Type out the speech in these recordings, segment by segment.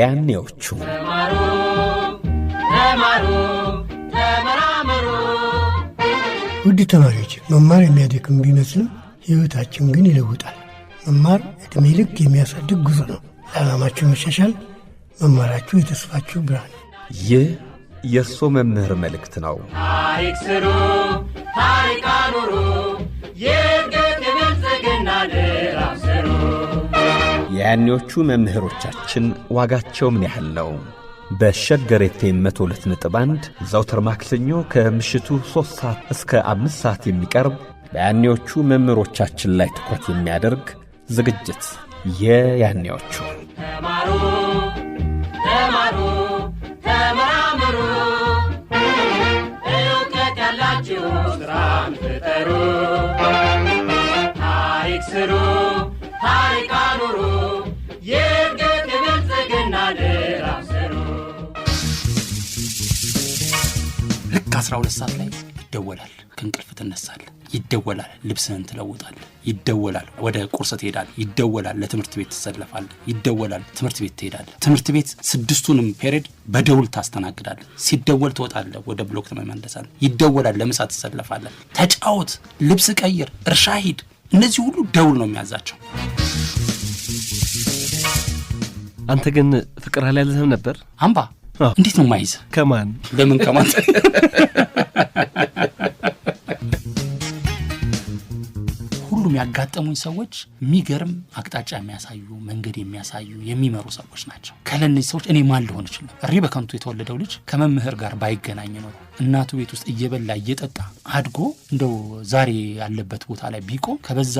ያኔዎቹ ውድ ተማሪዎች መማር የሚያደክም ቢመስልም ሕይወታችን ግን ይለውጣል። መማር ዕድሜ ልክ የሚያሳድግ ጉዞ ነው። ለዓላማችሁ መሻሻል መማራችሁ የተስፋችሁ ብርሃን። ይህ የእርሶ መምህር መልእክት ነው። ታሪክ ስሩ፣ ታሪክ አኑሩ፣ የእድገት የብልጽግና ድራፍ ስሩ። የያኔዎቹ መምህሮቻችን ዋጋቸው ምን ያህል ነው? በሸገር ኤፍኤም 102.1 ዘውትር ማክሰኞ ከምሽቱ 3 ሰዓት እስከ 5 ሰዓት የሚቀርብ በያኔዎቹ መምህሮቻችን ላይ ትኩረት የሚያደርግ ዝግጅት የያኔዎቹ። ተማሩ ተማሩ ተመራመሩ፣ ዕውቀት ያላችሁ ሥራን ፍጠሩ። ታሪክ ስሩ፣ ታሪክ አኑሩ፣ የእድገት የብልጽግና ድራፍ ስሩ። ልክ 12 ሰዓት ላይ ይደወላል። ከእንቅልፍ ትነሳለህ፣ ይደወላል። ልብስህን ትለውጣለህ፣ ይደወላል። ወደ ቁርስ ትሄዳለህ፣ ይደወላል። ለትምህርት ቤት ትሰለፋለህ፣ ይደወላል። ትምህርት ቤት ትሄዳለህ። ትምህርት ቤት 6ቱንም ፔሪድ በደውል ታስተናግዳለህ። ሲደወል ትወጣለህ፣ ወደ ብሎክ ትመለሳለህ። ይደወላል። ለምሳ ትሰለፋለህ። ተጫወት፣ ልብስ ቀይር፣ እርሻ ሂድ። እነዚህ ሁሉ ደውል ነው የሚያዛቸው። አንተ ግን ፍቅር አልያዘህም ነበር? አምባ እንዴት ነው ማይዝ? ከማን ለምን ከማን? ሁሉም ያጋጠሙኝ ሰዎች የሚገርም አቅጣጫ የሚያሳዩ፣ መንገድ የሚያሳዩ፣ የሚመሩ ሰዎች ናቸው። ከለነዚህ ሰዎች እኔ ማን ልሆን እችላለሁ? እሪ በከንቱ የተወለደው ልጅ ከመምህር ጋር ባይገናኝ ነው እናቱ ቤት ውስጥ እየበላ እየጠጣ አድጎ እንደው ዛሬ ያለበት ቦታ ላይ ቢቆም ከበዛ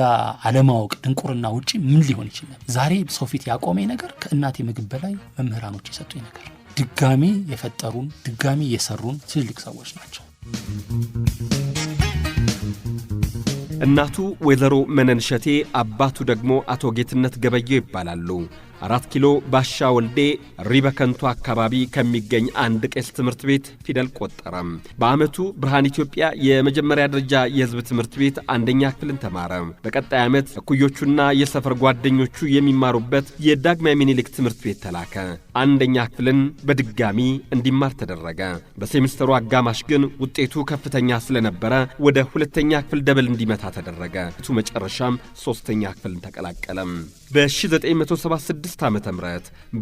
አለማወቅ ድንቁርና ውጪ ምን ሊሆን ይችላል? ዛሬ ሰው ፊት ያቆመኝ ነገር ከእናቴ ምግብ በላይ መምህራኖች የሰጡኝ ነገር ነው። ድጋሚ የፈጠሩን ድጋሚ የሰሩን ትልቅ ሰዎች ናቸው። እናቱ ወይዘሮ መነንሸቴ፣ አባቱ ደግሞ አቶ ጌትነት ገበየው ይባላሉ። 4 ኪሎ ባሻ ወልዴ ሪበከንቱ አካባቢ ከሚገኝ አንድ ቄስ ትምህርት ቤት ፊደል ቆጠረም። በአመቱ ብርሃን ኢትዮጵያ የመጀመሪያ ደረጃ የሕዝብ ትምህርት ቤት 1ኛ ክፍልን ተማረ። በቀጣይ ዓመት እኩዮቹና የሰፈር ጓደኞቹ የሚማሩበት የዳግማዊ ምኒልክ ትምህርት ቤት ተላከ። 1ኛ ክፍልን በድጋሚ እንዲማር ተደረገ። በሴሚስተሩ አጋማሽ ግን ውጤቱ ከፍተኛ ስለነበረ ወደ 2ኛ ክፍል ደብል እንዲመታ ተደረገ። መጨረሻም 3ኛ ክፍልን ተቀላቀለም። በ1976 ዓ.ም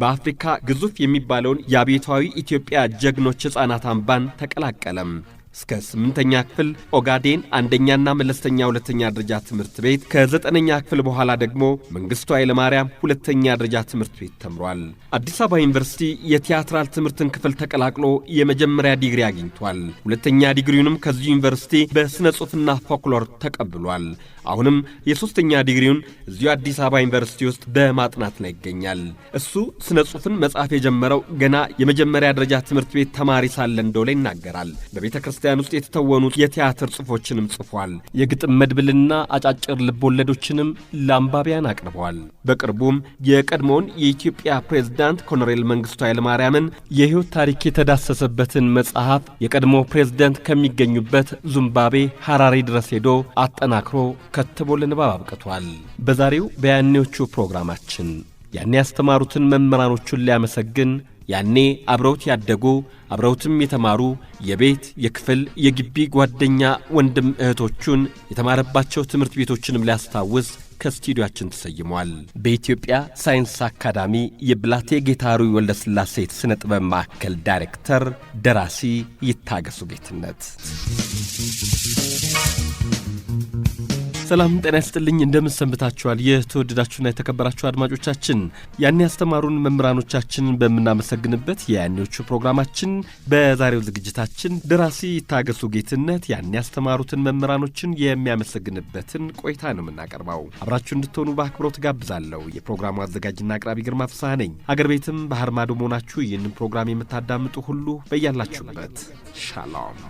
በአፍሪካ ግዙፍ የሚባለውን የአብዮታዊ ኢትዮጵያ ጀግኖች ሕፃናት አምባን ተቀላቀለም። እስከ 8ኛ ክፍል ኦጋዴን 1ኛና መለስተኛ 2ኛ ደረጃ ትምህርት ቤት፣ ከ9ኛ ክፍል በኋላ ደግሞ መንግስቱ ኃይለማርያም 2ኛ ደረጃ ትምህርት ቤት ተምሯል። አዲስ አበባ ዩኒቨርሲቲ የቲያትራል ትምህርትን ክፍል ተቀላቅሎ የመጀመሪያ ዲግሪ አግኝቷል። 2ኛ ዲግሪውንም ከዚህ ዩኒቨርሲቲ በስነ ጽሑፍና ፎክሎር ተቀብሏል። አሁንም የ3ኛ ዲግሪውን እዚሁ አዲስ አበባ ዩኒቨርሲቲ ውስጥ በማጥናት ላይ ይገኛል። እሱ ስነ ጽሑፍን መጻፍ የጀመረው ገና የመጀመሪያ ደረጃ ትምህርት ቤት ተማሪ ሳለ እንደሆነ ይናገራል። በቤተ ክርስቲያን ውስጥ የተተወኑ የቲያትር ጽሑፎችንም ጽፏል። የግጥም መድብልና አጫጭር ልቦለዶችንም ለአንባቢያን አቅርበዋል። በቅርቡም የቀድሞውን የኢትዮጵያ ፕሬዝዳንት ኮሎኔል መንግስቱ ኃይለማርያምን የሕይወት ታሪክ የተዳሰሰበትን መጽሐፍ የቀድሞ ፕሬዝዳንት ከሚገኙበት ዙምባቤ ሐራሪ ድረስ ሄዶ አጠናክሮ ከትቦ ለንባብ አብቅቷል። በዛሬው በያኔዎቹ ፕሮግራማችን ያኔ ያስተማሩትን መምህራኖቹን ሊያመሰግን ያኔ አብረውት ያደጉ አብረውትም የተማሩ የቤት የክፍል የግቢ ጓደኛ ወንድም እህቶቹን የተማረባቸው ትምህርት ቤቶችንም ሊያስታውስ ከስቱዲዮአችን ተሰይሟል። በኢትዮጵያ ሳይንስ አካዳሚ የብላቴ ጌታሩ ወልደስላሴ ስነ ጥበብ ማዕከል ዳይሬክተር ደራሲ ይታገሱ ጌትነት። ሰላም ጤና ይስጥልኝ። እንደምን ሰንብታችኋል? የተወደዳችሁና የተከበራችሁ አድማጮቻችን ያኔ ያስተማሩን መምህራኖቻችንን በመናመሰግንበት የያኔዎቹ ፕሮግራማችን በዛሬው ዝግጅታችን ደራሲ ይታገሱ ጌትነት ያኔ ያስተማሩትን መምህራኖችን የሚያመሰግንበትን ቆይታ ነው የምናቀርበው። አብራችሁ እንድትሆኑ በአክብሮት ጋብዛለሁ። የፕሮግራሙ አዘጋጅና አቅራቢ ግርማ ፍስሐ ነኝ። አገር ቤትም ባህር ማዶ ሆናችሁ ይህንን ፕሮግራም የምታዳምጡ ሁሉ በያላችሁበት ሻሎም።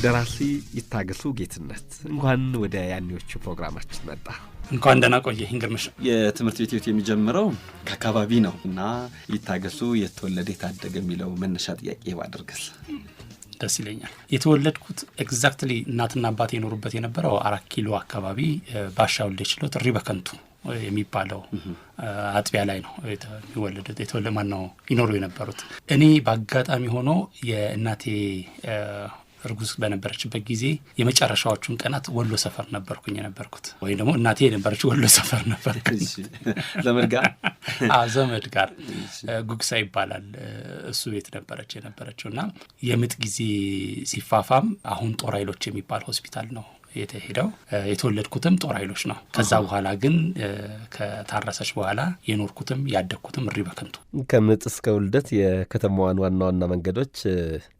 ደራሲ ይታገሱ ጌትነት እንኳን ወደ ያኔዎቹ ፕሮግራማችን መጣ። እንኳን ደህና ቆየህ ግርምሽ። የትምህርት ቤት የሚጀምረው ከአካባቢ ነው እና ይታገሱ የተወለደ የታደገ የሚለው መነሻ ጥያቄ ባደርግስ ደስ ይለኛል። የተወለድኩት ኤግዛክትሊ እናትና አባቴ የኖሩበት የነበረው 4 ኪሎ አካባቢ ባሻ ወልዴ ችሎት ሪበከንቱ የሚባለው አጥቢያ ላይ ነው የተወለደ ማን ነው ይኖሩ የነበሩት። እኔ በአጋጣሚ ሆኖ የእናቴ እርጉዝ በነበረችበት ጊዜ የመጨረሻዎቹን ቀናት ወሎ ሰፈር ነበርኩኝ የነበርኩት፣ ወይ ደግሞ እናቴ የነበረችው ወሎ ሰፈር ነበርኩኝ። ዘመድ ጋር ጉግሳ ይባላል እሱ ቤት ነበረች የነበረችው እና የምጥ ጊዜ ሲፋፋም አሁን ጦር ኃይሎች የሚባል ሆስፒታል ነው የተሄደው። የተወለድኩትም ጦር ኃይሎች ነው። ከዛ በኋላ ግን ከታረሰች በኋላ የኖርኩትም ያደግኩትም እሪ በከንቱ። ከምጥ እስከ ውልደት የከተማዋን ዋና ዋና መንገዶች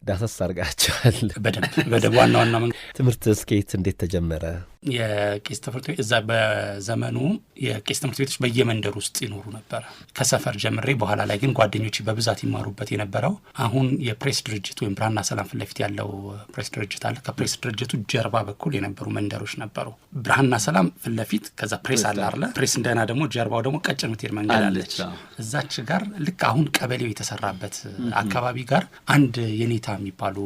ዳሰስ አድርጋቸዋል። በደንብ ዋና ዋና መንገድ። ትምህርት እስከየት እንዴት ተጀመረ? የቄስ ትምህርት ቤት እዛ በዘመኑ የቄስ ትምህርት ቤቶች በየመንደር ውስጥ ይኖሩ ነበር ከሰፈር ጀምሬ። በኋላ ላይ ግን ጓደኞች በብዛት ይማሩበት የነበረው አሁን የፕሬስ ድርጅት ወይም ብርሃንና ሰላም ፊት ለፊት ያለው ፕሬስ ድርጅት አለ። ከፕሬስ ድርጅቱ ጀርባ በኩል የነበሩ መንደሮች ነበሩ። ብርሃንና ሰላም ፊት ለፊት፣ ከዛ ፕሬስ አለ አይደል? ፕሬስ እንደና ደግሞ ጀርባው ደግሞ ቀጭን ምትሄድ መንገድ አለች። እዛች ጋር ልክ አሁን ቀበሌው የተሰራበት አካባቢ ጋር አንድ የኔታ የሚባሉ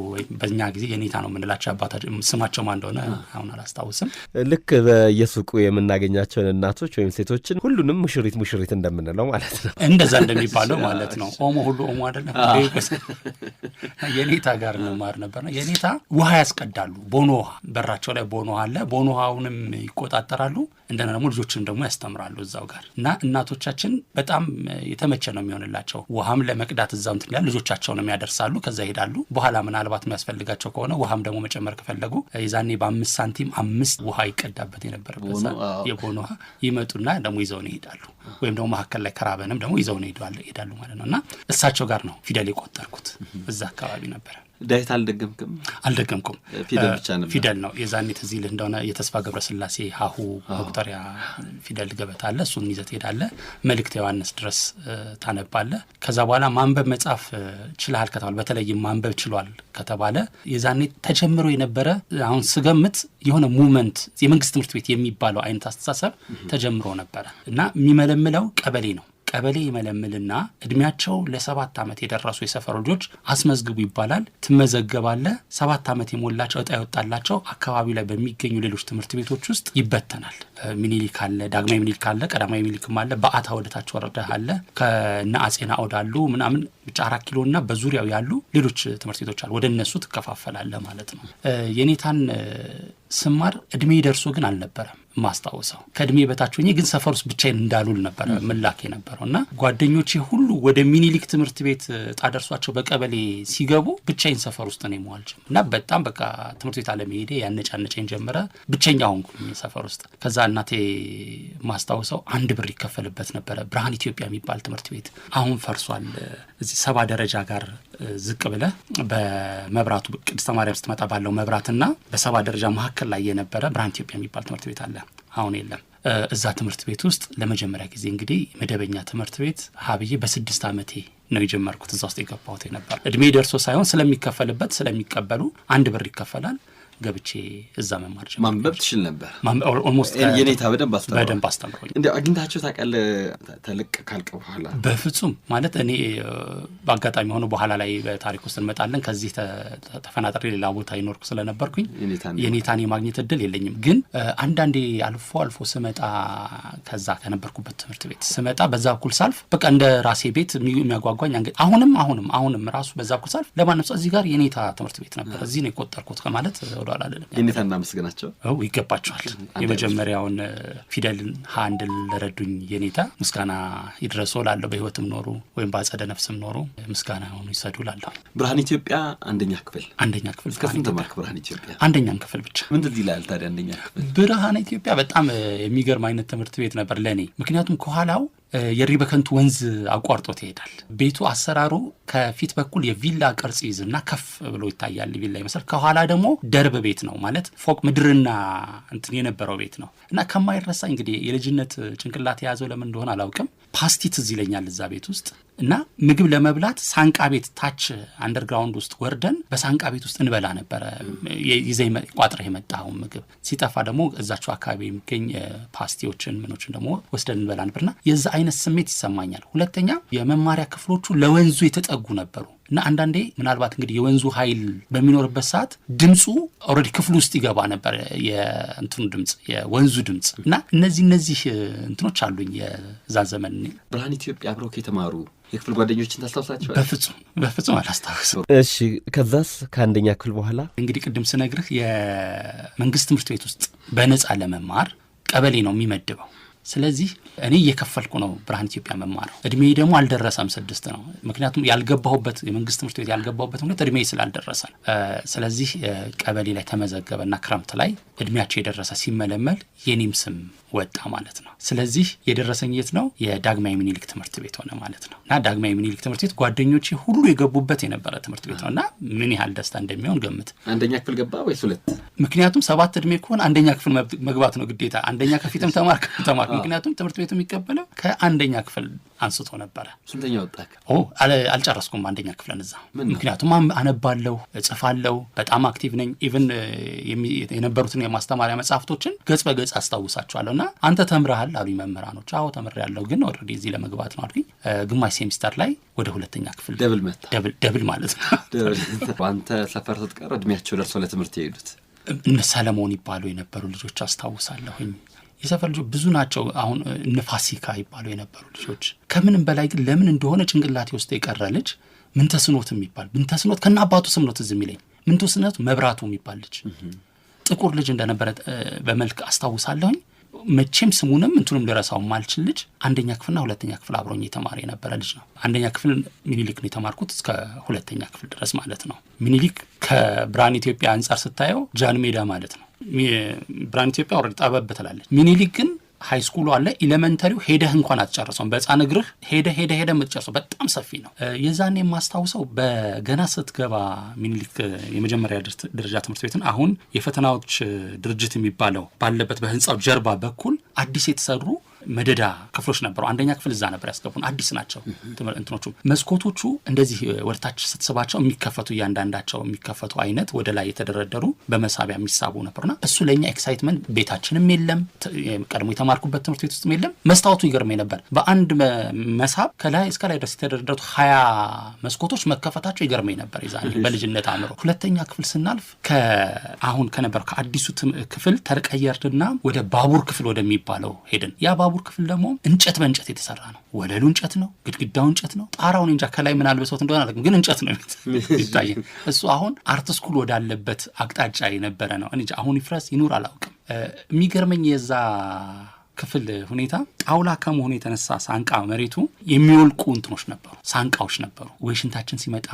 በእኛ ጊዜ የኔታ ነው የምንላቸው አባታችን፣ ስማቸው ማን እንደሆነ አሁን አላስታውስም። ልክ በየሱቁ የምናገኛቸውን እናቶች ወይም ሴቶችን ሁሉንም ሙሽሪት እንደምንለው ማለት ነው። እንደዛ እንደሚባለው ማለት ነው። ኦሞ ሁሉ ኦሞ አይደለም። የኔታ ጋር እንማር ነበርና የኔታ ውሃ ያስቀዳሉ። ቦኖ ውሃ በራቸው ላይ ቦኖ ውሃ አለ። ቦኖ ውሃውንም ይቆጣጠራሉ። እንደና ደግሞ ልጆችን ደግሞ ያስተምራሉ እዛው ጋር እና እናቶቻችን በጣም የተመቸ ነው የሚሆንላቸው። ውሃም ለመቅዳት እዛው እንትን ያለ ልጆቻቸውንም ያደርሳሉ። ከዛ ይሄዳሉ። በኋላ ምናልባት የሚያስፈልጋቸው ከሆነ ውሃም ደግሞ መጨመር ከፈለጉ የዛኔ በ5 ሳንቲም 5 ውሃ ይቀዳበት የነበረበት የቦኖ ውሃ ይመጡና ደግሞ ይዘውን ይሄዳሉ። ወይም ደግሞ መካከል ላይ ከራበንም ደግሞ ይዘውን ይሄዳሉ ማለት ነው። እና እሳቸው ጋር ነው ፊደል የቆጠርኩት። እዛ አካባቢ ነበር። ዳዊት አልደገምኩም? ፊደል ብቻ ነበር። ፊደል ነው የዛኔ ትዝ ይልህ እንደሆነ የተስፋ ገብረስላሴ ሀሁ መቁጠሪያ ፊደል ገበታ አለ። እሱን ይዘት ሄዳለ መልእክተ ዮሐንስ ድረስ ታነባለ። ከዛ በኋላ ማንበብ መጻፍ ችላል ከተባለ በተለይም ማንበብ ችሏል ከተባለ የዛኔ ተጀምሮ የነበረ አሁን ስገምት የሆነ ሙቭመንት የመንግስት ትምህርት ቤት የሚባለው አይነት አስተሳሰብ ተጀምሮ ነበረ እና የሚመለምለው ቀበሌ ነው። ቀበሌ ይመለምልና እድሜያቸው ለ7 ዓመት የደረሱ የሰፈር ልጆች አስመዝግቡ ይባላል። ትመዘገባለ። 7 ዓመት የሞላቸው እጣ ይወጣላቸው አካባቢ ላይ በሚገኙ ሌሎች ትምህርት ቤቶች ውስጥ ይበተናል። ሚኒሊክ አለ፣ ዳግማዊ ሚኒሊክ አለ፣ ቀዳማዊ ሚኒሊክም አለ፣ በአታ ወደታች ወረዳ አለ፣ ከነ አጼና አውዳሉ ምናምን ብቻ 4 ኪሎና በዙሪያው ያሉ ሌሎች ትምህርት ቤቶች አሉ። ወደ እነሱ ትከፋፈላለ ማለት ነው። የኔታን ስማር እድሜ ደርሶ ግን አልነበረም ማስታወሰው። ከእድሜ በታች ሆኜ ግን ሰፈር ውስጥ ብቻዬን እንዳሉል ነበር ምላክ የነበረው እና ጓደኞቼ ሁሉ ወደ ሚኒሊክ ትምህርት ቤት እጣ ደርሷቸው በቀበሌ ሲገቡ ብቻዬን ሰፈር ውስጥ ነው የመዋልጅ እና በጣም በቃ ትምህርት ቤት አለመሄዴ ያነጫነጨኝ ጀመረ። ብቸኛ ሆንኩኝ ሰፈር ውስጥ። ከዛ እናቴ ማስታወሰው 1 ብር ይከፈልበት ነበረ ብርሃን ኢትዮጵያ የሚባል ትምህርት ቤት አሁን ፈርሷል። እዚህ 7 ደረጃ ጋር ዝቅ ብለ በመብራቱ ቅድስተ ማርያም ስትመጣ ባለው መብራትና በ7 ደረጃ መካከል ላይ የነበረ ብርሃን ኢትዮጵያ የሚባል ትምህርት ቤት አለ። አሁን የለም። እዛ ትምህርት ቤት ውስጥ ለመጀመሪያ ጊዜ እንግዲህ መደበኛ ትምህርት ቤት ሀብዬ በ6 ዓመቴ ነው የጀመርኩት። እዛ ውስጥ የገባሁት ነበር። እድሜ ደርሶ ሳይሆን ስለሚከፈልበት ስለሚቀበሉ 1 ብር ይከፈላል። ገብቼ እዛ መማር ጀመርኩ። ማንበብ ትችል ነበር? ኦልሞስት የኔታ በደንብ አስተምሮኝ። እንዴ አግኝታችሁ ታውቃለህ? ተለቅ ካልቀ በኋላ በፍጹም ማለት እኔ በአጋጣሚ ሆኖ በኋላ ላይ በታሪክ ውስጥ እንመጣለን። ከዚህ ተፈናጥሬ ሌላ ቦታ ይኖርኩ ስለነበርኩኝ የኔታን የማግኘት እድል የለኝም። ግን አንዳንዴ አልፎ ስመጣ ከዛ ከነበርኩበት ትምህርት ቤት ስመጣ በዛ በኩል ሳልፍ በቃ እንደ ራሴ ቤት የሚያጓጓኝ አሁንም ራሱ በዛ በኩል ሳልፍ ለማንም ሰው እዚህ ጋር የኔታ ትምህርት ቤት ነበር እዚህ ነው የቆጠርኩት ከማለት የኔታ እናመስግናቸው ይገባቸዋል። የመጀመሪያውን ፊደልን ሀ ለረዱኝ የኔታ ምስጋና ይድረሰው ላለው በህይወትም ኖሩ ወይም በአጸደ ነፍስም ኖሩ ምስጋናውን ይሰዱ ላለው። ብርሃን ኢትዮጵያ አንደኛ ክፍል እስከ ስንት ተማርክ? ብርሃን ኢትዮጵያ አንደኛም ክፍል ብቻ። ምንድን ይላል ታዲያ አንደኛ ክፍል? ብርሃን ኢትዮጵያ በጣም የሚገርም አይነት ትምህርት ቤት ነበር ለኔ። ምክንያቱም ከኋላው የሪ በከንቱ ወንዝ አቋርጦት ይሄዳል። ቤቱ አሰራሩ ከፊት በኩል የቪላ ቅርጽ ይዝና ከፍ ብሎ ይታያል። ቪላ ይመስል ከኋላ ደግሞ ደርብ ቤት ነው ማለት ፎቅ ምድርና እንትን የነበረው ቤት ነው እና ከማይረሳ እንግዲህ የልጅነት ጭንቅላት የያዘው ለምን እንደሆነ አላውቅም። ፓስቲት እዚህ ይለኛል እዛ ቤት ውስጥ እና ምግብ ለመብላት ሳንቃ ቤት ታች አንደርግራውንድ ውስጥ ወርደን በሳንቃ ቤት ውስጥ እንበላ ነበረ። ይዘይ ቋጥረህ የመጣው ምግብ ሲጠፋ ደግሞ እዛቸው አካባቢ የሚገኝ ፓስቲዎችን ምኖችን ደግሞ ወስደን እንበላ ነበርና የዛ አይነት ስሜት ይሰማኛል። ሁለተኛ የመማሪያ ክፍሎቹ ለወንዙ የተጠጉ ነበሩ እና አንዳንዴ ምናልባት እንግዲህ የወንዙ ኃይል በሚኖርበት ሰዓት ድምፁ ኦልሬዲ ክፍል ውስጥ ይገባ ነበር፣ የእንትኑ ድምፅ የወንዙ ድምፅ እና እነዚህ እንትኖች አሉኝ የዛ ዘመን። ብርሃን ኢትዮጵያ አብረው የተማሩ የክፍል ጓደኞችን ታስታውሳቸዋል? በፍጹም አላስታውስም። እሺ ከዛስ ከአንደኛ ክፍል በኋላ እንግዲህ ቅድም ስነግርህ የመንግስት ትምህርት ቤት ውስጥ በነፃ ለመማር ቀበሌ ነው የሚመድበው። ስለዚህ እኔ እየከፈልኩ ነው ብርሃን ኢትዮጵያ መማረው። እድሜ ደግሞ አልደረሰም 6 ነው። ምክንያቱም ያልገባሁበት የመንግስት ትምህርት ቤት ያልገባሁበት ሁኔታ እድሜ ስላልደረሰ ነው። ስለዚህ ቀበሌ ላይ ተመዘገበና ክረምት ላይ እድሜያቸው የደረሰ ሲመለመል የኔም ስም ወጣ ማለት ነው። ስለዚህ የደረሰኝ የት ነው? የዳግማዊ ምኒልክ ትምህርት ቤት ሆነ ማለት ነው። እና ዳግማዊ ምኒልክ ትምህርት ቤት ጓደኞቼ ሁሉ የገቡበት የነበረ ትምህርት ቤት ነው እና ምን ያህል ደስታ እንደሚሆን ገምት። አንደኛ ክፍል ገባ ወይስ 2? ምክንያቱም 7 እድሜ ከሆነ አንደኛ ክፍል መግባት ነው ግዴታ። አንደኛ ከፊትም ተማርክ። ምክንያቱም ትምህርት ቤቱ የሚቀበለው ከአንደኛ ክፍል አንስቶ ነበረ። ስንተኛ ወጣክ? አልጨረስኩም አንደኛ ክፍልን እዛ። ምክንያቱም አነባለሁ፣ እጽፋለሁ፣ በጣም አክቲቭ ነኝ። ኢቭን የነበሩትን የማስተማሪያ መጽሐፍቶችን ገጽ በገጽ አስታውሳቸዋለሁ። እና አንተ ተምረሃል አሉኝ መምህራኖች። አዎ ተምሬያለሁ፣ ግን ኦልሬዲ እዚህ ለመግባት ነው አሉኝ። ግማሽ ሴሚስተር ላይ ወደ 2ኛ ክፍል ደብል ማለት ነው። አንተ ሰፈር ስትቀር እድሜያቸው ደርሶ ለትምህርት የሄዱት እነ ሰለሞን ይባሉ የነበሩ ልጆች አስታውሳለሁኝ። የሰፈር ልጆች ብዙ ናቸው። አሁን እነ ፋሲካ ይባሉ የነበሩ ልጆች። ከምንም በላይ ግን ለምን እንደሆነ ጭንቅላቴ ውስጥ የቀረ ልጅ ምንተስኖት የሚባል ምንተስኖት ከና አባቱ ስም ነው ትዝ የሚለኝ። ምንተስኖት መብራቱ የሚባል ልጅ ጥቁር ልጅ እንደነበረ በመልክ አስታውሳለሁኝ። መቼም ስሙንም እንትኑም ልረሳው ማልችል ልጅ አንደኛ ክፍልና 2ኛ ክፍል አብሮኝ የተማረ የነበረ ልጅ ነው። አንደኛ ክፍል ሚኒሊክ ነው የተማርኩት እስከ 2ኛ ክፍል ድረስ ማለት ነው። ሚኒሊክ ከብርሃን ኢትዮጵያ አንጻር ስታየው ጃን ሜዳ ማለት ነው። ብርሃን ኢትዮጵያ ወረድ ጠበብ ትላለች። ሚኒሊክ ግን ሃይ ስኩሉ አለ። ኤሌመንተሪው ሄደህ እንኳን አትጨርሰውም። በሕፃን እግርህ ሄደህ የምትጨርሰው በጣም ሰፊ ነው። የዛኔ የማስታውሰው በገና ስትገባ ሚኒሊክ የመጀመሪያ ደረጃ ትምህርት ቤትን አሁን የፈተናዎች ድርጅት የሚባለው ባለበት በህንጻው ጀርባ በኩል አዲስ የተሰሩ መደዳ ክፍሎች ነበሩ። አንደኛ ክፍል እዛ ነበር ያስገቡን። አዲስ ናቸው እንትኖቹ። መስኮቶቹ እንደዚህ ወደታች ስትስባቸው የሚከፈቱ እያንዳንዳቸው የሚከፈቱ አይነት ወደ ላይ የተደረደሩ በመሳቢያ የሚሳቡ ነበርና እሱ ለኛ ኤክሳይትመንት ቤታችንም የለም፣ ቀድሞ የተማርኩበት ትምህርት ቤት ውስጥም የለም። መስታወቱ ይገርመኝ ነበር። በአንድ መሳብ ከላይ እስከ ላይ ድረስ የተደረደሩት 20 መስኮቶች መከፈታቸው ይገርመኝ ነበር የዛኔ በልጅነት አምሮ። 2ኛ ክፍል ስናልፍ አሁን ከነበረው ከአዲሱ ክፍል ተቀየርንና ወደ ባቡር ክፍል ወደሚባለው ሄድን። ያ ባቡር ክፍል ደግሞ እንጨት በእንጨት የተሰራ ነው። ወለሉ እንጨት ነው፣ ግድግዳው እንጨት ነው። ጣራውን እንጃ ከላይ ምን አልበሰውት እንደሆነ አላውቅም፣ ግን እንጨት ነው ይታያል። እሱ አሁን አርት ስኩል ወዳለበት አቅጣጫ የነበረ ነው። እንጃ አሁን ይፍረስ ይኑር አላውቅም። የሚገርመኝ የዛ ክፍል ሁኔታ ጣውላ ከመሆኑ የተነሳ ሳንቃ መሬቱ የሚወልቁ እንትኖች ነበሩ፣ ሳንቃዎች ነበሩ። ወይ ሽንታችን ሲመጣ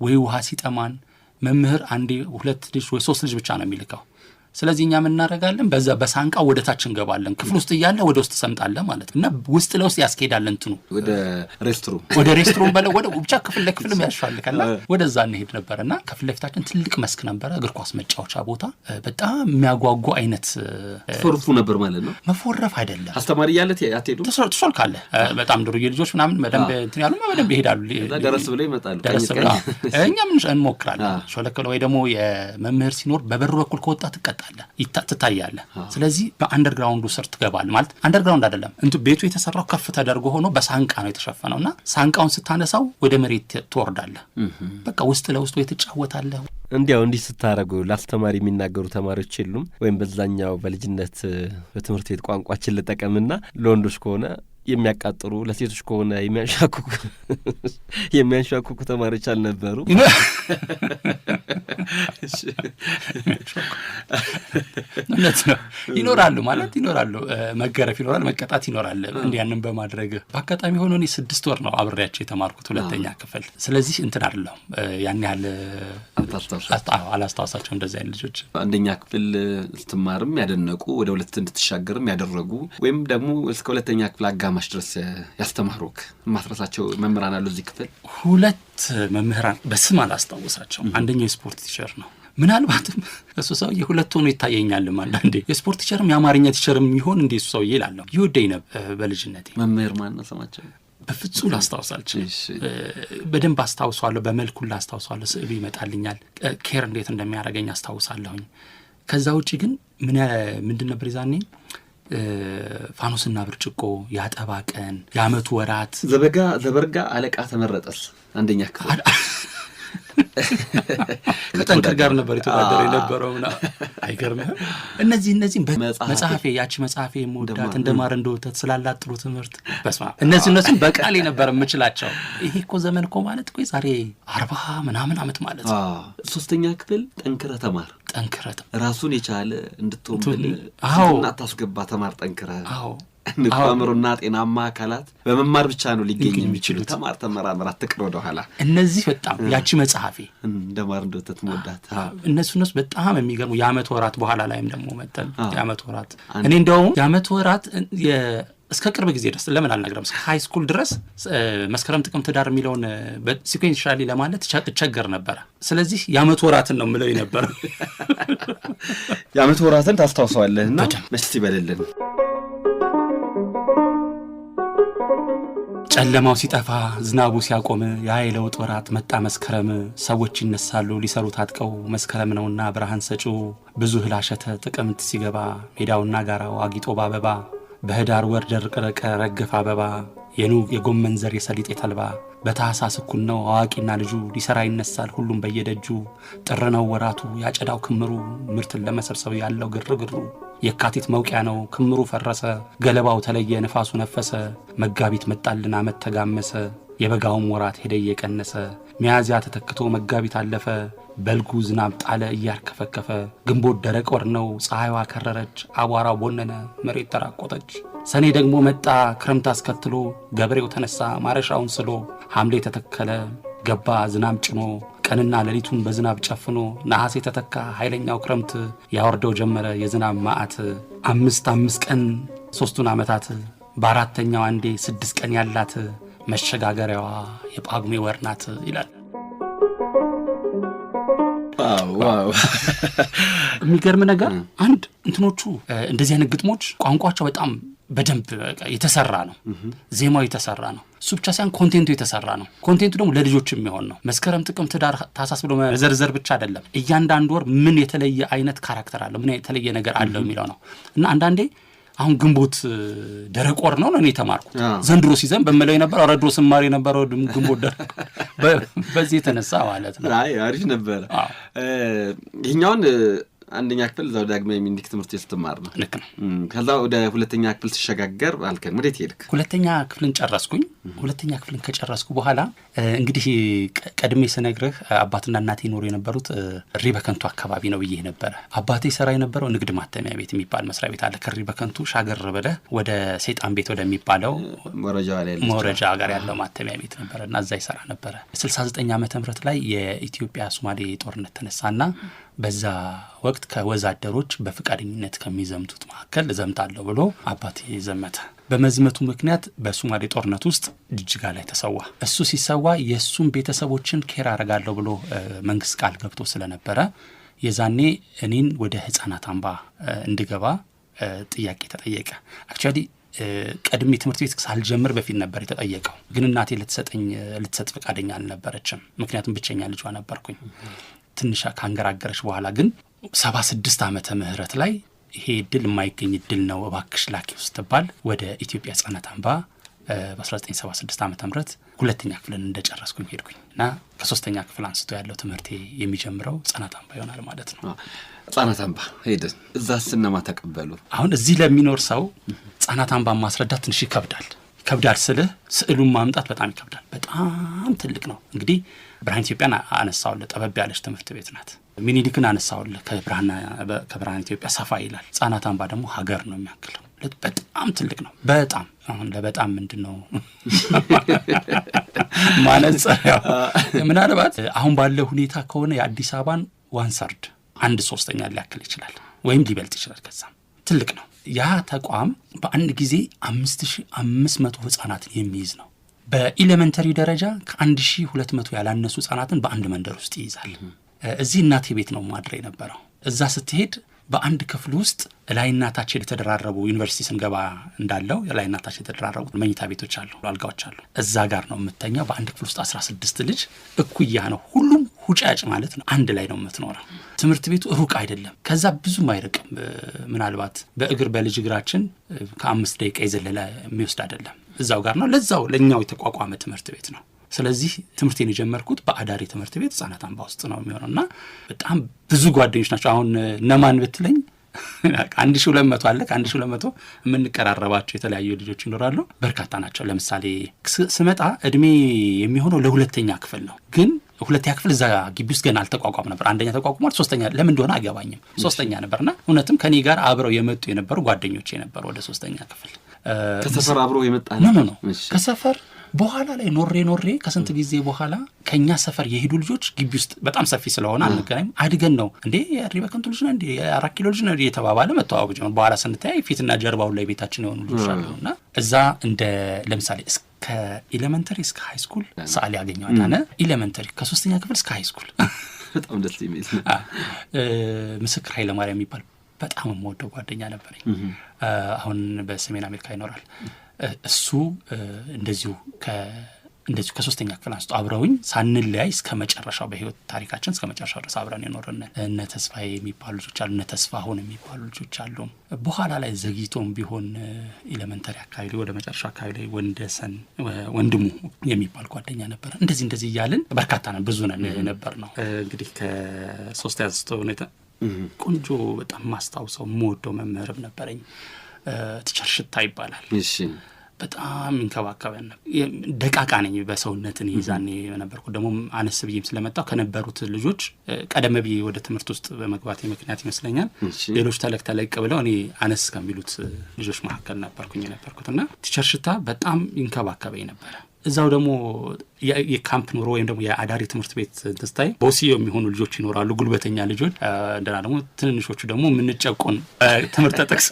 ወይ ውሃ ሲጠማን መምህር አንዴ 2 ልጅ ወይ 3 ልጅ ብቻ ነው የሚልከው። ስለዚህ እኛ ምን እናደርጋለን? በዛ በሳንቃ ወደ ታች እንገባለን። ክፍል ውስጥ እያለ ወደ ውስጥ ሰምጣለን ማለት ነው። እና ውስጥ ለውስጥ ያስኬዳለን እንትኑ ወደ ሬስትሩም በለው ወደ ብቻ ክፍል ለክፍልም ያሻልካልና ወደዛ እንሄድ ነበርና ከፊት ለፊታችን ትልቅ መስክ ነበረ፣ እግር ኳስ መጫወቻ ቦታ። በጣም የሚያጓጓ አይነት ፎርፉ ነበር ማለት ነው። መፎረፍ አይደለም። አስተማሪ ያለ አትሄዱ ተሾልካለ። በጣም ድሩዬ ልጆች ምናምን በደንብ እንትን ያሉማ በደንብ ይሄዳሉ። ደረስ ብለው ይመጣሉ። እኛም እንሞክራለን። ሾለከለ ወይ ደግሞ የመምህር ሲኖር በበሩ በኩል ከወጣ ትታያለህ። ስለዚህ በአንደርግራውንዱ ስር ትገባለህ ማለት አንደርግራውንድ አይደለም ቤቱ የተሰራው ከፍ ተደርጎ ሆኖ በሳንቃ ነው የተሸፈነውና ሳንቃውን ስታነሳው ወደ መሬት ትወርዳለህ። በቃ ውስጥ ለውስጥ ትጫወታለህ። እንዲህ ስታረጉ ለአስተማሪ የሚናገሩ ተማሪዎች የሉም? ወይም በዛኛው በልጅነት በትምህርት ቤት ቋንቋችን ልጠቀምና ለወንዶች ከሆነ የሚያቃጥሩ ለሴቶች ከሆነ የሚያንሻኩኩ ተማሪዎች አልነበሩ? እውነት ነው። ይኖራሉ። መገረፍ ይኖራል፣ መቀጣት ይኖራል። እንዲያንን በማድረግ በአጋጣሚ ሆኖ እኔ 6 ወር ነው አብሬያቸው የተማርኩት 2ኛ ክፍል። ስለዚህ እንትን አይደለም ያን ያህል አላስታውሳቸው እንደዚህ አይነት ልጆች። አንደኛ ክፍል ስትማርም ያደነቁ ወደ 2 እንድትሻገርም ያደረጉ ወይም ደግሞ እስከ 2ኛ ክፍል አጋማሽ ድረስ ያስተማሩክ ማትረሳቸው መምህራን አሉ እዚህ ክፍል? 2 መምህራን በስም አላስታውሳቸው። አንደኛው የስፖርት ቲቸር ነው። ምናልባትም እሱ ሰውዬ 2 ሆኖ ይታየኛልም አንዳንዴ። የስፖርት ቲቸርም የአማርኛ ቲቸርም ይሆን እንዴ? እሱ ሰውዬ እላለሁ። ይወደኝ ነበር በልጅነቴ። መምህር ማን ነው ስማቸው? በፍጹም ላስታውሳልችል። በደንብ አስታውሳለሁ፣ በመልኩ ላስታውሳለሁ። ስዕሉ ይመጣልኛል። ኬር እንዴት እንደሚያደርገኝ አስታውሳለሁኝ። ከዛ ውጪ ግን ምንድን ነበር ይዛኔ ፋኖስና ብርጭቆ፣ ያጠባ ቀን፣ የዓመቱ ወራት፣ ዘበርጋ አለቃ ተመረጠስ አንደኛ ክፍል ከጠንክር ጋር ነበር የተወዳደረ የነበረውና አይገርምህ? እነዚህ መጽሐፌ ያቺ መጽሐፌ የምወዳት እንደማር እንደወተት ስላላት ጥሩ ትምህርት በስማ እነሱን በቃሌ ነበር የምችላቸው። ይሄ እኮ ዘመን እኮ ማለት እኮ ዛሬ 40 ምናምን ዓመት ማለት ነው። 3ኛ ክፍል ጠንክረህ ተማር ራሱን የቻለ እንድትሆን እና ታስገባ ተማር ጠንክረህ ንቋምሩና ጤናማ አካላት በመማር ብቻ ነው ሊገኝ የሚችሉ ተማር ተመራመር አትቅር ወደ ኋላ። እነዚህ በጣም ያቺ መጽሐፌ እንደማር እንደወተት መወዳት እነሱ በጣም የሚገርሙ የዓመት ወራት በኋላ ላይም ደግሞ መተን የዓመት ወራት እኔ እንደውም የዓመት ወራት እስከ ቅርብ ጊዜ ድረስ ለምን አልነግረም እስከ ሃይ ስኩል ድረስ መስከረም ጥቅምት ዳር የሚለውን በሲኩዌንሻሊ ለማለት እቸገር ነበር። ስለዚህ የዓመት ወራትን ነው የምለው ነበር። የዓመት ወራትን ታስታውሰዋለህና መስቲ በለልን። ጨለማው ሲጠፋ ዝናቡ ሲያቆም ያ የለውጥ ወራት መጣ መስከረም። ሰዎች ይነሳሉ ሊሰሩ ታጥቀው መስከረም ነውና ብርሃን ሰጪው። ብዙ እህል አሸተ ጥቅምት ሲገባ ሜዳውና ጋራው አጊጦ ባበባ። በህዳር ወር ደረቀ ረገፍ አበባ የጎመን ዘር የሰሊጥ የተልባ። በታህሳስ እኩል ነው አዋቂና ልጁ ሊሰራ ይነሳል ሁሉም በየደጁ። ጥር ነው ወራቱ ያጨዳው ክምሩ ምርትን ለመሰብሰብ ያለው ግርግሩ። የካቲት መውቂያ ነው ክምሩ ፈረሰ ገለባው ተለየ ነፋሱ ነፈሰ። መጋቢት መጣልን ዓመት ተጋመሰ የበጋውም ወራት ሄደ እየቀነሰ። ሚያዝያ ተተክቶ መጋቢት አለፈ በልጉ ዝናብ ጣለ እያርከፈከፈ። ግንቦት ደረቅ ወር ነው ፀሐይዋ ከረረች አቧራው ቦነነ መሬት ተራቆተች። ሰኔ ደግሞ መጣ ክረምት አስከትሎ ገበሬው ተነሳ ማረሻውን ስሎ። ሐምሌ ተተከለ ገባ ዝናብ ጭኖ ቀንና ሌሊቱን በዝናብ ጨፍኖ። ነሐሴ ተተካ ኃይለኛው ክረምት ያወርደው ጀመረ የዝናብ ማዕት። 5 ቀን 3ቱን ዓመታት በአራተኛው አንዴ 6 ቀን ያላት መሸጋገሪያዋ የጳጉሜ ወር ናት ይላል። ዋው የሚገርም ነገር አንድ እንትኖቹ እንደዚህ አይነት ግጥሞች ቋንቋቸው በጣም በደንብ የተሰራ ነው። ዜማው የተሰራ ነው። እሱ ብቻ ሳይሆን ኮንቴንቱ የተሰራ ነው። ኮንቴንቱ ደግሞ ለልጆች የሚሆን ነው። መስከረም ጥቅምት ዳር ታህሳስ ብሎ መዘርዘር ብቻ አይደለም። እያንዳንዱ ወር ምን የተለየ አይነት ካራክተር አለው ምን የተለየ ነገር አለው የሚለው ነው። እና አንዳንዴ አሁን ግንቦት ደረቅ ወር ነው እኔ ተማርኩት ዘንድሮ ሲዘን በመለው ነበር አረድሮ ስማር የነበረው ግንቦት ደረቅ በዚህ የተነሳ ማለት ነው። አይ አሪፍ ነበር። ይሄኛውን አንደኛ ክፍል እዛው ዳግማዊ ምኒልክ ትምህርት ቤት ስትማር ነው። ልክ ነው። ከዛ ወደ ሁለተኛ ክፍል ተሸጋገር አልከን። ወዴት ሄድክ? ሁለተኛ ክፍልን ጨረስኩኝ። ሁለተኛ ክፍልን ከጨረስኩ በኋላ እንግዲህ ቀድሜ ስነግርህ አባትና እናቴ ኖር የነበሩት ሪበከንቱ አካባቢ ነው ብዬ ነበረ። አባቴ ሰራ የነበረው ንግድ ማተሚያ ቤት የሚባል መስሪያ ቤት አለ። ከሪበከንቱ ሻገር ብለህ ወደ ሰይጣን ቤት ወደሚባለው መውረጃ ጋር ያለው ማተሚያ ቤት ነበረ እና እዛ ይሰራ ነበረ። 69 ዓመተ ምህረት ላይ የኢትዮጵያ ሶማሌ ጦርነት ተነሳና በዛ ወቅት ከወዛደሮች በፍቃደኝነት ከሚዘምቱት መካከል ዘምታለሁ ብሎ አባቴ ዘመተ። በመዝመቱ ምክንያት በሶማሌ ጦርነት ውስጥ ጅጅጋ ላይ ተሰዋ። እሱ ሲሰዋ የሱን ቤተሰቦችን ኬር አረጋለሁ ብሎ መንግስት ቃል ገብቶ ስለነበረ የዛኔ እኔን ወደ ህፃናት አምባ እንድገባ ጥያቄ ተጠየቀ። አክቹአሊ ቀድሜ ትምህርት ቤት ሳልጀምር በፊት ነበር የተጠየቀው። ግን እናቴ ልትሰጥ ፈቃደኛ አልነበረችም። ምክንያቱም ብቸኛ ልጇ ነበርኩኝ። ትንሽ ካንገራገረች በኋላ ግን 76 ዓመተ ምህረት ላይ ይሄ እድል የማይገኝ እድል ነው እባክሽ ላኪ ውስጥ ተባል ወደ ኢትዮጵያ ህፃናት አምባ በ1976 ዓመተ ምህረት ሁለተኛ ክፍልን እንደጨረስኩኝ ሄድኩኝ እና ከሶስተኛ ክፍል አንስቶ ያለው ትምህርቴ የሚጀምረው ህፃናት አምባ ይሆናል ማለት ነው። ህፃናት አምባ ሄድን። እዛ ስነማ ተቀበሉ። አሁን እዚህ ለሚኖር ሰው ህፃናት አምባ ማስረዳት ትንሽ ይከብዳል ስልህ ስዕሉን ማምጣት በጣም ይከብዳል። በጣም ትልቅ ነው። እንግዲህ ብርሃን ኢትዮጵያን አነሳውልህ ጠበብ ያለች ትምህርት ቤት ናት። ሚኒሊክን አነሳውልህ ከብርሃን ኢትዮጵያ ሰፋ ይላል። ህፃናት አምባ ደግሞ ሀገር ነው የሚያክለው። በጣም ትልቅ ነው። በጣም አሁን ለበጣም ምንድነው ማነጽሪያው ምናልባት አሁን ባለው ሁኔታ ከሆነ የአዲስ አበባን 1/3 1/3 ሊያክል ይችላል ወይም ሊበልጥ ይችላል። ከዛም ትልቅ ነው። ያ ተቋም በአንድ ጊዜ 5500 ህፃናትን የሚይዝ ነው። በኤሌመንተሪ ደረጃ ከ1200 ያላነሱ ህፃናትን በአንድ መንደር ውስጥ ይይዛል። እዚህ እናቴ ቤት ነው ማድረ የነበረው። እዛ ስትሄድ በአንድ ክፍል ውስጥ ላይና ታች የተደራረቡ ዩኒቨርሲቲ ስንገባ እንዳለው ላይና ታች የተደራረቡ መኝታ ቤቶች አሉ፣ አልጋዎች አሉ። እዛ ጋር ነው የምተኛው። በአንድ ክፍል ውስጥ 16 ልጅ እኩያ ነው። ሁሉም ሁጫጭ ማለት ነው። አንድ ላይ ነው የምትኖረው። ትምህርት ቤቱ ሩቅ አይደለም። ከዛ ብዙም አይርቅም። ምናልባት በእግር በልጅ እግራችን ከ5 ደቂቃ የዘለለ የሚወስድ አይደለም። እዛው ጋር ነው። ለዛው ለኛው የተቋቋመ ትምህርት ቤት ነው። ስለዚህ ትምህርቴን የጀመርኩት በአዳሪ ትምህርት ቤት ህጻናት አምባ ውስጥ ነው የሚሆነውና በጣም ብዙ ጓደኞች ናቸው። አሁን እነማን ብትለኝ 1200 አለ። ከ1200 የምንቀራረባቸው የተለያዩ ልጆች ይኖራሉ። በርካታ ናቸው። ለምሳሌ ስመጣ እድሜ የሚሆነው ለሁለተኛ ክፍል ነው። ግን ሁለተኛ ክፍል እዛ ግቢ ውስጥ ገና አልተቋቋም ነበር። አንደኛ ተቋቁሟል። ሶስተኛ ለምን እንደሆነ አይገባኝም። ሶስተኛ ነበርና እውነትም ከኔ ጋር አብረው የመጡ የነበሩ ጓደኞቼ ነበሩ። ወደ ሶስተኛ ክፍል ከሰፈር አብረው የመጣ ነው። ከሰፈር በኋላ ላይ ኖሬ ከስንት ጊዜ በኋላ ከኛ ሰፈር የሄዱ ልጆች ግቢ ውስጥ በጣም ሰፊ ስለሆነ አንገናኝም። አድገን ነው እንዴ የሪበከንቱ ልጅ ነው እንዴ የ4 ኪሎ ልጅ ነው የተባባለ መተዋወቅ ጀመር። በኋላ ስንታይ ፊትና ጀርባው ላይ ቤታችን የሆኑ ልጆች አሉና እዛ እንደ ለምሳሌ እስከ ኤሌመንተሪ እስከ ሃይ ስኩል ሰዓሊ ያገኘዋል አለ። ኤሌመንተሪ ከ3ኛ ክፍል እስከ ሃይ ስኩል በጣም ደስ የሚል ምስክር ኃይለ ማርያም የሚባል በጣም የምወደው ጓደኛ ነበረኝ። አሁን በሰሜን አሜሪካ ይኖራል። እሱ እንደዚሁ ከ3ኛ ክፍል አንስቶ አብረውኝ ሳንለያይ እስከ መጨረሻው በህይወት ታሪካችን እስከ መጨረሻው ድረስ አብረን የኖርን እነ ተስፋዬ የሚባሉ ልጆች አሉ። እነ ተስፋሁን የሚባሉ ልጆች አሉ። በኋላ ላይ ዘግይቶም ቢሆን ኤሌመንተሪ አካባቢ ወደ መጨረሻ አካባቢ ላይ ወንድሙ የሚባል ጓደኛ ነበር። እንደዚህ እያልን በርካታ ነን፣ ብዙ ነን ነበር ነው እንግዲህ ከ3 ያዝቶ ሁኔታ ቆንጆ በጣም ማስታውሰው የምወደው መምህርም ነበረኝ። ቲቸር ሽታ ይባላል። እሺ በጣም እንከባከበን። ደቃቃ ነኝ በሰውነትን ይዛኔ ነበርኩ። ደግሞ አነስ ብዬም ስለመጣው ከነበሩት ልጆች ቀደም ብዬ ወደ ትምህርት ውስጥ በመግባት ምክንያት ይመስለኛል ሌሎች ተለቅ ብለው እኔ አነስ ከሚሉት ልጆች መካከል ነበርኩትና ቲቸር ሽታ በጣም ይንከባከበኝ ነበር። እዛው ደግሞ የካምፕ ኑሮ ወይም ደግሞ የአዳሪ ትምህርት ቤት ተስታይ ቦሲዮ የሚሆኑ ልጆች ይኖራሉ፣ ጉልበተኛ ልጆች። እንደና ደግሞ ትንንሾቹ ደግሞ ምንጨቆን ትምህርት ተጠቅስ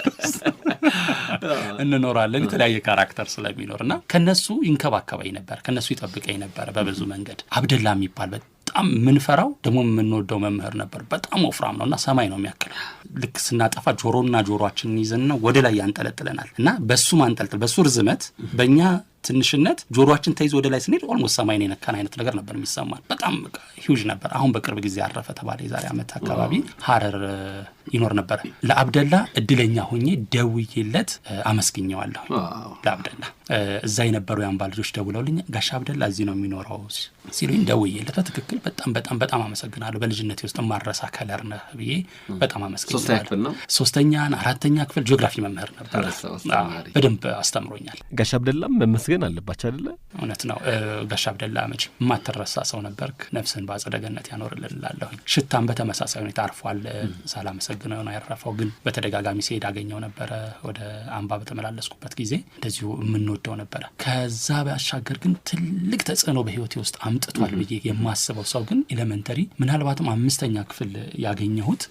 እንኖራለን። የተለያየ ካራክተር ስለሚኖርና ከነሱ ይንከባከበኝ ነበር፣ ከነሱ ይጠብቀኝ ነበር በብዙ መንገድ። አብደላ የሚባል በጣም ምንፈራው ደግሞ የምንወደው መምህር ነበር። በጣም ወፍራም ነውና ሰማይ ነው የሚያክለው። ልክ ስናጠፋ ጆሮአችንን ይዘን ነው ወደ ላይ ያንጠለጥለናል እና በሱ ማንጠልጥል በሱ ርዝመት በእኛ ትንሽነት ጆሮአችን ተይዞ ወደ ላይ ስንሄድ ኦልሞስት ሰማይን የነካን አይነት ነገር ነበር የሚሰማን። በጣም ሂውጅ ነበር። አሁን በቅርብ ጊዜ ያረፈ ተባለ። የዛሬ ዓመት አካባቢ ሐረር ይኖር ነበር። ለአብደላ እድለኛ ሆኜ ደውዬለት አመስግኘዋለሁ። ለአብደላ እዛ የነበሩ የአምባ ልጆች ደውለውልኝ ጋሽ አብደላ እዚህ ነው የሚኖረው ሲሉኝ ደውዬለት በትክክል በጣም አመሰግናለሁ፣ በልጅነቴ ውስጥ ማረሳ ከለር ነህ ብዬ በጣም አመስግኛለሁ። 3ኛ 4ኛ ክፍል ጂኦግራፊ መምህር ነበር። በደንብ አስተምሮኛል። ጋሽ አብደላም መመስገን አለባቸው አይደለ? እውነት ነው። ጋሽ አብደላ መቼ የማትረሳ ሰው ነበርክ። ነፍስን በአጸደ ገነት ያኖርልን እላለሁ። ሽታም በተመሳሳይ ሁኔታ አርፏል። ሳላመሰግነው ነው ያረፈው። ግን በተደጋጋሚ ሲሄድ አገኘው ነበረ። ወደ አምባ በተመላለስኩበት ጊዜ እንደዚሁ የምንወደው ነበረ። ከዛ ባሻገር ግን ትልቅ ተጽዕኖ በህይወቴ ውስጥ አምጥቷል ብዬ የማስበው ሰው ግን ኤሌመንተሪ ምናልባትም 5ኛ ክፍል ያገኘሁት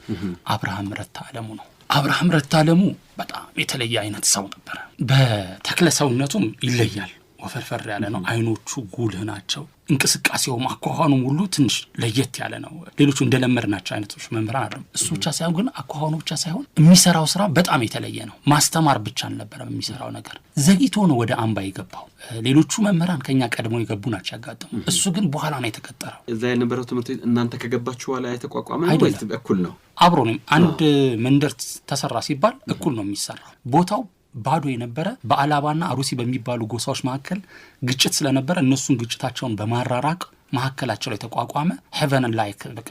አብርሃም ረታ አለሙ ነው። አብርሃም ረታ አለሙ በጣም የተለየ አይነት ሰው ነበር። በተክለ ሰውነቱም ይለያል። ወፈርፈር ያለ ነው። አይኖቹ ጉልህ ናቸው። እንቅስቃሴው አኳኋኑም ሁሉ ትንሽ ለየት ያለ ነው። ሌሎቹ እንደለመድናቸው አይነቶች መምህራን አይደለም። እሱ ብቻ ሳይሆን ግን አኳኋኑ ብቻ ሳይሆን የሚሰራው ስራ በጣም የተለየ ነው። ማስተማር ብቻ አልነበረም የሚሰራው ነገር። ዘግይቶ ነው ወደ አምባ የገባው። ሌሎቹ መምህራን ከኛ ቀድሞ የገቡ ናቸው ያጋጠሙ። እሱ ግን በኋላ ነው የተቀጠረው። እዛ የነበረው ትምህርት ቤት እናንተ ከገባችሁ በኋላ የተቋቋመ ነው ወይስ እኩል ነው? አብሮ ነው። አንድ መንደር ተሰራ ሲባል እኩል ነው የሚሰራው። ቦታው ባዶ የነበረ በአላባና አሩሲ በሚባሉ ጎሳዎች መካከል ግጭት ስለነበረ እነሱን ግጭታቸውን በማራራቅ መካከላቸው ላይ ተቋቋመ። ሄቨን ላይክ በቃ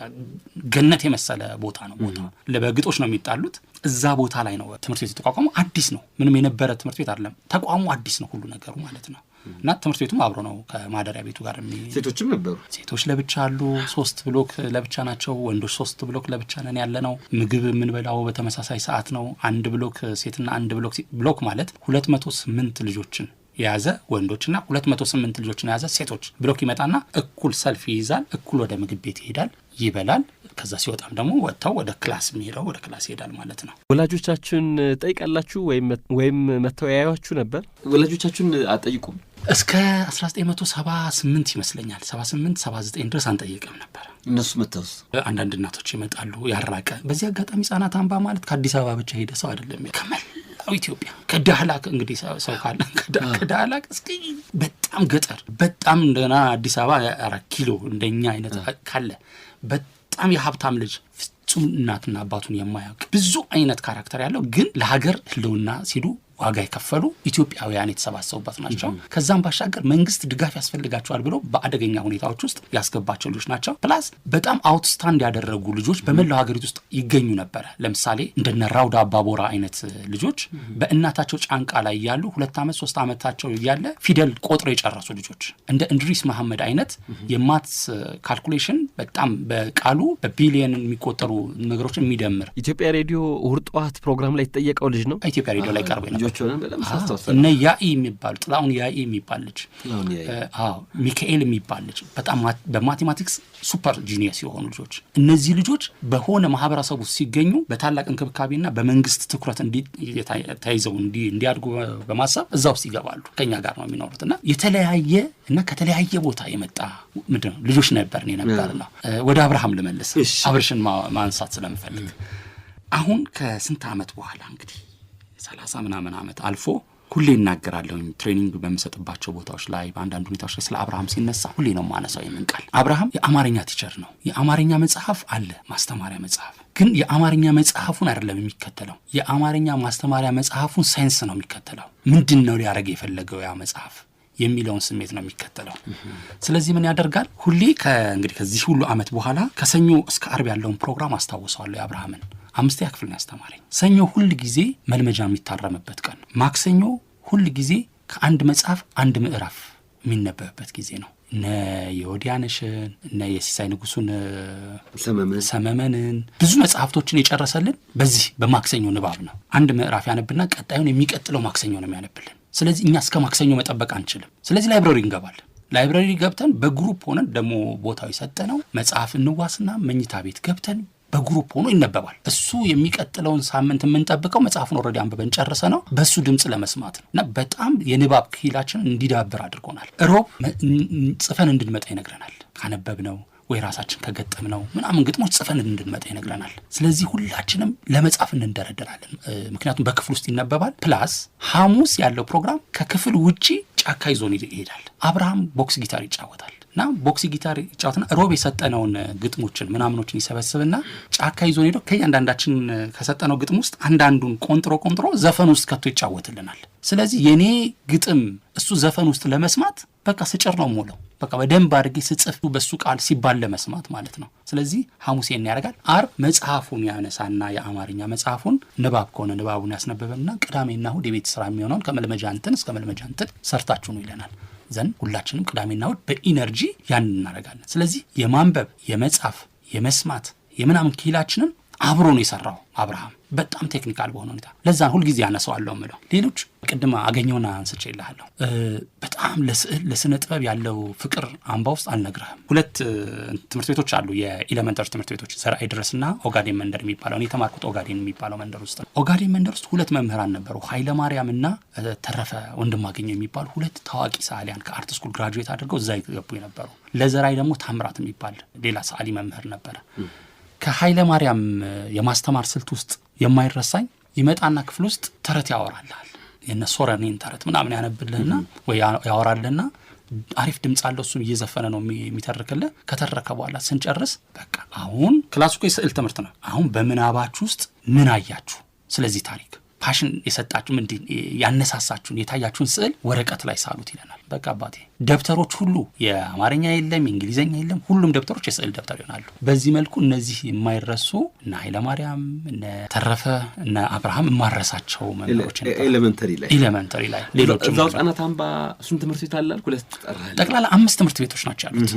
ገነት የመሰለ ቦታ ነው። ቦታው ለበግጦች ነው የሚጣሉት። እዛ ቦታ ላይ ነው ትምህርት ቤት የተቋቋመው። አዲስ ነው። ምንም የነበረ ትምህርት ቤት አይደለም። ተቋሙ አዲስ ነው ሁሉ ነገሩ ማለት ነው። እና ትምህርት ቤቱም አብሮ ነው ከማደሪያ ቤቱ ጋር ሴቶችም ነበሩ። ሴቶች ለብቻ አሉ። 3 ብሎክ ለብቻ ናቸው። ወንዶች 3 ብሎክ ለብቻ ነን ያለ ነው። ምግብ የምንበላው በተመሳሳይ ሰዓት ነው። 1 ብሎክ ሴትና 1 ብሎክ ማለት 208 ልጆችን የያዘ ወንዶችና 208 ልጆችን የያዘ ሴቶች ብሎክ ይመጣና እኩል ሰልፍ ይይዛል። እኩል ወደ ምግብ ቤት ይሄዳል፣ ይበላል። ከዛ ሲወጣም ደግሞ ወጥተው ወደ ክላስ የሚሄደው ወደ ክላስ ይሄዳል ማለት ነው። ወላጆቻችሁን ጠይቃላችሁ ወይም መተወያያችሁ ነበር? ወላጆቻችሁን አጠይቁም? እስከ 1978 ይመስለኛል 78-79 ድረስ አንጠይቅም ነበር። እነሱ መተውስ አንዳንድ እናቶች ይመጣሉ ያራቀ። በዚህ አጋጣሚ ህጻናት አምባ ማለት ከአዲስ አበባ ብቻ ሄደ ሰው አይደለም። ከመላው ኢትዮጵያ ከዳህላክ እንግዲህ ሰው ካለ ከዳህላክ እስከ በጣም ገጠር በጣም እንደና አዲስ አበባ 4 ኪሎ እንደኛ አይነት ካለ በጣም የሀብታም ልጅ ፍጹም እናትና አባቱን የማያውቅ ብዙ አይነት ካራክተር ያለው ግን ለሀገር ህልውና ሲሉ ዋጋ የከፈሉ ኢትዮጵያውያን የተሰባሰቡበት ናቸው። ከዛም ባሻገር መንግስት ድጋፍ ያስፈልጋቸዋል ብሎ በአደገኛ ሁኔታዎች ውስጥ ያስገባቸው ልጆች ናቸው። ፕላስ በጣም አውትስታንድ ያደረጉ ልጆች በመላው ሀገሪቱ ውስጥ ይገኙ ነበር። ለምሳሌ እንደነ ራውዳ አባቦራ አይነት ልጆች በእናታቸው ጫንቃ ላይ ያሉ 2 ዓመት 3 ዓመታቸው ያለ ፊደል ቆጥሮ የጨረሱ ልጆች፣ እንደ እንድሪስ መሐመድ አይነት የማትስ ካልኩሌሽን በጣም በቃሉ በቢሊየን የሚቆጠሩ ነገሮችን የሚደምር ኢትዮጵያ ሬዲዮ እሑድ ጠዋት ፕሮግራም ላይ የተጠየቀው ልጅ ነው። ኢትዮጵያ ሬዲዮ ላይ ቀርቦ ነበር። እነ ያኢ የሚባል ጥላሁን ያኢ የሚባል ልጅ፣ ሚካኤል የሚባል ልጅ በጣም በማቴማቲክስ ሱፐር ጂኒየስ የሆኑ ልጆች። እነዚህ ልጆች በሆነ ማህበረሰቡ ሲገኙ በታላቅ እንክብካቤና በመንግስት ትኩረት ተይዘው እንዲያድጉ በማሰብ እዛ ውስጥ ይገባሉ። ከኛ ጋር ነው የሚኖሩት እና የተለያየ እና ከተለያየ ቦታ የመጣ ምንድነው ልጆች ነበርን የነበርና ወደ አብርሃም ልመልስ፣ አብርሽን ማንሳት ስለምፈልግ አሁን ከስንት ዓመት በኋላ እንግዲህ 30 ምናምን ዓመት አልፎ ሁሌ እናገራለሁ ትሬኒንግ በሚሰጥባቸው ቦታዎች ላይ በአንዳንድ ሁኔታዎች ላይ ስለ አብርሃም ሲነሳ ሁሌ ነው ማነሳው ይሄን ቃል። አብርሃም የአማርኛ ቲቸር ነው። የአማርኛ መጽሐፍ አለ፣ ማስተማሪያ መጽሐፍ። ግን የአማርኛ መጽሐፉን አይደለም የሚከተለው፣ የአማርኛ ማስተማሪያ መጽሐፉን ሳይንስ ነው የሚከተለው። ምንድነው ሊያደርግ የፈለገው ያ መጽሐፍ የሚለውን ስሜት ነው የሚከተለው። ስለዚህ ምን ያደርጋል? ሁሌ እንግዲህ ከዚህ ሁሉ ዓመት በኋላ ከሰኞ እስከ አርብ ያለውን ፕሮግራም አስታውሰዋለሁ። የአብርሃምን 5ኛ ክፍል ነው ያስተማረኝ። ሰኞ ሁል ጊዜ መልመጃ የሚታረምበት ቀን፣ ማክሰኞ ሁል ጊዜ ከአንድ መጽሐፍ አንድ ምዕራፍ የሚነበብበት ጊዜ ነው። እነ የወዲያነሽን እነ የሲሳይ ንጉሱን ሰመመንን ብዙ መጽሐፍቶችን የጨረሰልን በዚህ በማክሰኞ ንባብ ነው። አንድ ምዕራፍ ያነብና ቀጣዩን የሚቀጥለው ማክሰኞ ነው የሚያነብልን። ስለዚህ እኛ እስከ ማክሰኞ መጠበቅ አንችልም። ስለዚህ ላይብረሪ እንገባለን። ላይብረሪ ገብተን በግሩፕ ሆነን ደግሞ ቦታው የሰጠነው መጽሐፍ እንዋስና መኝታ ቤት ገብተን በግሩፕ ሆኖ ይነበባል። እሱ የሚቀጥለውን ሳምንት የምንጠብቀው መጽሐፉን ኦልሬዲ አንብበን ጨርሰ ነው በሱ ድምጽ ለመስማት ነው እና በጣም የንባብ ክሂላችንን እንዲዳብር አድርጎናል። ሮብ ጽፈን እንድንመጣ ይነግረናል። ካነበብነው ወይ ራሳችን ከገጠምነው ምናምን ግጥሞች ጽፈን እንድንመጣ ይነግረናል። ስለዚህ ሁላችንም ለመጻፍ እንደረደራለን። ምክንያቱም በክፍል ውስጥ ይነበባል። ፕላስ ሐሙስ ያለው ፕሮግራም ከክፍል ውጪ ጫካ ይዞን ይሄዳል። አብርሃም ቦክስ ጊታር ይጫወታል እና ቦክስ ጊታር ይጫወትና ሮብ የሰጠነውን ግጥሞችን ምናምኖችን ይሰበስብና ጫካ ይዞን ሄዶ ከእያንዳንዳችን ከሰጠነው ግጥም ውስጥ አንዳንዱን ቆንጥሮ ዘፈን ውስጥ ከቶ ይጫወትልናል። ስለዚህ የኔ ግጥም እሱ ዘፈን ውስጥ ለመስማት በቃ ስጭር ነው ሞለው በቃ በደንብ አድርጌ ስጽፍ በሱ ቃል ሲባል ለመስማት ማለት ነው። ስለዚህ ሐሙስ ያደርጋል። አርብ መጽሐፉን ያነሳና የአማርኛ መጽሐፉን ንባብ ከሆነ ንባቡን ያስነበበና ቅዳሜና እሑድ የቤት ስራ የሚሆነውን ከመልመጃ እንትን እስከ መልመጃ እንትን ሰርታችሁ ነው ይለናል። ዘን ሁላችንም ቅዳሜና እሑድ በኢነርጂ ያን እናደርጋለን። ስለዚህ የማንበብ የመጻፍ የመስማት የምናምን ክሂላችንን አብሮ ነው የሰራው አብርሃም በጣም ቴክኒካል በሆነ ሁኔታ። ለዛ ሁልጊዜ ያነሳዋለሁ ምለው። ሌሎች ቅድም አገኘውና አንስቼልሃለሁ። በጣም ለስዕል ለስነ ጥበብ ያለው ፍቅር አምባ ውስጥ አልነግርህም። 2 ትምህርት ቤቶች አሉ፣ የኤሌመንተሪ ትምህርት ቤቶች ዘርአይ ድረስና ኦጋዴን መንደር የሚባለው። እኔ ተማርኩት ኦጋዴን የሚባለው መንደር ውስጥ ነው። ኦጋዴን መንደር ውስጥ 2 መምህራን ነበሩ፣ ኃይለ ማርያምና ተረፈ ወንድማገኘው የሚባሉ 2 ታዋቂ ሰዓሊያን ከአርት ስኩል ግራጁዌት አድርገው እዛ ይገቡ የነበሩ። ለዘርአይ ደግሞ ታምራት የሚባል ሌላ ሰዓሊ መምህር ነበረ። ከኃይለ ማርያም የማስተማር ስልት ውስጥ የማይረሳኝ ይመጣና ክፍል ውስጥ ተረት ያወራልሃል። የነ ሶረኔን ተረት ምናምን ያነብልህና ወይ ያወራልህና አሪፍ ድምጽ አለው። እሱን እየዘፈነ ነው የሚተርከልህ። ከተረከ በኋላ ስንጨርስ በቃ አሁን ክላሱ የስዕል ትምህርት ነው። አሁን በምናባችሁ ውስጥ ምን አያችሁ? ስለዚህ ታሪክ ፓሽን የሰጣችሁ ምንድን ያነሳሳችሁን የታያችሁን ስዕል ወረቀት ላይ ሳሉት ይለናል። በቃ አባቴ ደብተሮች ሁሉ የአማርኛ የለም የእንግሊዘኛ የለም፣ ሁሉም ደብተሮች የስዕል ደብተር ይሆናሉ። በዚህ መልኩ እነዚህ የማይረሱ እና ኃይለ ማርያም እነ ተረፈ እነ አብርሃም የማረሳቸው መምህሮች ኤሌመንተሪ ላይ ሌሎች እዛው ህጻናት አምባ እሱን ትምህርት ቤት አለ። 2 ጠቅላላ 5 ትምህርት ቤቶች ናቸው ያሉት።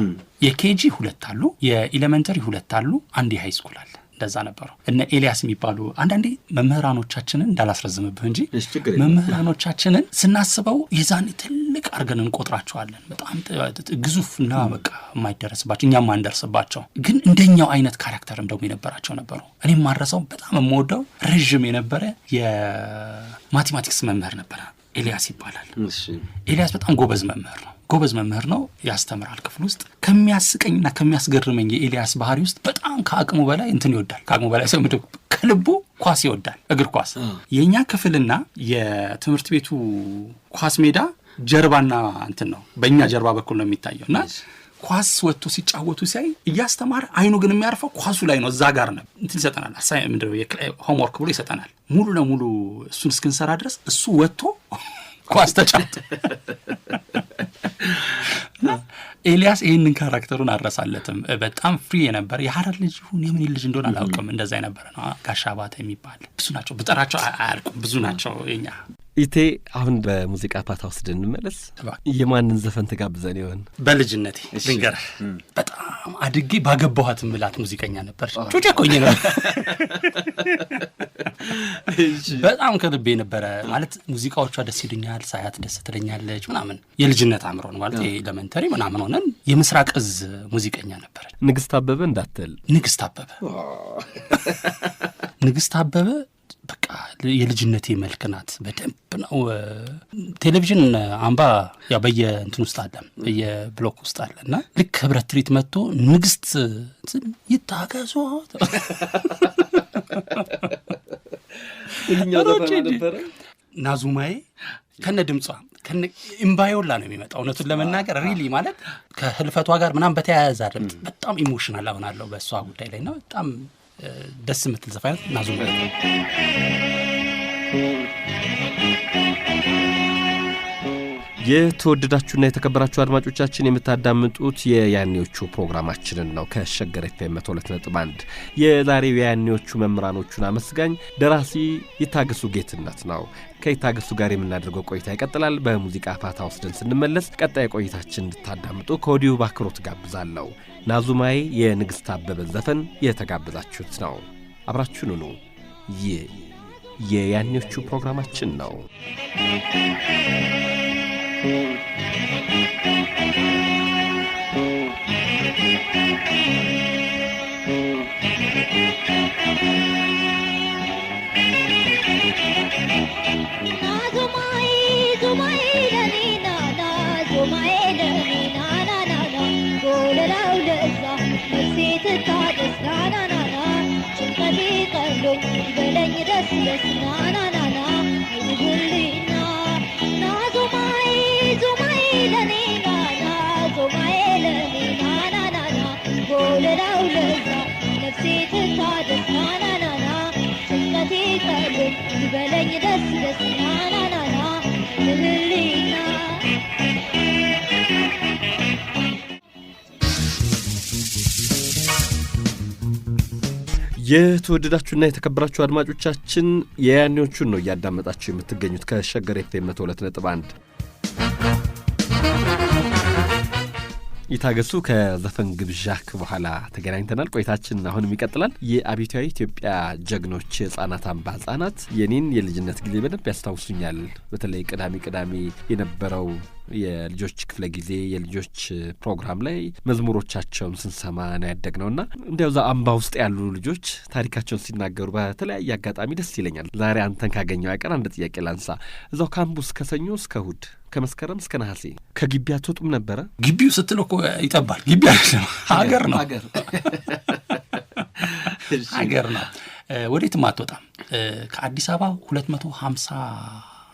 የኬጂ 2 አሉ፣ የኤሌመንተሪ 2 አሉ፣ አንድ የሃይ ስኩል አለ። እንደዛ ነበሩ። እነ ኤልያስ የሚባሉ አንዳንዴ መምህራኖቻችንን እንዳላስረዝምብህ እንጂ መምህራኖቻችንን ስናስበው የዛኔ ትልቅ አርገን እንቆጥራቸዋለን። በጣም ግዙፍና በቃ የማይደረስባቸው እኛም ማንደርስባቸው፣ ግን እንደኛው አይነት ካራክተርም ደግሞ የነበራቸው ነበሩ። እኔም ማረሰው በጣም የምወደው ረዥም የነበረ የማቴማቲክስ መምህር ነበረ። ኤልያስ ይባላል። ኤልያስ በጣም ጎበዝ መምህር ነው። ያስተምራል ክፍል ውስጥ። ከሚያስቀኝና ከሚያስገርመኝ የኤልያስ ባህሪ ውስጥ በጣም ከአቅሙ በላይ እንትን ይወዳል። ከአቅሙ በላይ ሰው ምድብ ከልቡ ኳስ ይወዳል፣ እግር ኳስ። የኛ ክፍልና የትምህርት ቤቱ ኳስ ሜዳ ጀርባና እንትን ነው፣ በእኛ ጀርባ በኩል ነው የሚታየውና ኳስ ወጥቶ ሲጫወቱ ሲያይ እያስተማረ አይኑ ግን የሚያርፈው ኳሱ ላይ ነው። እዛ ጋር ነው እንትን ይሰጠናል። ምንድነው ሆምወርክ ብሎ ይሰጠናል። ሙሉ ለሙሉ እሱን እስክንሰራ ድረስ እሱ ወጥቶ ኳስ ተጫወተ። ኤልያስ ይህንን ካራክተሩን አረሳለትም። በጣም ፍሪ የነበረ የሐረር ልጅ ይሁን የምን ልጅ እንደሆነ አላውቅም። እንደዛ የነበረ ነው። ጋሻ ባተ የሚባል ብዙ ናቸው። ብጠራቸው አያልቁም። ብዙ ናቸው የኛ ኢቴ። አሁን በሙዚቃ ፓታ ውስጥ እንመለስ። የማንን ዘፈን ተጋብዘን ይሆን? በልጅነቴ ድንገር በጣም አድጌ ባገባኋት ምላት ሙዚቀኛ ነበር። ጩጬ ቆኝ ነው። በጣም ከልቤ ነበረ ማለት ሙዚቃዎቿ ደስ ይሉኛል። ሳያት ደስ ትለኛለች ምናምን። የልጅነት አምሮ ነው ማለት ኤሌመንተሪ ምናምን ሆነን የምስራቅ እዝ ሙዚቀኛ ነበረች። ንግስት አበበ እንዳትል። ንግስት አበበ በቃ የልጅነቴ መልክ ናት። በደንብ ነው። ቴሌቪዥን አምባ ያው በየእንትን ውስጥ አለ በየብሎክ ውስጥ አለ እና ልክ ህብረት ትርኢት መጥቶ ንግስት ይታገሱ ናዙማዬ ከነ ድምጿ ከነ ኢምባዮላ ነው የሚመጣው። እውነቱን ለመናገር ሪሊ ማለት ከህልፈቷ ጋር ምናምን በተያያዘ አይደለም። በጣም ኢሞሽናል አሁናለሁ በእሷ ጉዳይ ላይ ነው። በጣም ደስ የምትል ዘፋኝ ናዙማዬ። የተወደዳችሁና የተከበራችሁ አድማጮቻችን የምታዳምጡት የያኔዎቹ ፕሮግራማችንን ነው ከሸገር ኤፍኤም 102.1። የዛሬው የያኔዎቹ መምህራኖቹን አመስጋኝ ደራሲ ይታገሱ ጌትነት ነው። ከይታገሱ ጋር የምናደርገው ቆይታ ይቀጥላል። በሙዚቃ ፋታ ወስደን ስንመለስ ቀጣይ ቆይታችን እንድታዳምጡ ከወዲሁ በአክብሮት ጋብዛለሁ። ናዙማዬ የንግስት አበበ ዘፈን የተጋበዛችሁት ነው። አብራችሁን ሁኑ። ይህ የያኔዎቹ ፕሮግራማችን ነው። የተወደዳችሁና የተከበራችሁ አድማጮቻችን የያኔዎቹን ነው እያዳመጣችሁ የምትገኙት ከሸገር ኤፍኤም 102.1። ይታገሱ ከዘፈን ግብዣክ በኋላ ተገናኝተናል። ቆይታችን አሁንም ይቀጥላል። የአብዮታዊ ኢትዮጵያ ጀግኖች ሕፃናት አምባ ሕፃናት የኔን የልጅነት ጊዜ በደንብ ያስታውሱኛል። በተለይ ቅዳሜ የነበረው የልጆች ክፍለ ጊዜ የልጆች ፕሮግራም ላይ መዝሙሮቻቸውን ስንሰማ ነው ያደግነውና እንዲያው ዛ አምባ ውስጥ ያሉ ልጆች ታሪካቸውን ሲናገሩ በተለያየ አጋጣሚ ደስ ይለኛል። ዛሬ አንተን ካገኘው ያቀር አንድ ጥያቄ ላንሳ። እዛው ካምቡስ ከሰኞ እስከ እሑድ ከመስከረም እስከ ነሐሴ ከግቢ አትወጡም ነበረ? ግቢው ስትል እኮ ይጠባል። ግቢ አይደለም ሀገር ነው። ሀገር ነው። ወዴትም አትወጣም። ከአዲስ አበባ 250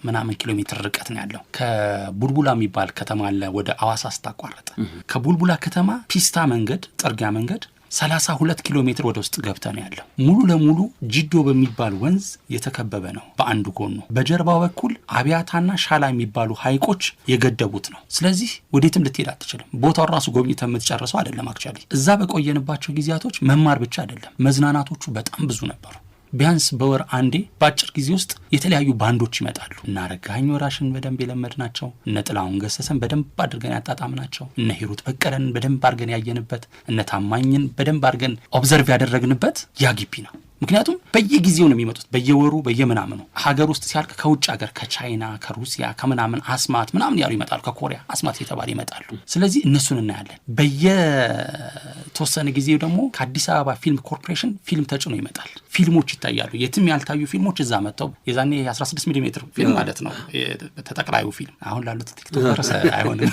ምናምን ኪሎ ሜትር ርቀት ነው ያለው። ከቡልቡላ የሚባል ከተማ አለ ወደ አዋሳ ስታቋረጠ። ከቡልቡላ ከተማ ፒስታ መንገድ ጥርጊያ መንገድ 32 ኪሎ ሜትር ወደ ውስጥ ገብተን ያለው ሙሉ ለሙሉ ጂዶ በሚባል ወንዝ የተከበበ ነው። በአንዱ ጎኑ በጀርባው በኩል አብያታና ሻላ የሚባሉ ሐይቆች የገደቡት ነው። ስለዚህ ወዴትም ልትሄድ አትችልም። ቦታው ራሱ ጎብኝተህ የምትጨርሰው አይደለም። አክቹአሊ እዛ በቆየንባቸው ጊዜያቶች መማር ብቻ አይደለም መዝናናቶቹ በጣም ብዙ ነበሩ። ቢያንስ በወር አንዴ በአጭር ጊዜ ውስጥ የተለያዩ ባንዶች ይመጣሉ። እነ አረጋኸኝ ወራሽን በደንብ የለመድናቸው፣ እነ ጥላሁን ገሰሰን በደንብ አድርገን ያጣጣምናቸው፣ እነ ሂሩት በቀለን በደንብ አድርገን ያየንበት፣ እነ ታማኝን በደንብ አድርገን ኦብዘርቭ ያደረግንበት ያ ግቢ ነው። ምክንያቱም በየጊዜው ነው የሚመጡት፣ በየወሩ በየምናምኑ። ሀገር ውስጥ ሲያልቅ ከውጭ ሀገር ከቻይና ከሩሲያ ከምናምን አስማት ምናምን ያሉ ይመጣሉ። ከኮሪያ አስማት የተባለ ይመጣሉ። ስለዚህ እነሱን እናያለን። በየተወሰነ ጊዜው ደግሞ ከአዲስ አበባ ፊልም ኮርፖሬሽን ፊልም ተጭኖ ይመጣል። ፊልሞች ይታያሉ። የትም ያልታዩ ፊልሞች እዛ መጥተው የዛኔ 16 ሚሊ ሜትር ፊልም ማለት ነው ተጠቅላዩ ፊልም። አሁን ላሉት ቲክቶከርስ አይሆንም።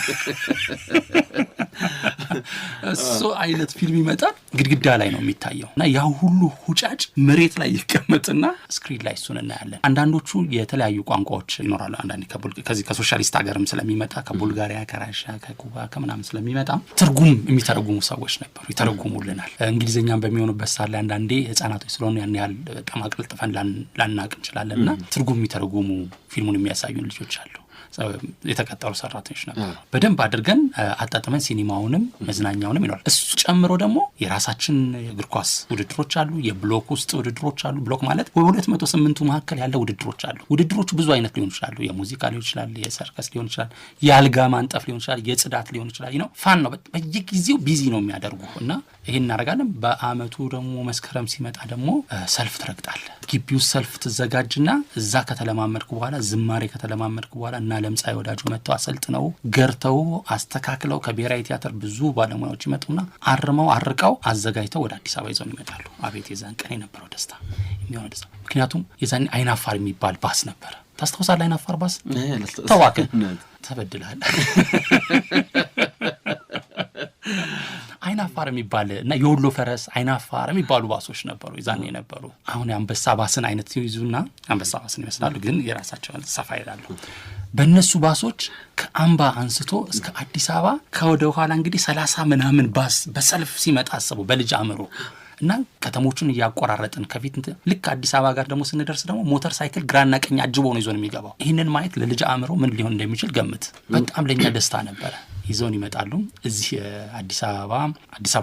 እሱ አይነት ፊልም ይመጣል ግድግዳ ላይ ነው የሚታየው እና ያ ሁሉ ሁጫጭ መሬት ላይ ይቀመጥና ስክሪን ላይ እሱን እናያለን። አንዳንዶቹ የተለያዩ ቋንቋዎች ይኖራሉ። አንዳንዴ ከዚህ ከሶሻሊስት ሀገርም ስለሚመጣ ከቡልጋሪያ፣ ከራሽያ፣ ከኩባ ከምናምን ስለሚመጣ ትርጉም የሚተረጉሙ ሰዎች ነበሩ፣ ይተረጉሙልናል። እንግሊዝኛም በሚሆኑበት ሳለ አንዳንዴ ህጻናቶች ስለሆኑ ያን ያህል በጣም አቅልጥፈን ላናቅ እንችላለንና ትርጉም የሚተረጉሙ ፊልሙን የሚያሳዩን ልጆች አሉ። የተቀጠሩ ሰራተኞች ነበር። በደንብ አድርገን አጣጥመን ሲኒማውንም መዝናኛውንም ይኖራል። እሱ ጨምሮ ደግሞ የራሳችን የእግር ኳስ ውድድሮች አሉ። የብሎክ ውስጥ ውድድሮች አሉ። ብሎክ ማለት በ208ቱ መካከል ያለ ውድድሮች አሉ። ውድድሮቹ ብዙ አይነት ሊሆኑ ይችላሉ። የሙዚቃ ሊሆን ይችላል፣ የሰርከስ ሊሆን ይችላል፣ የአልጋ ማንጠፍ ሊሆን ይችላል፣ የጽዳት ሊሆን ይችላል። ፋን ነው። በየጊዜው ቢዚ ነው የሚያደርጉ እና ይሄን እናደርጋለን። በአመቱ ደግሞ መስከረም ሲመጣ ደግሞ ሰልፍ ትረግጣለ። ግቢው ሰልፍ ትዘጋጅና እዛ ከተለማመድኩ በኋላ ዝማሬ ከተለማመድኩ በኋላ እና ለምጻይ ወዳጆ መጥተው አሰልጥነው ገርተው አስተካክለው ከብሔራዊ ቲያትር ብዙ ባለሙያዎች ይመጡና አርመው አርቀው አዘጋጅተው ወደ አዲስ አበባ ይዘው ይመጣሉ። አቤት የዛን ቀን የነበረው ደስታ የሚሆነው ደስታ። ምክንያቱም የዛን አይናፋር የሚባል ባስ ነበር። ታስታውሳለህ? አይናፋር ባስ ተዋከ ተበድላል። አይናፋር የሚባል እና የወሎ ፈረስ አይናፋር የሚባሉ ባሶች ነበሩ ይዛኔ ነበሩ። አሁን የአንበሳ ባስን አይነት ይዙና አንበሳ ባስን ይመስላሉ፣ ግን የራሳቸውን ሰፋ ይላሉ። በእነሱ ባሶች ከአምባ አንስቶ እስከ አዲስ አበባ ከወደ ኋላ እንግዲህ 30 ምናምን ባስ በሰልፍ ሲመጣ አስበው በልጅ አእምሮ እና ከተሞቹን እያቆራረጥን ከፊት ልክ አዲስ አበባ ጋር ደግሞ ስንደርስ ደግሞ ሞተር ሳይክል ግራና ቀኝ አጅቦ ነው ይዞን የሚገባው። ይህንን ማየት ለልጅ አእምሮ ምን ሊሆን እንደሚችል ገምት። በጣም ለኛ ደስታ ነበረ። ይዘውን ይመጣሉ። እዚህ አዲስ አበባ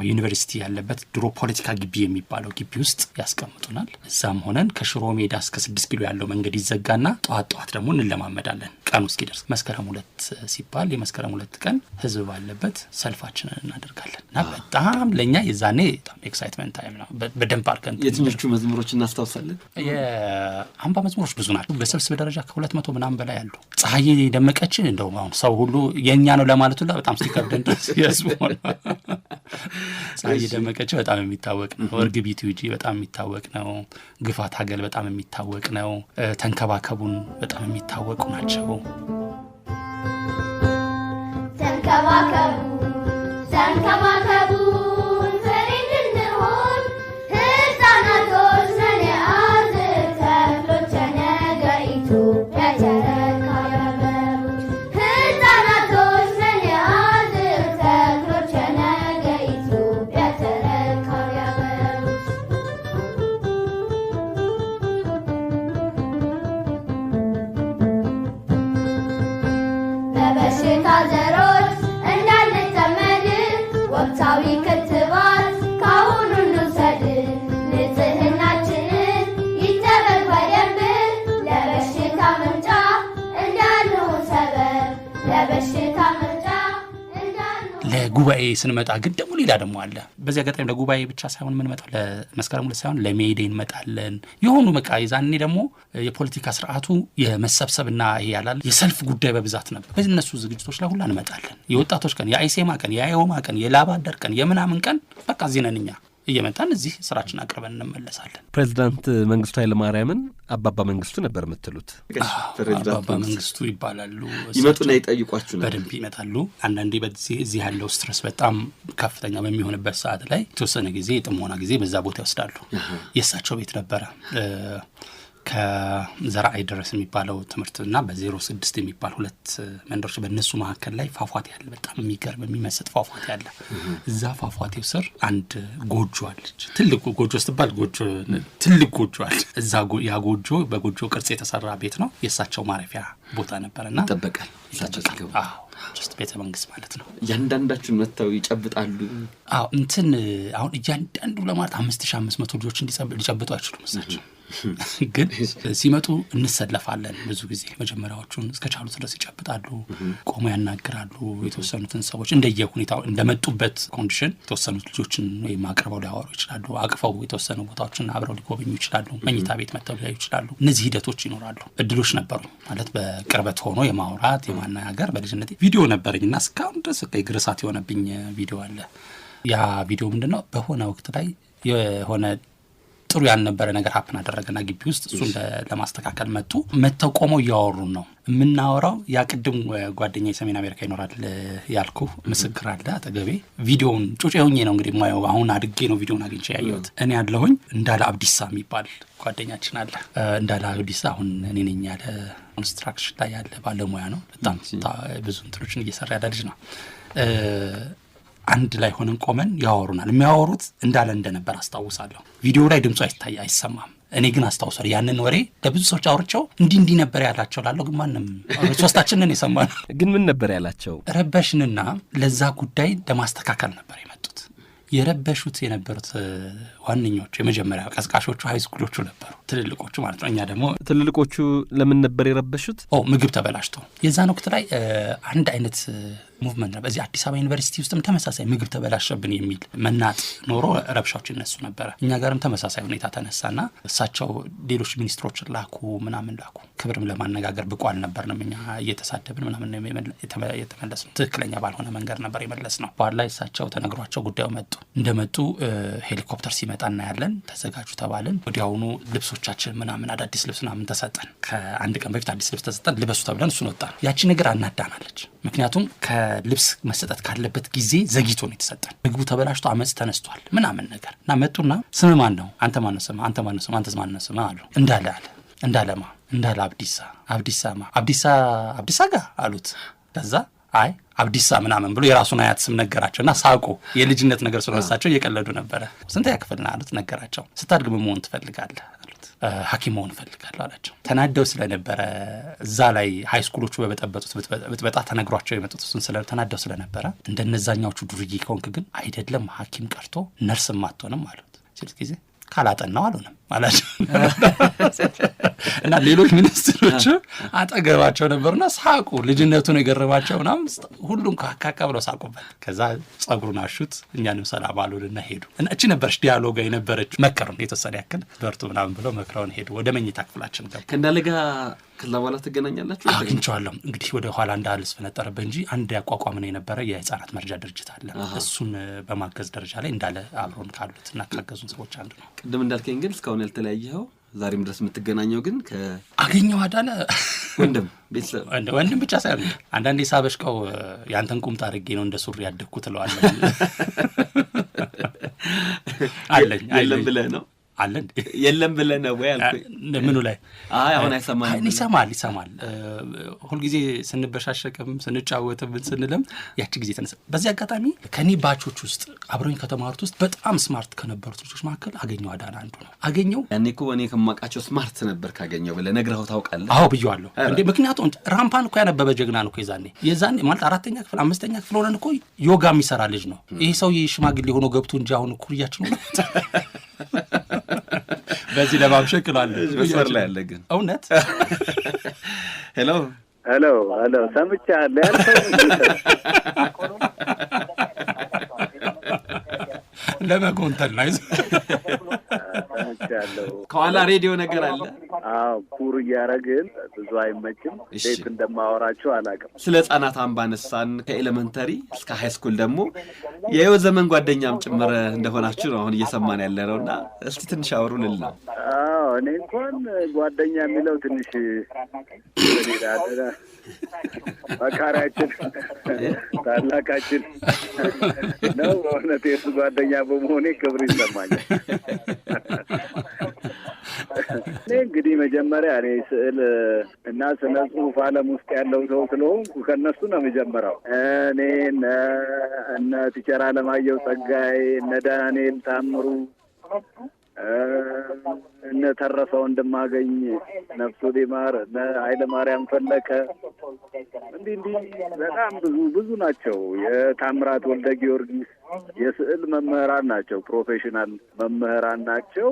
ዩኒቨርሲቲ ያለበት ድሮ ፖለቲካ ግቢ የሚባለው ግቢ ውስጥ ያስቀምጡናል። እዛም ሆነን ከሽሮ ሜዳ እስከ 6 ኪሎ ያለው መንገድ ይዘጋና ጠዋት ደግሞ እንለማመዳለን። ቀኑ እስኪደርስ መስከረም 2 ሲባል የመስከረም 2 ቀን ህዝብ ባለበት ሰልፋችንን እናደርጋለን እና በጣም ለኛ የዛኔ በጣም ኤክሳይትመንት ታይም ነው። በደንብ አድርገን የትኞቹ መዝሙሮች እናስታውሳለን? የአምባ መዝሙሮች ብዙ ናቸው። በስብስብ ደረጃ ከ200 ምናምን በላይ አሉ። ፀሐይ ደመቀች እንደው አሁን ሰው ሁሉ የኛ ነው ለማለት ሁሉ በጣም ሲከብደን ድረስ ያስቦል። ፀሐይ ደመቀች በጣም የሚታወቅ ነው። ወርግቢቱ ጂ በጣም የሚታወቅ ነው። ግፋት ሀገል በጣም የሚታወቅ ነው። ተንከባከቡን በጣም የሚታወቁ ናቸው። ተንከባከቡ ለጉባኤ ስንመጣ ግን ደግሞ ሌላ ደግሞ አለ። በዚህ አጋጣሚ ለጉባኤ ብቻ ሳይሆን የምንመጣው ለመስከረም 2 ሳይሆን ለሜይዴ እንመጣለን። የሆኑ በቃ የዛኔ ደግሞ የፖለቲካ ስርዓቱ የመሰብሰብና ይሄ ያላል የሰልፍ ጉዳይ በብዛት ነበር። በዚህ እነሱ ዝግጅቶች ላይ ሁላ እንመጣለን። የወጣቶች ቀን፣ የአይሴማ ቀን፣ የአይሆማ ቀን፣ የላባደር ቀን፣ የምናምን ቀን በቃ እዚህ ነን እኛ እየመጣን እዚህ ስራችን አቅርበን እንመለሳለን። ፕሬዚዳንት መንግስቱ ኃይለማርያምን አባባ መንግስቱ ነበር የምትሉት? አባባ መንግስቱ ይባላሉ። ይመጡና ይጠይቋችሁ ነው? በደንብ ይመጣሉ። አንዳንዴ በዚህ ያለው ስትረስ በጣም ከፍተኛ በሚሆንበት ሰዓት ላይ የተወሰነ ጊዜ የጥሞና ጊዜ በዛ ቦታ ይወስዳሉ። የእሳቸው ቤት ነበረ ከዘራአይ ድረስ የሚባለው ትምህርትና በ06 የሚባል 2 መንደሮች በእነሱ መካከል ላይ ፏፏቴ ያለ በጣም የሚገርም የሚመስጥ ፏፏቴ ያለ። እዛ ፏፏቴው ስር አንድ ጎጆ አለች። ትልቅ ጎጆ ስትባል ትልቅ ጎጆ አለ። እዛ ያ ጎጆ በጎጆ ቅርጽ የተሰራ ቤት ነው። የእሳቸው ማረፊያ ቦታ ነበርና ይጠበቃል። ጀስት ቤተ መንግስት ማለት ነው። እያንዳንዳችሁን መጥተው ይጨብጣሉ? አሁን እያንዳንዱ ለማለት 5500 ልጆች ሊጨብጡ አይችሉም እሳቸው። ግን ሲመጡ እንሰለፋለን። ብዙ ጊዜ መጀመሪያዎቹን እስከቻሉት ድረስ ይጨብጣሉ፣ ቆሞ ያናግራሉ። የተወሰኑትን ሰዎች እንደየሁኔታው እንደመጡበት ኮንዲሽን የተወሰኑት ልጆችን ወይም አቅርበው ሊያወሩ ይችላሉ። አቅፈው የተወሰኑ ቦታዎችን አብረው ሊጎበኙ ይችላሉ። መኝታ ቤት መጥተው ሊያዩ ይችላሉ። እነዚህ ሂደቶች ይኖራሉ። እድሎች ነበሩ ማለት በቅርበት ሆኖ የማውራት የማናገር። በልጅነት ቪዲዮ ነበረኝና እስካሁን ድረስ ግርሳት የሆነብኝ ቪዲዮ አለ። ያ ቪዲዮ ምንድነው? በሆነ ወቅት ላይ የሆነ ጥሩ ያልነበረ ነገር ሀፕን አደረገና ግቢ ውስጥ እሱን ለማስተካከል መጥተው ቆመው እያወሩ ነው የምናወራው። ያ ቅድም ጓደኛዬ ሰሜን አሜሪካ ይኖራል ያልኩ ምስክር አለ አጠገቤ። ቪዲዮውን ጩጬ ሆኜ ነው እንግዲህ ማየው፣ አሁን አድጌ ነው ቪዲዮውን አግኝቼ ያየሁት። እኔ ያለሁኝ እንዳለ አብዲሳ የሚባል ጓደኛችን አለ። እንዳለ አብዲሳ አሁን እኔ ነኝ ያለ ኮንስትራክሽን ላይ ያለ ባለሙያ ነው። በጣም ብዙ እንትኖችን እየሰራ ያለ ልጅ ነው። አንድ ላይ ሆነን ቆመን ያወሩናል። የሚያወሩት እንዳለ እንደነበር አስታውሳለሁ። ቪዲዮ ላይ ድምፁ አይሰማም። እኔ ግን አስታውሳለሁ ያንን ወሬ ለብዙ ሰዎች አውርቼው እንዲህ ነበር ያላቸው ላለው ግን ማንም ሶስታችንን የሰማነው። ግን ምን ነበር ያላቸው? ረበሽንና ለዛ ጉዳይ ለማስተካከል ነበር የመጡት። የረበሹት የነበሩት ዋነኞቹ የመጀመሪያ ቀስቃሾቹ ሃይስኩሎቹ ነበሩ፣ ትልልቆቹ ማለት ነው። እኛ ደግሞ ትልልቆቹ ለምን ነበር የረበሹት? ምግብ ተበላሽቶ የዛን ወቅት ላይ አንድ አይነት ሙቭመንት ነው። በዚህ አዲስ አበባ ዩኒቨርሲቲ ውስጥም ተመሳሳይ ምግብ ተበላሸብን የሚል መናጥ ኖሮ ረብሻዎች ይነሱ ነበረ። እኛ ጋርም ተመሳሳይ ሁኔታ ተነሳና እሳቸው ሌሎች ሚኒስትሮችን ላኩ፣ ምናምን ላኩ። ክብርም ለማነጋገር ብቁ አልነበርንም እኛ፣ እየተሳደብን ምናምን የተመለስ ነው። ትክክለኛ ባልሆነ መንገድ ነበር የመለስ ነው። በኋላ ላይ እሳቸው ተነግሯቸው ጉዳዩ መጡ። እንደመጡ ሄሊኮፕተር ሲመጣ እናያለን፣ ተዘጋጁ ተባልን። ወዲያውኑ ልብሶቻችን ምናምን አዳዲስ ልብስ ምናምን ተሰጠን። ከአንድ ቀን በፊት አዲስ ልብስ ተሰጠን፣ ልበሱ ተብለን እሱን ወጣን። ያቺ ነገር አናዳናለች። ምክንያቱም ልብስ መሰጠት ካለበት ጊዜ ዘግይቶ ነው የተሰጠን። ምግቡ ተበላሽቶ አመጽ ተነስቷል ምናምን ነገር እና መጡና ስም ማን ነው? አንተ ማን ነው ስም? አንተ ማን ነው ስም? አንተስ ማን ነው ስም? አሉ። እንዳለማ እንዳለ አብዲሳማ አብዲሳ ጋር አሉት። ከዛ አይ አብዲሳ ምናምን ብሎ የራሱን አያት ስም ነገራቸውና ሳቁ። የልጅነት ነገር ስለወሳቸው እየቀለዱ ነበረ። ስንተኛ ክፍል ነህ አሉት። ነገራቸው። ስታድግ ምን መሆን ትፈልጋለህ? ሐኪም መሆን እፈልጋለሁ አላቸው። ተናደው ስለነበረ እዛ ላይ ሃይስኩሎቹ በበጠበጡት ብጥበጣ ተነግሯቸው የመጡት እሱን ተናደው ስለነበረ እንደነዛኛዎቹ ዱርዬ ከሆንክ ግን አይደለም ሐኪም ቀርቶ ነርስም አትሆንም አሉት። ሲል ጊዜ ካላጠናው አልሆነም አላቸው። እና ሌሎች ሚኒስትሮች አጠገባቸው ነበሩና ሳቁ። ልጅነቱን የገረማቸው ምናምን ሁሉም ካካካ ብለው ሳቁበት። ከዛ ጸጉሩን አሹት፣ እኛንም ሰላም አሉልና ሄዱ። እና እቺ ነበረች ዲያሎጋ የነበረች። መከሩን የተወሰነ ያክል በርቱ ምናምን ብለው መክረውን ሄዱ። ወደ መኝታ ክፍላችን ገቡ። ከእንዳለ ጋር ከዛ በኋላ ትገናኛላችሁ? አግኝቼዋለሁ። እንግዲህ ወደ ኋላ እንዳልስ ፈነጠረበት እንጂ አንድ ያቋቋምን የነበረ የህፃናት መርጃ ድርጅት አለ። እሱን በማገዝ ደረጃ ላይ እንዳለ አብሮን ካሉት እና ካገዙን ሰዎች አንዱ ነው። ቅድም እንዳልከኝ ግን እስካሁን ያልተለያየኸው ዛሬም ድረስ የምትገናኘው ግን አገኘው አዳነ ወንድም ቤተሰብ ወንድም ብቻ ሳይሆን አንዳንዴ ሳበሽቀው ያንተን ቁምጣ አድርጌ ነው እንደ ሱሪ ያደግኩት እለዋለሁ። የለም ብለህ ነው አለ የለም ብለህ ነው ወይ አልኩኝ። ምኑ ላይ አሁን አይሰማም? ይሰማል። ሁልጊዜ ስንበሻሸቅም ስንጫወትም ስንልም ያቺ ጊዜ ተነሳ። በዚህ አጋጣሚ ከኔ ባቾች ውስጥ አብሮኝ ከተማሩት ውስጥ በጣም ስማርት ከነበሩት ልጆች መካከል አገኘው አዳና አንዱ ነው። አገኘው ያኔ እኮ እኔ ከማውቃቸው ስማርት ነበር ካገኘው ብለህ ነግረኸው ታውቃለህ? አዎ ብዬዋለሁ እንዴ። ምክንያቱም ራምፓን እኮ ያነበበ ጀግና ነው እኮ የዛኔ ማለት 4ኛ ክፍል 5ኛ ክፍል ሆነን እኮ ዮጋ የሚሰራ ልጅ ነው። ይሄ ሰው ሽማግሌ ሆኖ ገብቶ እንጂ አሁን ኩርያችን ነው። በዚህ ለማብሸቅ ይላል መስመር ላይ ያለ ግን እውነት ሄሎ ሰምቻለሁ ያልከው ለመጎንተል ነው ከኋላ ሬዲዮ ነገር አለ። ኩር እያረግን ብዙ አይመችም። እንዴት እንደማወራቸው አላውቅም። ስለ ህጻናት አምባነሳን ከኤሌመንተሪ እስከ ሃይስኩል ደግሞ የህይወት ዘመን ጓደኛም ጭምር እንደሆናችሁ ነው አሁን እየሰማን ያለ ነውና እስቲ ትንሽ አውሩ ልል ነው። እኔ እንኳን ጓደኛ የሚለው ትንሽ መካሪያችን ታላቃችን ነው። በእውነት የሱ ጓደኛ በመሆኔ ክብር ይሰማኛል። እኔ እንግዲህ መጀመሪያ እኔ ስዕል እና ስነ ጽሁፍ ዓለም ውስጥ ያለው ሰው ስለሆንኩ ከእነሱ ነው የምጀምረው። እኔ እነ ቲቸር አለማየሁ ጸጋዬ፣ እነ ዳንኤል ታምሩ፣ እነ ተረፈ ወንድማገኝ ነፍሱ ሊማር፣ እነ ኃይለ ማርያም ፈለቀ እንዲህ በጣም ብዙ ናቸው። የታምራት ወልደ ጊዮርጊስ የስዕል መምህራን ናቸው። ፕሮፌሽናል መምህራን ናቸው።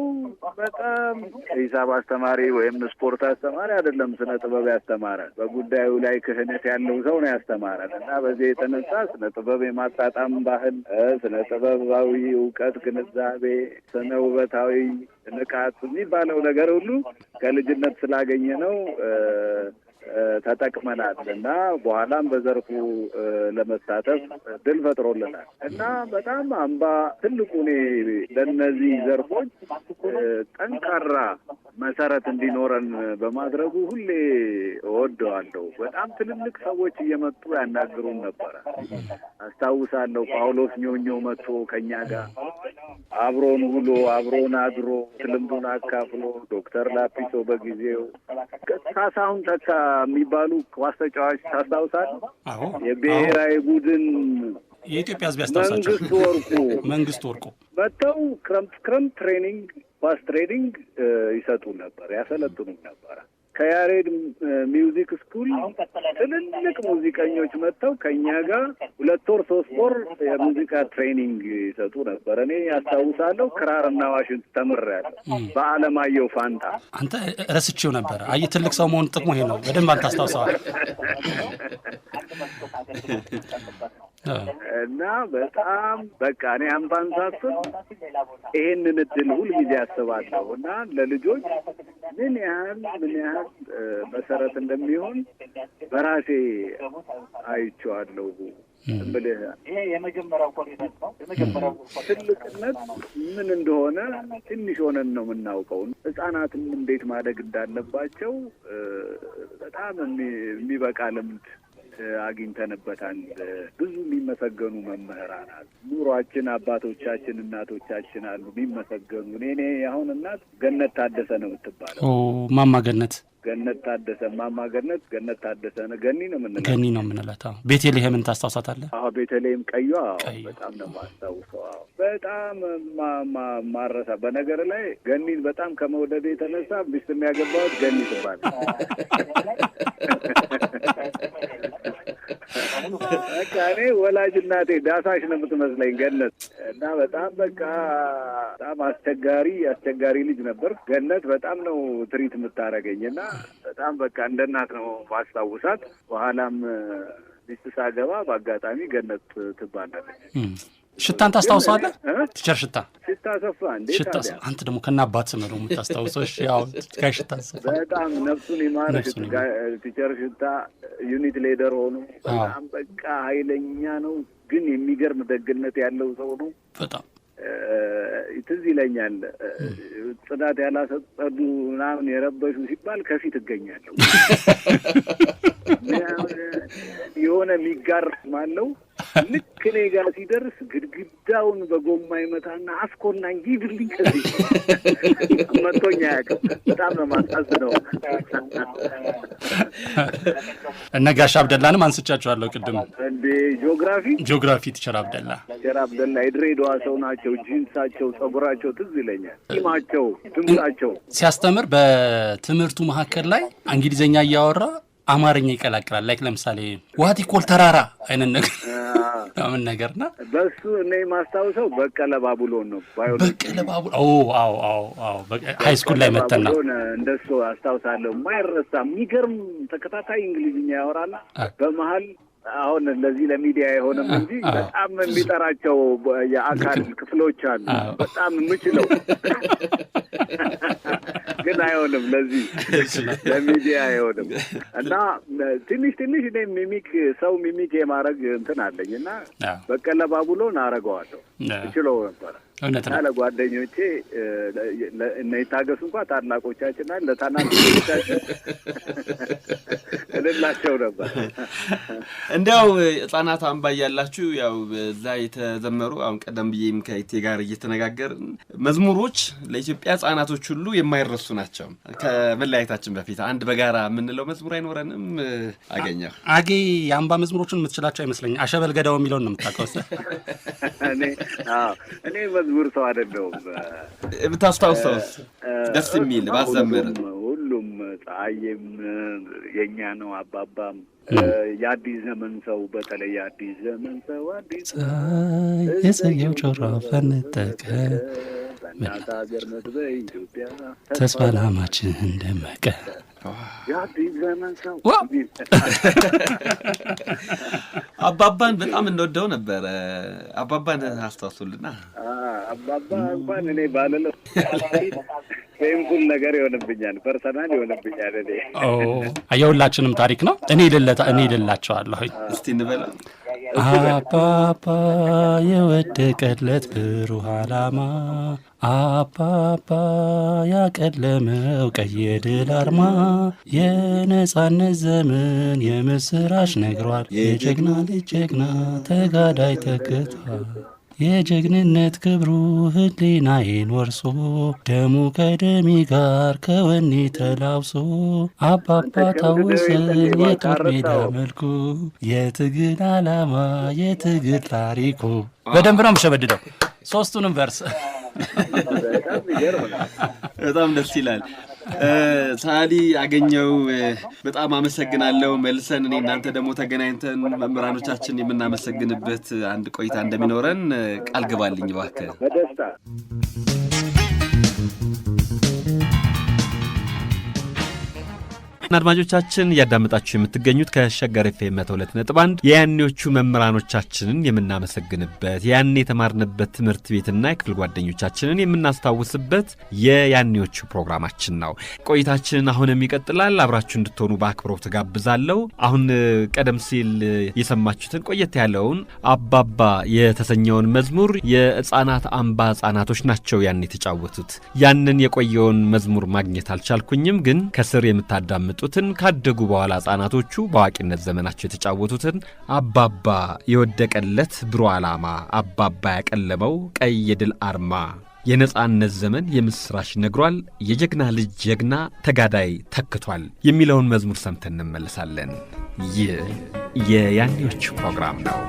በጣም ሂሳብ አስተማሪ ወይም ስፖርት አስተማሪ አይደለም ስነ ጥበብ ያስተማረን፣ በጉዳዩ ላይ ክህነት ያለው ሰው ነው ያስተማረን እና በዚህ የተነሳ ስነ ጥበብ የማጣጣም ባህል፣ ስነ ጥበባዊ እውቀት፣ ግንዛቤ፣ ስነ ውበታዊ ንቃት የሚባለው ነገር ሁሉ ከልጅነት ስላገኘ ነው ተጠቅመናል እና በኋላም በዘርፉ ለመሳተፍ ድል ፈጥሮልናል እና በጣም አምባ ትልቁ እኔ ለእነዚህ ዘርፎች ጠንካራ መሰረት እንዲኖረን በማድረጉ ሁሌ እወደዋለሁ። በጣም ትልልቅ ሰዎች እየመጡ ያናግሩን ነበረ። አስታውሳለሁ ጳውሎስ ኞኞ መጥቶ ከኛ ጋር አብሮን ውሎ አብሮን አድሮ ልምዱን አካፍሎ፣ ዶክተር ላጲሶ በጊዜው ካሳሁን ተካ የሚባሉ ኳስ ተጫዋች ታስታውሳለህ? የብሔራዊ ቡድን የኢትዮጵያ ሕዝብ ያስታውሳቸው መንግስቱ ወርቁ መጥተው ክረምት ትሬኒንግ ኳስ ትሬኒንግ ይሰጡ ነበር፣ ያሰለጥኑ ነበር። ከያሬድ ሚውዚክ ስኩል ትልልቅ ሙዚቀኞች መጥተው ከኛ ጋር 2 ወር 3 ወር የሙዚቃ ትሬኒንግ ይሰጡ ነበር። እኔ ያስታውሳለሁ ክራርና ዋሽንት ተምሬያለሁ በአለማየሁ ፋንታ። አንተ ረስቼው ነበር። አይ ትልቅ ሰው መሆን ጥቅሙ ይሄ ነው። በደንብ አንተ አስታውሰዋል። እና በጣም በቃ እኔ አምባን ሳስብ ይሄንን እድል ሁልጊዜ ያስባለሁ እና ለልጆች ምን ያህል መሰረት እንደሚሆን በራሴ አይቼዋለሁ። ብለህ ይሄ የመጀመሪያው ኮሪደር ነው። ትልቅነት ምን እንደሆነ ትንሽ ሆነን ነው የምናውቀው። ሕፃናትም እንዴት ማደግ እንዳለባቸው በጣም የሚበቃ ልምድ አግኝተንበታል። ብዙ የሚመሰገኑ መምህራን አሉ። ኑሯችን አባቶቻችን እናቶቻችን አሉ የሚመሰገኑ። እኔ አሁን እናት ገነት ታደሰ ነው የምትባለው። ማማ ገነት ታደሰ ማማ ገነት ታደሰ ነው። ገኒ ነው የምንላት። ቤተልሔምን ታስታውሳታለህ? አዎ ቤተልሔም ቀዩ በጣም ነው የማስታውሰው። በጣም ማረሳ። በነገር ላይ ገኒን በጣም ከመውደድ የተነሳ ሚስት የሚያገባሁት ገኒ ትባል። በቃ እኔ ወላጅ እናቴ ዳሳሽ ነው የምትመስለኝ ገነት። እና በጣም በቃ በጣም አስቸጋሪ ልጅ ነበር ገነት። በጣም ነው ትሪት የምታረገኝ እና በጣም በቃ እንደ እናት ነው ማስታውሳት። በኋላም ሚስት ሳገባ በአጋጣሚ ገነት ትባላለች። ሽታን ታስታውሰዋለህ? ቲቸር ሽታ ሰፋ እንዴ? አንተ ደግሞ ከና አባት ስም ነው የምታስታውሰው? እሺ ያው ሽታ በጣም ነፍሱን ይማር። ቲቸር ሽታ ዩኒት ሌደር ሆኖ በጣም በቃ ኃይለኛ ነው፣ ግን የሚገርም ደግነት ያለው ሰው ነው። በጣም ትዝ ይለኛል ጽዳት ያላሰጠዱ ምናምን የረበሹ ሲባል ከፊት እገኛለሁ። የሆነ የሚጋር ማለው ልክ እኔ ጋር ሲደርስ ግድግዳውን በጎማ ይመታና አስኮና እንጂ ብልኝ ከዚህ መቶኛ ያውቅም። በጣም ነው ማሳዝነው። እነ ጋሽ አብደላንም አንስቻቸዋለሁ ቅድም። እንዴ ጂኦግራፊ ቲቸር አብደላ የድሬዳዋ ሰው ናቸው። ጂንሳቸው፣ ጸጉራቸው ትዝ ይለኛል። ጢማቸው፣ ድምጻቸው ሲያስተምር በትምህርቱ መካከል ላይ እንግሊዝኛ እያወራ አማርኛ ይቀላቅላል። ላይክ ለምሳሌ ዋት ኢኮል ተራራ አይነት ነገር ምን ነገርና በሱ እኔ ማስታውሰው በቀለ ባቡሎን ነው። በቀለ ባቡሎን ሃይ ስኩል ላይ መተና እንደሱ አስታውሳለሁ። የማይረሳ የሚገርም ተከታታይ እንግሊዝኛ ያወራል። በመሀል አሁን ለዚህ ለሚዲያ አይሆንም እንጂ በጣም የሚጠራቸው የአካል ክፍሎች አሉ። በጣም የምችለው ግን አይሆንም፣ ለዚህ ለሚዲያ አይሆንም። እና ትንሽ እኔ ሚሚክ የማድረግ እንትን አለኝ እና በቀለ ባቡሎን አረገዋለሁ፣ እችለው ነበረ። እና ለጓደኞቼ እነ ይታገሱ እንኳን ታላቆቻችን አለ ለታናናሾቻችን እልላቸው ነበር። እንዲያው ሕፃናት አምባ እያላችሁ ያው እዛ የተዘመሩ አሁን ቀደም ብዬም ከኢቴ ጋር እየተነጋገርን መዝሙሮች ለኢትዮጵያ ሕፃናቶች ሁሉ የማይረሱ ናቸው። ከመለያየታችን በፊት አንድ በጋራ የምንለው መዝሙር አይኖረንም? አገኘሁ አጌ የአምባ መዝሙሮችን የምትችላቸው አይመስለኝም። አሸበል ገዳው የሚለውን ነው የምታውቀው? እኔ መዝሙር ሰው አይደለሁም። የምታስታውሰውስ ደስ የሚል ባዘምር? ሁሉም ፀሐይም የኛ ነው፣ አባባም የአዲስ ዘመን ሰው፣ በተለይ የአዲስ ዘመን ሰው አዲስ የሰየው ጮራ ፈነጠቀ በእናት ሀገር ነት በኢትዮጵያ ተስፋ ላማችን እንደመቀ የአዲስ ዘመን ሰው አባባን በጣም እንወደው ነበረ። አባባን አስታውሱልና። አባባ እንኳን እኔ ባለለው ፔንፉል ነገር ይሆንብኛል፣ ፐርሰናል ይሆንብኛል። እኔ የሁላችንም ታሪክ ነው። እኔ ልላቸዋለሁ። እስቲ እንበላ። አባባ የወደቀለት ብሩህ ዓላማ፣ አባባ ያቀለመው ቀይ የድል አርማ፣ የነጻነት ዘመን የምስራች ነግሯል። የጀግና ልጅ ጀግና ተጋዳይ ተክቷል። የጀግንነት ክብሩ ህሊናዬን ወርሶ ደሙ ከደሜ ጋር ከወኔ ተላውሶ አባባ ታወሰን የጦር ሜዳ መልኩ የትግል ዓላማ የትግል ታሪኩ። በደንብ ነው የምሸበድደው ሶስቱንም ቨርስ። በጣም ደስ ይላል። ሳሊ አገኘው በጣም አመሰግናለሁ። መልሰን እኔ እናንተ ደግሞ ተገናኝተን መምህራኖቻችን የምናመሰግንበት አንድ ቆይታ እንደሚኖረን ቃል ግባልኝ እባክህ። በደስታ አድማጮቻችን እያዳመጣችሁ የምትገኙት ከሸገር ኤፍኤም 102.1 የያኔዎቹ መምህራኖቻችንን የምናመሰግንበት ያኔ የተማርንበት ትምህርት ቤትና የክፍል ጓደኞቻችንን የምናስታውስበት የያኔዎቹ ፕሮግራማችን ነው። ቆይታችን አሁንም ይቀጥላል። አብራችሁ እንድትሆኑ በአክብሮት ጋብዛለሁ። አሁን ቀደም ሲል የሰማችሁትን ቆየት ያለውን አባባ የተሰኘውን መዝሙር የሕፃናት አምባ ሕፃናቶች ናቸው ያን የተጫወቱት። ያንን የቆየውን መዝሙር ማግኘት አልቻልኩኝም፣ ግን ከስር የምታዳምጡ ካደጉ በኋላ ሕፃናቶቹ በአዋቂነት ዘመናቸው የተጫወቱትን አባባ የወደቀለት ብሩህ ዓላማ፣ አባባ ያቀለመው ቀይ የድል አርማ፣ የነጻነት ዘመን የምስራች ነግሯል፣ የጀግና ልጅ ጀግና ተጋዳይ ተክቷል የሚለውን መዝሙር ሰምተን እንመለሳለን። ይህ የያኔዎቹ ፕሮግራም ነው።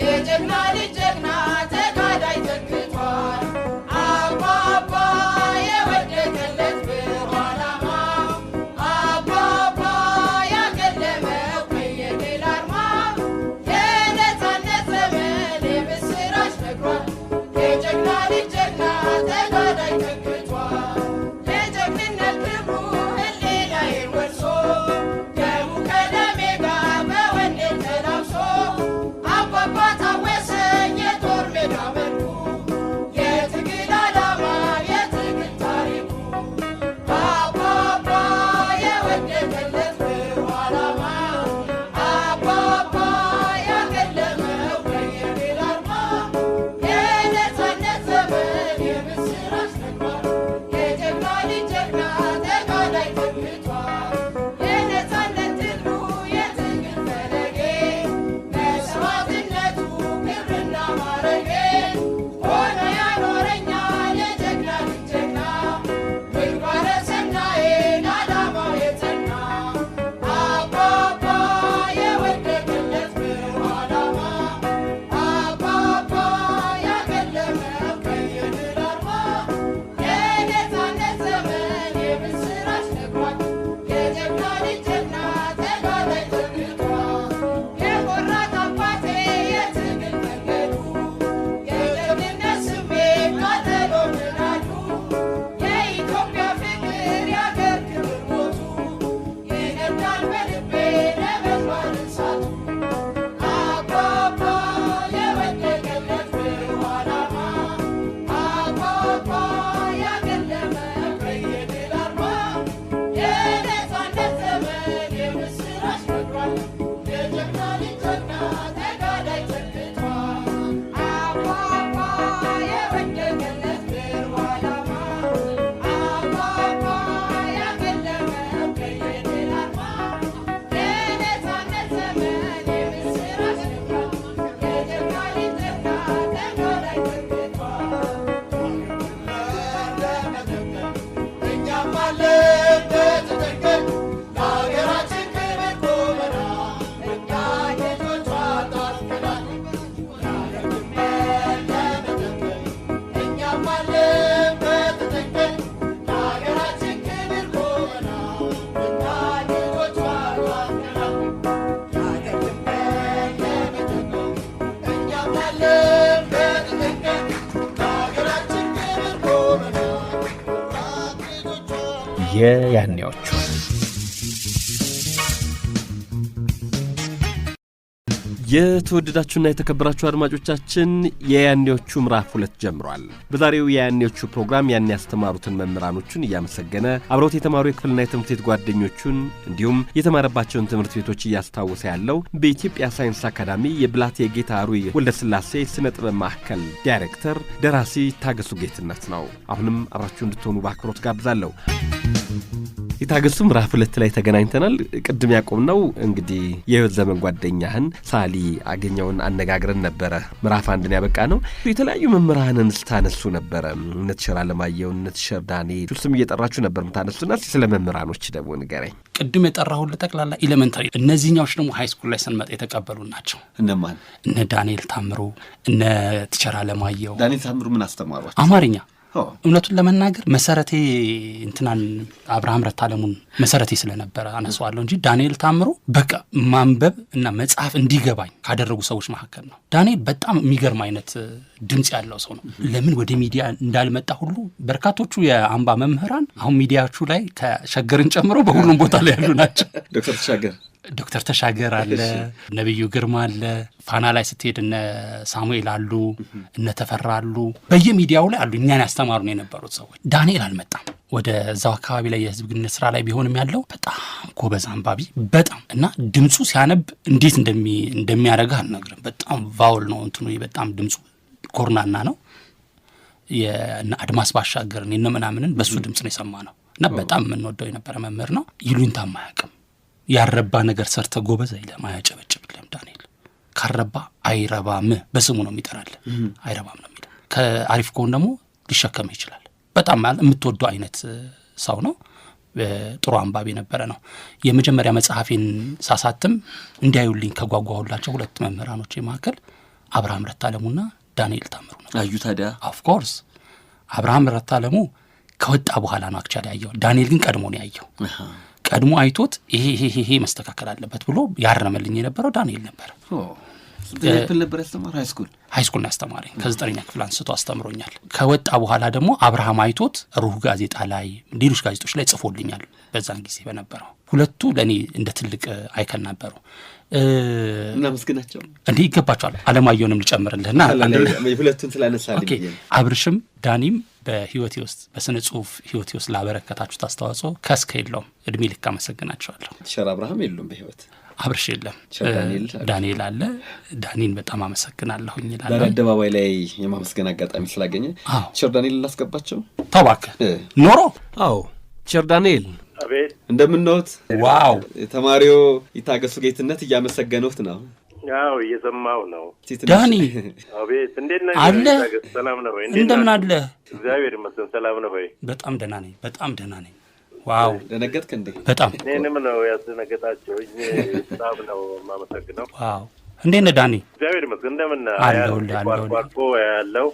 የጀግና ልጅ ጀግና ተጋዳይ ተክቷል። የያኔዎቹ የተወደዳችሁና የተከበራችሁ አድማጮቻችን የያኔዎቹ ምዕራፍ 2 ጀምሯል። በዛሬው የያኔዎቹ ፕሮግራም ያን ያስተማሩትን መምህራኖቹን እያመሰገነ አብሮት የተማሩ የክፍልና የትምህርት ቤት ጓደኞቹን እንዲሁም የተማረባቸውን ትምህርት ቤቶች እያስታወሰ ያለው በኢትዮጵያ ሳይንስ አካዳሚ የብላቴ ጌታ ሩይ ወልደስላሴ ስነ ጥበብ ማዕከል ዳይሬክተር ደራሲ ታገሱ ጌትነት ነው። አሁንም አብራችሁ እንድትሆኑ በአክብሮት ጋብዛለሁ። የታገሱ ምዕራፍ 2 ላይ ተገናኝተናል። ቅድም ያቆምነው እንግዲህ የህይወት ዘመን ጓደኛህን ሳሊ አገኘውን አነጋግረን ነበረ። ምዕራፍ 1 ያበቃ ነው። የተለያዩ መምህራንን ስታነሱ ነበረ። እነትሸራ ለማየው እነትሸር ዳንኤል ስም እየጠራችሁ ነበር ምታነሱና ስለ መምህራኖች ደግሞ ንገረኝ። ቅድም የጠራሁት ለጠቅላላ ኤሌመንታሪ፣ እነዚህኛዎች ደግሞ ሃይ ስኩል ላይ ስንመጣ የተቀበሉ ናቸው። እነማን? እነ ዳንኤል ታምሩ፣ እነ ትሸራ ለማየው። ዳንኤል ታምሩ ምን አስተማሯቸው? አማርኛ። እውነቱን ለመናገር መሰረቴ እንትናን አብርሃም ረታለሙን መሰረቴ ስለነበረ አነሳዋለሁ እንጂ ዳንኤል ታምሩ በቃ ማንበብ እና መጽሐፍ እንዲገባኝ ካደረጉ ሰዎች መካከል ነው። ዳንኤል በጣም የሚገርም አይነት ድምጽ ያለው ሰው ነው። ለምን ወደ ሚዲያ እንዳልመጣ ሁሉ በርካቶቹ የአምባ መምህራን አሁን ሚዲያዎቹ ላይ ከሸገርን ጨምሮ በሁሉም ቦታ ላይ ያሉ ናቸው። ዶክተር ተሻገር አለ፣ ነብዩ ግርማ አለ፣ ፋና ላይ ስትሄድ እነ ሳሙኤል አሉ፣ እነ ተፈራ አሉ፣ በየሚዲያው ላይ አሉ። እኛን ያስተማሩን የነበሩት ሰዎች። ዳንኤል አልመጣም። ወደ እዛው አካባቢ ላይ የህዝብ ግንኙነት ስራ ላይ ቢሆንም ያለው በጣም ጎበዝ አንባቢ በጣም እና ድምፁ ሲያነብ እንዴት እንደሚያደርግህ አልነግርም። በጣም ቫውል ነው እንትኑ፣ በጣም ድምፁ ጎርናና ነው። የእነ አድማስ ባሻገር እነ ምናምንን በሱ ድምፅ ነው የሰማነው እና በጣም የምንወደው የነበረ መምህር ነው። ይሉኝታ ማያውቅም። ያረባ ነገር ሰርተ ጎበዝ አይለም፣ አያጨበጭብልም። ዳንኤል ካረባ አይረባም በስሙ ነው የሚጠራል። አይረባም ነው የሚለው። ከአሪፍ ከሆነ ደግሞ ሊሸከም ይችላል። በጣም የምትወደው አይነት ሰው ነው። ጥሩ አንባቢ ነበረ ነው። የመጀመሪያ መጽሐፌን ሳሳትም እንዲያዩልኝ ከጓጓሁላቸው 2 መምህራኖች መካከል አብርሃም ረታለሙና ዳንኤል ታምሩ ነው። አዩ ታዲያ ኦፍ ኮርስ አብርሃም ረታለሙ ከወጣ በኋላ ነው አክቹአሊ ያየው። ዳንኤል ግን ቀድሞ ነው ያየው። ቀድሞ አይቶት ይሄ መስተካከል አለበት ብሎ ያረመልኝ የነበረው ዳንኤል ነበር። ስለዚህ ነበር ያስተማረው ሃይ ስኩል ነው ያስተማረኝ። ከ9ኛ ክፍል አንስቶ አስተምሮኛል። ከወጣ በኋላ ደግሞ አብርሃም አይቶት ሩህ ጋዜጣ ላይ ሌሎች ጋዜጦች ላይ ጽፎልኛል። በዛን ጊዜ በነበረው ሁለቱ ለኔ እንደ ትልቅ አይከን ነበሩ። እና መስገናቸው እንዴ ይገባቸዋል። አለማየሁንም ልጨምርልህና ሁለቱን ስላነሳልኝ አብርሽም ዳኒም በህይወቴ ውስጥ በስነ ጽሁፍ ህይወቴ ውስጥ ላበረከታችሁት አስተዋጽኦ ከስከ የለውም። እድሜ ልክ አመሰግናቸዋለሁ። ሸራ አብርሃም የሉም በህይወት፣ አብርሽ የለም፣ ዳንኤል አለ። ዳኒን በጣም አመሰግናለሁኝ ይላል። በአደባባይ ላይ የማመስገን አጋጣሚ ስላገኘ ሸር ዳንኤል ላስገባቸው ተባከ ኖሮ። አዎ ሸር ዳንኤል አቤት፣ እንደምንኖት? ዋው ተማሪው ይታገሱ ጌትነት እያመሰገነውት ነው። ያው እየሰማው ነው። ዳኒ አቤት፣ እንዴት ነህ? አለ ሰላም ነው ወይ? እንደምን አለ? እግዚአብሔር ይመስገን ሰላም ነው ወይ? በጣም ደህና ነኝ፣ በጣም ደህና ነኝ። ዋው ደነገጥክ እንዴ? በጣም እኔንም ነው ያስደነገጣቸው። በጣም ነው የማመሰግነው። ዋው እንዴት ነህ ዳኒ? እግዚአብሔር ይመስገን። እንደምን ቋርቆ ያለው?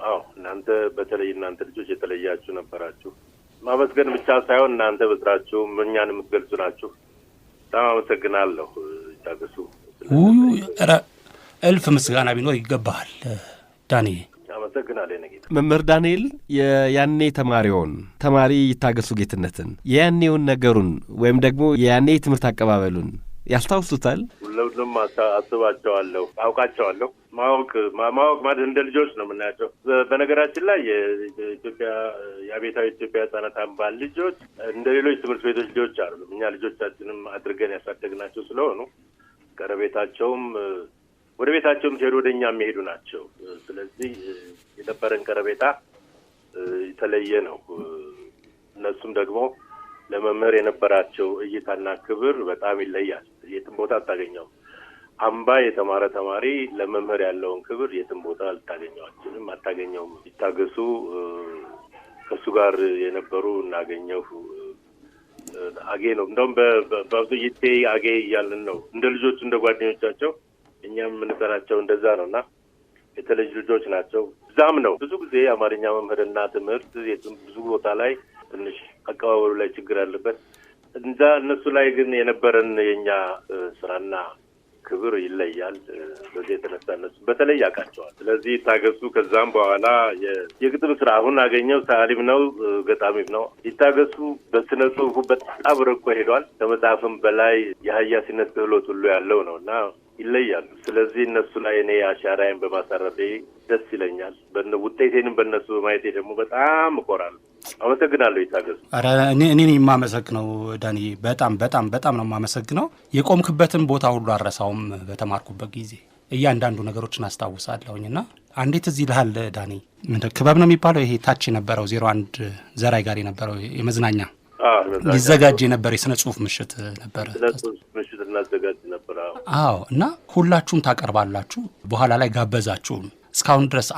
አዎ እናንተ በተለይ እናንተ ልጆች የተለያችሁ ነበራችሁ። ማመስገን ብቻ ሳይሆን እናንተ በስራችሁ እኛን የምትገልጹ ናችሁ። በጣም አመሰግናለሁ። ይታገሱ። እልፍ ምስጋና ቢኖር ይገባሃል ዳኒ። አመሰግናለሁ ነጌታ። መምህር ዳንኤል የያኔ ተማሪ ይታገሱ ጌትነትን የያኔውን ነገሩን ወይም ደግሞ የያኔ ትምህርት አቀባበሉን ያስታውሱታል? ሁሉም አስባቸዋለሁ፣ አውቃቸዋለሁ። ማወቅ ማለት እንደ ልጆች ነው የምናያቸው። በነገራችን ላይ የኢትዮጵያ የአብዮታዊ ኢትዮጵያ ህጻናት አምባ ልጆች እንደ ሌሎች ትምህርት ቤቶች ልጆች አይደሉም። እኛ ልጆቻችንም አድርገን ያሳደግናቸው ስለሆኑ ቀረቤታቸውም ወደ ቤታቸውም ሲሄዱ ወደ እኛ የሚሄዱ ናቸው። ስለዚህ የነበረን ቀረቤታ የተለየ ነው። እነሱም ደግሞ ለመምህር የነበራቸው እይታና ክብር በጣም ይለያል። የትም ቦታ አታገኘው። አምባ የተማረ ተማሪ ለመምህር ያለውን ክብር የትም ቦታ አታገኘውም። ይታገሱ ከሱ ጋር የነበሩ እናገኘው አጌ ነው። እንደውም በአብዙይቴ አጌ እያልን ነው እንደ ልጆቹ እንደ ጓደኞቻቸው እኛም የምንጠራቸው እንደዛ ነው እና የተለዩ ልጆች ናቸው። እዛም ነው ብዙ ጊዜ አማርኛ መምህርና ትምህርት ብዙ ቦታ ላይ ትንሽ አቀባበሉ ላይ ችግር አለበት። እነሱ ላይ ግን የነበረን የኛ ስራና ክብር ይለያል። በዚህ የተነሳ እነሱ በተለይ ያውቃቸዋል። ስለዚህ ይታገሱ ከዛም በኋላ የግጥም ስራ አሁን አገኘው ሰዓሊም ነው ገጣሚም ነው። ይታገሱ በስነ ጽሁፉ በጣም ርቆ ሄዷል። ከመጽሐፍም በላይ የሀያሲነት ክህሎት ሁሉ ያለው ነው እና ይለያሉ። ስለዚህ እነሱ ላይ እኔ አሻራዬን በማሳረፌ ደስ ይለኛል። ውጤቴንም በእነሱ በማየቴ ደግሞ በጣም እኮራለሁ። አመሰግናለሁ ይታገሱ። ኧረ እኔ የማመሰግነው ዳኒ፣ በጣም በጣም በጣም ነው የማመሰግነው። የቆምክበትን ቦታ ሁሉ አረሳውም። በተማርኩበት ጊዜ እያንዳንዱ ነገሮችን አስታውሳለሁኝ እና አንዴት እዚህ ልሃል ዳኒ፣ ክበብ ነው የሚባለው ይሄ ታች የነበረው 01 ዘራይ ጋር የነበረው የመዝናኛ ሊዘጋጅ የነበረ የስነ ጽሁፍ ምሽት ነበረ። ምሽት እናዘጋጅ ነበር። አዎ። እና ሁላችሁም ታቀርባላችሁ። በኋላ ላይ ጋበዛችሁም። እስካሁን ድረስ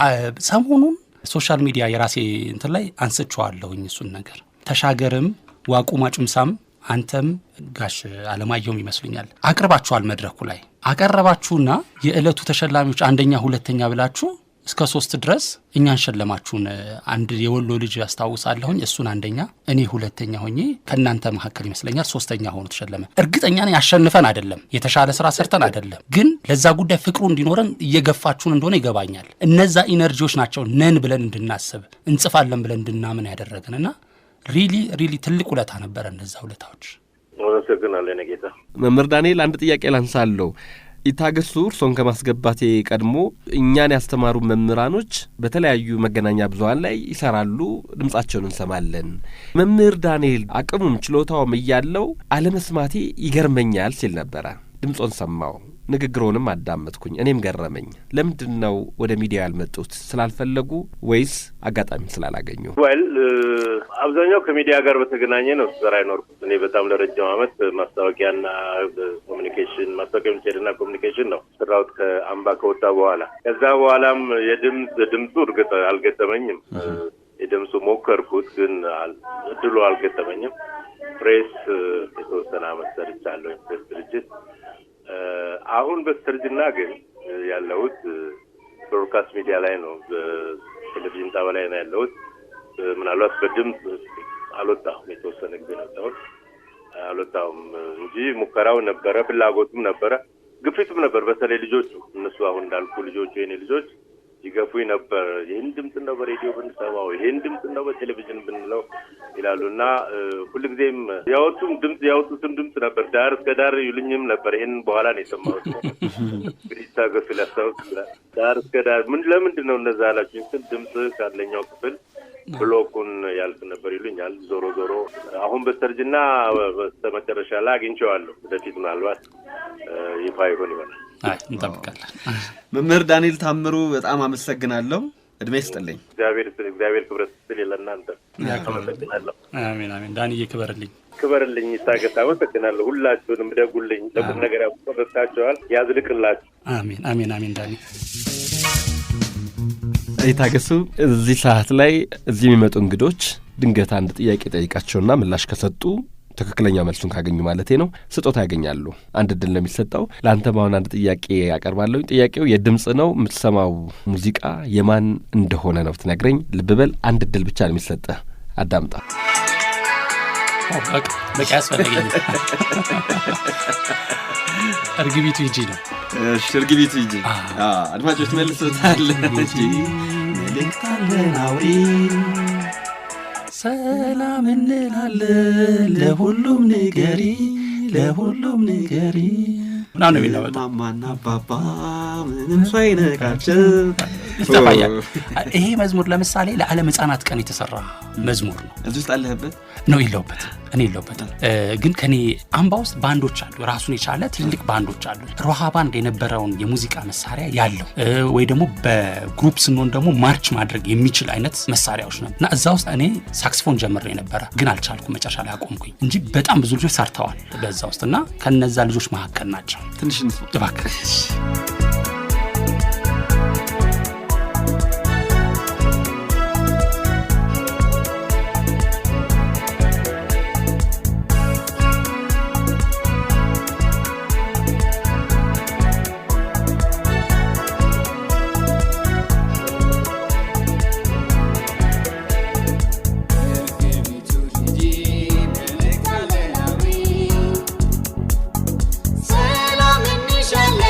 ሰሞኑን ሶሻል ሚዲያ የራሴ እንትን ላይ አንስቼዋለሁኝ እሱን ነገር። ተሻገርም ዋቁማ ጭምሳም አንተም ጋሽ አለማየሁም ይመስሉኛል አቅርባችኋል። መድረኩ ላይ አቀረባችሁና የዕለቱ ተሸላሚዎች አንደኛ ሁለተኛ ብላችሁ እስከ 3 ድረስ እኛን ሸለማችሁን። አንድ የወሎ ልጅ ያስታውሳለሁኝ፣ እሱን አንደኛ እኔ ሁለተኛ ሆኜ ከእናንተ መካከል ይመስለኛል ሶስተኛ ሆኖ ተሸለመ። እርግጠኛ ነኝ አሸንፈን አይደለም፣ የተሻለ ስራ ሰርተን አይደለም፣ ግን ለዛ ጉዳይ ፍቅሩ እንዲኖረን እየገፋችሁን እንደሆነ ይገባኛል። እነዛ ኢነርጂዎች ናቸው ነን ብለን እንድናስብ እንጽፋለን ብለን እንድናምን ያደረግንና ሪሊ ትልቅ ውለታ ነበረ እነዛ ውለታዎች። አመሰግናለሁ ጌታ። መምህር ዳንኤል አንድ ጥያቄ ላንሳለሁ። ይታገሱ እርሶን ከማስገባቴ ቀድሞ እኛን ያስተማሩ መምህራኖች በተለያዩ መገናኛ ብዙሃን ላይ ይሰራሉ፣ ድምጻቸውን እንሰማለን። መምህር ዳንኤል አቅሙም ችሎታውም እያለው አለመስማቴ ይገርመኛል ሲል ነበረ። ድምጾን ሰማው፣ ንግግሮንም አዳመጥኩኝ፣ እኔም ገረመኝ። ለምንድን ነው ወደ ሚዲያ ያልመጡት? ስላልፈለጉ ወይስ አጋጣሚ ስላላገኙ? አብዛኛው ከሚዲያ ጋር በተገናኘ ነው ስራ ይኖርኩት። እኔ በጣም ለረጅም ዓመት ማስታወቂያና ኮሚኒኬሽን ማስታወቂያ ሚኒስቴርና ኮሚኒኬሽን ነው ስራውት ከአምባ ከወጣ በኋላ። ከዛ በኋላም ድምፁ እርግጥ አልገጠመኝም። የድምፁ ሞከርኩት ግን እድሉ አልገጠመኝም። ፕሬስ የተወሰነ ዓመት ሰርቻለሁ ፕሬስ ድርጅት። አሁን በስተርጅና ግን ያለሁት ብሮድካስት ሚዲያ ላይ ነው፣ በቴሌቪዥን ጣቢያ ላይ ነው ያለሁት። ምናልባት በድምፅ አልወጣሁም፣ የተወሰነ ጊዜ ነው አልወጣሁም እንጂ ሙከራው ነበረ፣ ፍላጎቱም ነበረ፣ ግፊቱም ነበር። በተለይ ልጆቹ እነሱ አሁን እንዳልኩ ልጆቹ የኔ ልጆች ይገፉኝ ነበር። ይህን ድምፅ ነው በሬዲዮ ብንሰማው፣ ይህን ድምፅ ነው በቴሌቪዥን ብንለው ይላሉና ሁልጊዜም ያወጡትም ድምፅ ነበር። ዳር እስከ ዳር ይሉኝም ነበር። ይህን በኋላ ነው የሰማሁት። እንግዲህ ታገሱ ሊያስታውስ ይችላል። ዳር እስከ ዳር ለምንድን ነው እነዛ አላችሁኝ ስል ድምፅ ካለኛው ክፍል ብሎኩን ያልፍ ነበር ይሉኛል። ዞሮ አሁን በስተርጅና በስተመጨረሻ ላይ አግኝቼዋለሁ። ወደፊት ምናልባት ይፋ ይሆን ይሆናል። እንጠብቃለን። መምህር ዳንኤል ታምሩ በጣም አመሰግናለሁ። እድሜ ይስጥልኝ። እግዚአብሔር ክብረት ስል ለእናንተ አመሰግናለሁ። አሜን። ዳንዬ ክበርልኝ። ይታገስ። አመሰግናለሁ። ሁላችሁንም ደጉልኝ። ለቁም ነገር ያበቃችኋል። ያዝልቅላችሁ። አሜን። ዳኒ ይታገሱ። እዚህ ሰዓት ላይ እዚህ የሚመጡ እንግዶች ድንገት አንድ ጥያቄ ጠይቃቸውና ምላሽ ከሰጡ ትክክለኛ መልሱን ካገኙ ማለቴ ነው ስጦታ ያገኛሉ። አንድ እድል ነው የሚሰጠው። ለአንተም አሁን አንድ ጥያቄ ያቀርባለሁ። ጥያቄው የድምጽ ነው። የምትሰማው ሙዚቃ የማን እንደሆነ ነው ትነግረኝ። ልብ በል፣ አንድ እድል ብቻ ነው የሚሰጠህ። አዳምጣ። በቃ ያስፈልገኝ። እርግቢቱ ሂጂ ነው። እሺ፣ እርግቢቱ ሂጂ። አድማጮች መልሶታል እንጂ መልእክታለን አውሪ ሰላም እንላለን ለሁሉም ንገሪ ምናምን የሚለው ማማና አባባ ምንም ሳይነካቸው ይስተፋያል። ይሄ መዝሙር ለምሳሌ ለዓለም ሕፃናት ቀን የተሰራ መዝሙር ነው። እዚህ ውስጥ አለህበት ነው? እኔ የለሁበትም። ግን ከኔ አምባ ውስጥ ባንዶች አሉ፣ ራሱን የቻለ ትልቅ ባንዶች አሉ። ሮሃ ባንድ የነበረውን የሙዚቃ መሳሪያ ያለው ወይ ደግሞ በግሩፕ ስንሆን ደግሞ ማርች ማድረግ የሚችል አይነት መሳሪያዎች ነው። እና እዛ ውስጥ እኔ ሳክስፎን ጀምሬ ነበረ፣ ግን አልቻልኩም። መጨረሻ ላይ አቆምኩኝ እንጂ በጣም ብዙ ልጆች ሰርተዋል በዛ ውስጥ እና ከነዛ ልጆች መካከል ናቸው። ትንሽ እባክህ ሰላም እንሻለን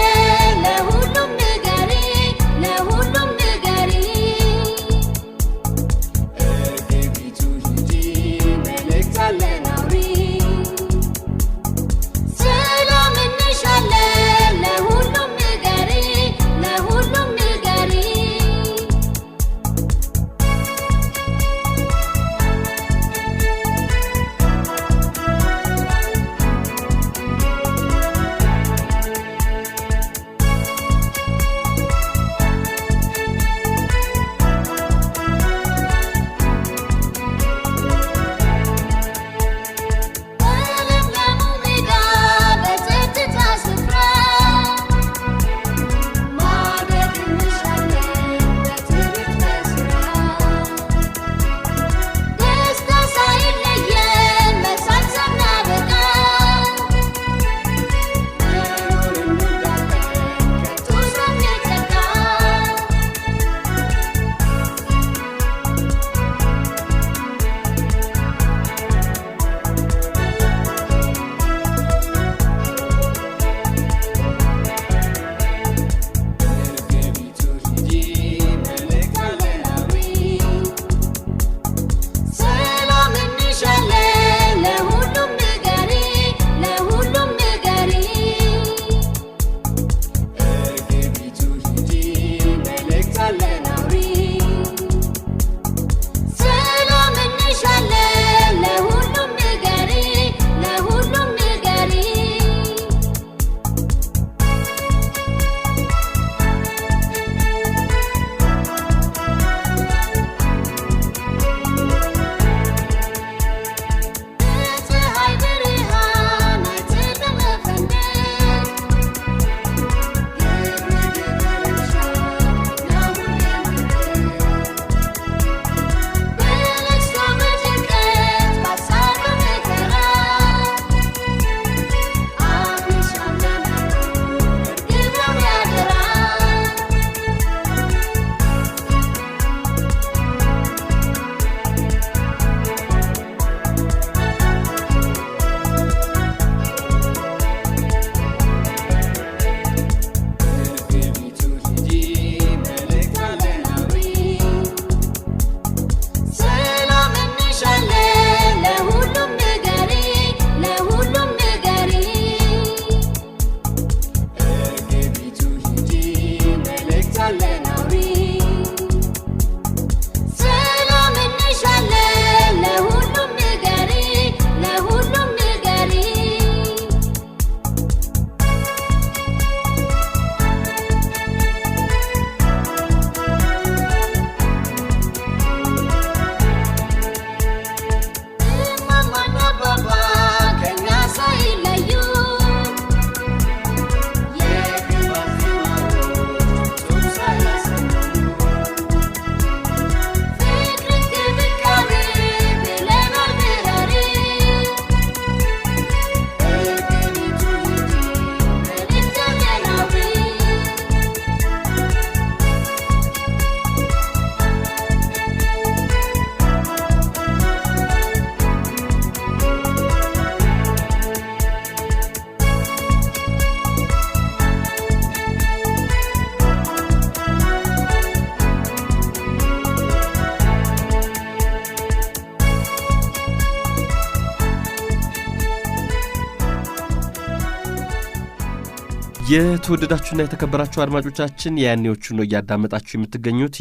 የተወደዳችሁና የተከበራችሁ አድማጮቻችን ያኔዎቹ ነው እያዳመጣችሁ የምትገኙት።